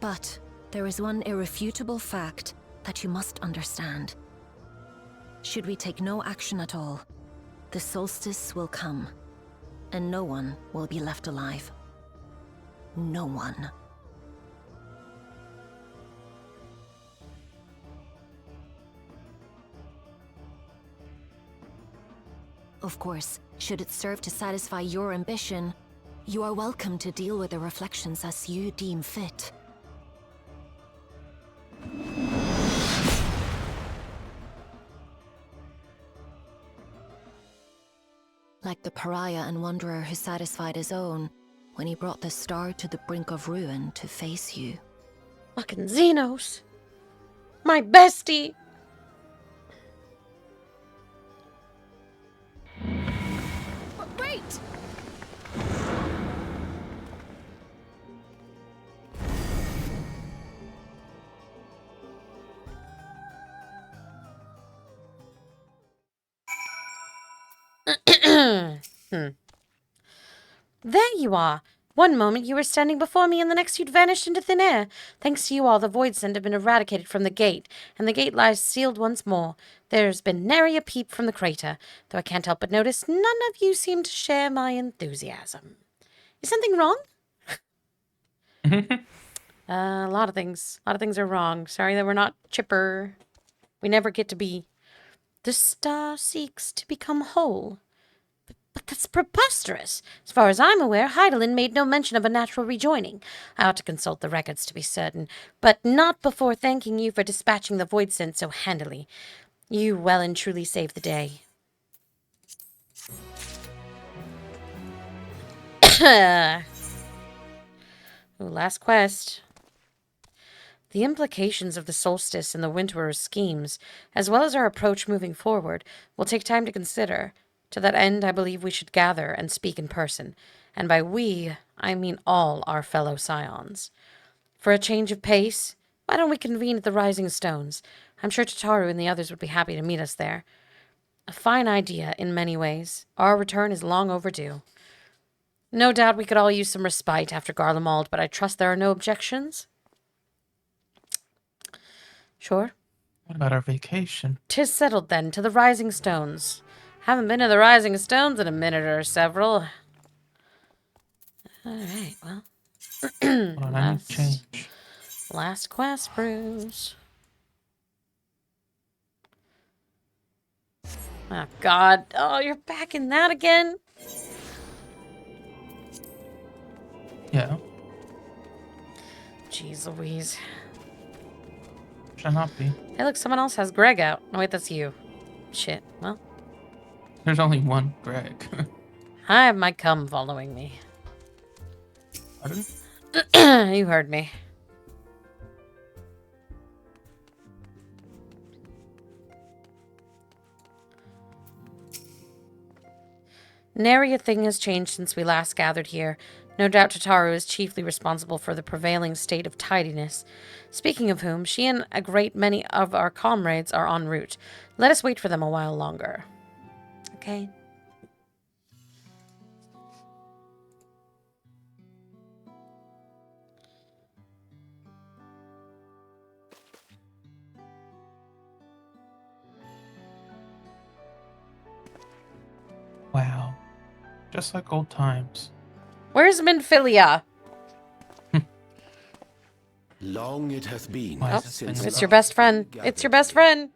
But there is one irrefutable fact that you must understand. Should we take no action at all, the solstice will come, and no one will be left alive. No one. Of course, should it serve to satisfy your ambition, you are welcome to deal with the reflections as you deem fit. Like the pariah and wanderer who satisfied his own when he brought the star to the brink of ruin to face you. Fucking Xenos. My bestie. Wait! There you are. One moment you were standing before me, and the next you'd vanished into thin air. Thanks to you all, the void scent have been eradicated from the gate, and the gate lies sealed once more. There's been nary a peep from the crater, though I can't help but notice none of you seem to share my enthusiasm. Is something wrong? A lot of things. A lot of things are wrong. Sorry that we're not chipper. We never get to be. The star seeks to become whole. But that's preposterous. As far as I'm aware, Heidelin made no mention of a natural rejoining. I ought to consult the records to be certain, but not before thanking you for dispatching the void scent so handily. You well and truly saved the day. Ooh, last quest. The implications of the solstice and the Winterer's schemes, as well as our approach moving forward, will take time to consider. To that end, I believe we should gather and speak in person. And by we, I mean all our fellow scions. For a change of pace, why don't we convene at the Rising Stones? I'm sure Tataru and the others would be happy to meet us there. A fine idea in many ways. Our return is long overdue. No doubt we could all use some respite after Garlemald, but I trust there are no objections? Sure. What about our vacation? 'Tis settled then, to the Rising Stones. Haven't been to the Rising Stones in a minute or several. Alright, well. Hold on, I need change. Last quest, Bruce. Oh, God. Oh, you're back in that again? Yeah. Jeez Louise. Should not be. Hey, look, someone else has Greg out. Oh, wait, that's you. Shit, well. There's only one Greg. I have my cum following me. Pardon? You heard me. Nary a thing has changed since we last gathered here. No doubt Tataru is chiefly responsible for the prevailing state of tidiness. Speaking of whom, she and a great many of our comrades are en route. Let us wait for them a while longer. Okay. Wow. Just like old times. Where's Minfilia? Long it hath been since It's your best friend. It's your best friend.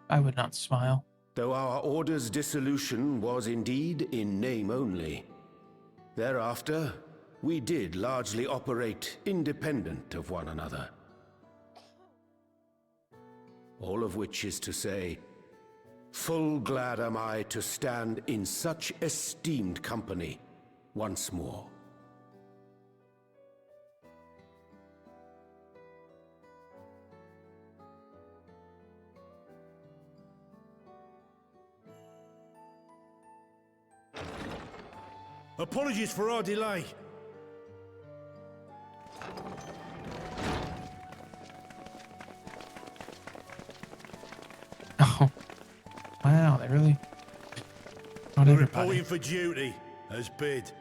I would not smile. Though our order's dissolution was indeed in name only. Thereafter, we did largely operate independent of one another. All of which is to say, full glad am I to stand in such esteemed company once more. Apologies for our delay. Oh. Wow, they really... Not We're everybody. reporting for duty, as bid.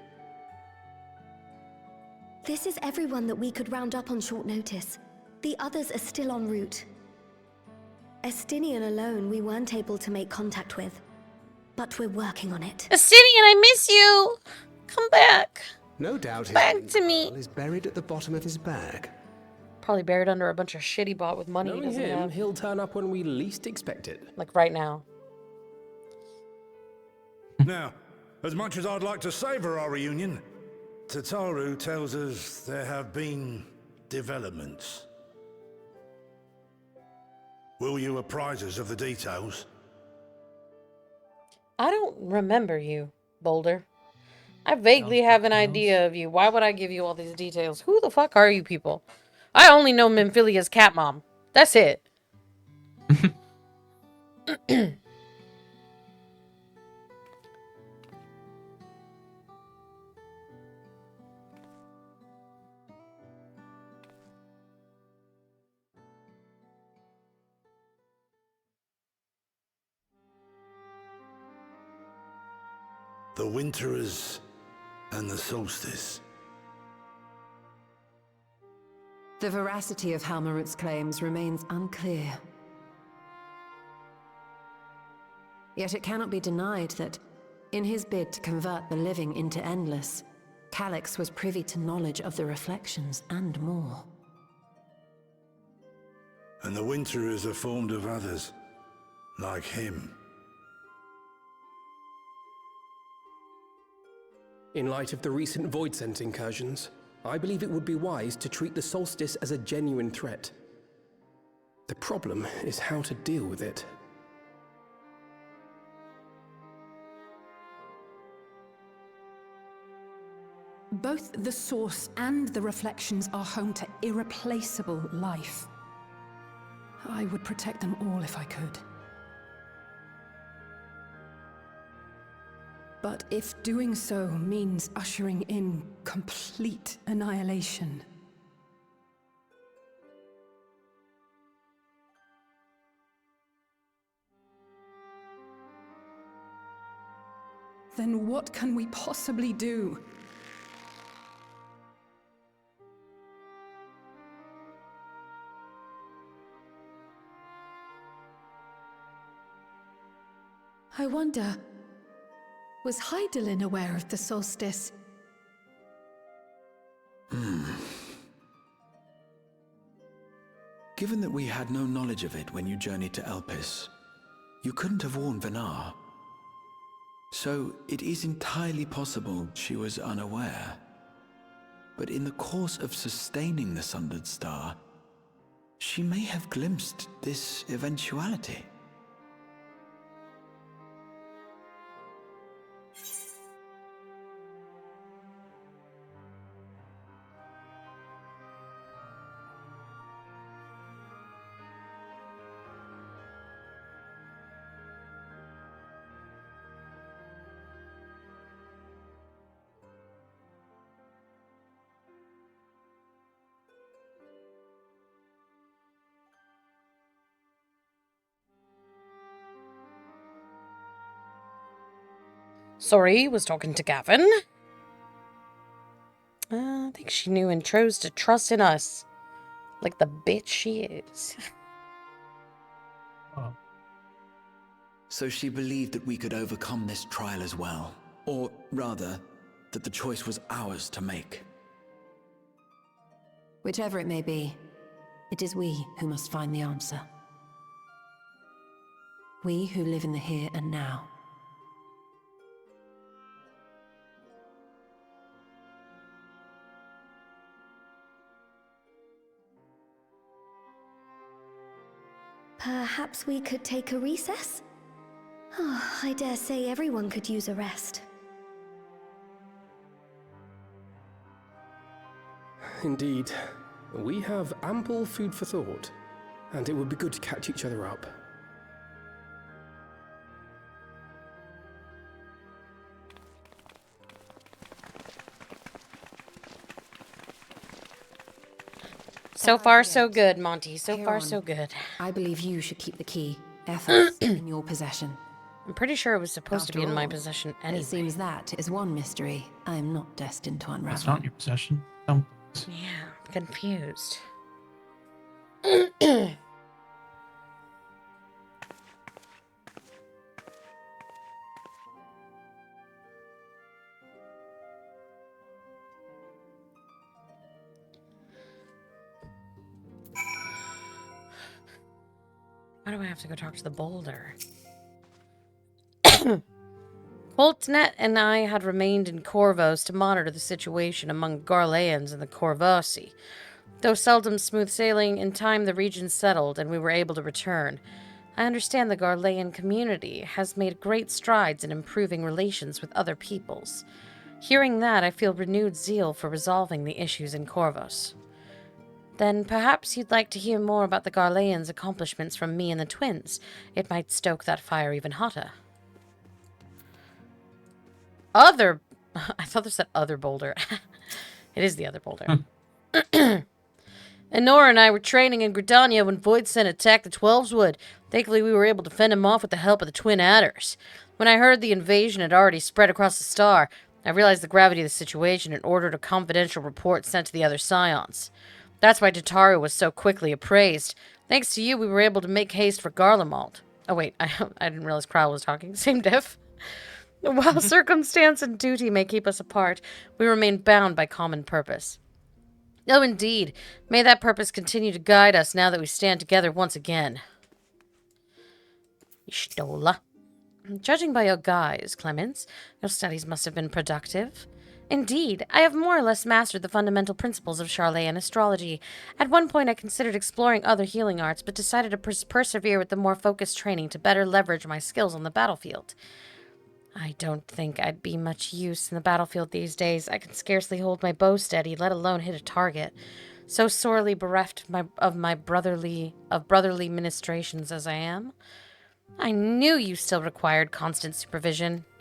This is everyone that we could round up on short notice. The others are still en route. Estinian alone we weren't able to make contact with. But we're working on it. Estinian, I miss you! Come back. No doubt his Back to me. is buried at the bottom of his bag. Probably buried under a bunch of shit he bought with money he Knowing doesn't him, have. he'll turn up when we least expect it. Like right now. Now, as much as I'd like to savour our reunion, Tataru tells us there have been developments. Will you apprise us of the details? I don't remember you, Boulder. I vaguely have an idea of you. Why would I give you all these details? Who the fuck are you people? I only know Minfilia's cat mom. That's it. The Winterers and the Solstice. The veracity of Halmarut's claims remains unclear. Yet it cannot be denied that, in his bid to convert the living into endless, Calyx was privy to knowledge of the reflections and more. And the Winterers are formed of others, like him. In light of the recent Void Scent incursions, I believe it would be wise to treat the Solstice as a genuine threat. The problem is how to deal with it. Both the source and the reflections are home to irreplaceable life. I would protect them all if I could. But if doing so means ushering in complete annihilation, then what can we possibly do? I wonder, was Hydaelyn aware of the solstice? Given that we had no knowledge of it when you journeyed to Elpis, you couldn't have warned Venar. So it is entirely possible she was unaware. But in the course of sustaining the Sundered Star, she may have glimpsed this eventuality. Sorry, was talking to Gavin. I think she knew and chose to trust in us. Like the bitch she is. Oh. So she believed that we could overcome this trial as well. Or rather, that the choice was ours to make. Whichever it may be, it is we who must find the answer. We who live in the here and now. Perhaps we could take a recess? Oh, I dare say everyone could use a rest. Indeed. We have ample food for thought, and it would be good to catch each other up. So far, so good, Monty. So far, so good. I believe you should keep the key. Ethel's in your possession. I'm pretty sure it was supposed to be in my all, possession anyway. It seems that is one mystery I am not destined to unravel. It's not in your possession. Don't. Yeah, I'm confused. Why do I have to go talk to the boulder? Holtnet and I had remained in Corvos to monitor the situation among Garleans and the Corvosi. Though seldom smooth sailing, in time the region settled and we were able to return. I understand the Garlean community has made great strides in improving relations with other peoples. Hearing that, I feel renewed zeal for resolving the issues in Corvos. Then perhaps you'd like to hear more about the Garleans' accomplishments from me and the twins. It might stoke that fire even hotter. I thought this said other boulder. It is the other boulder. Enora and I were training in Gridania when Voidsent attacked the Twelves Wood. Thankfully, we were able to fend him off with the help of the Twin Adders. When I heard the invasion had already spread across the star, I realized the gravity of the situation and ordered a confidential report sent to the other Scions. That's why Tataru was so quickly appraised. Thanks to you, we were able to make haste for Garlemald. Oh wait, I didn't realize Kryle was talking. Same diff. While circumstance and duty may keep us apart, we remain bound by common purpose. Oh, indeed. May that purpose continue to guide us now that we stand together once again. Ishtola. Judging by your guise, Clemens, your studies must have been productive. Indeed, I have more or less mastered the fundamental principles of Charlayan astrology. At one point I considered exploring other healing arts, but decided to persevere with the more focused training to better leverage my skills on the battlefield. I don't think I'd be much use in the battlefield these days. I can scarcely hold my bow steady, let alone hit a target. So sorely bereft of my brotherly ministrations as I am. I knew you still required constant supervision.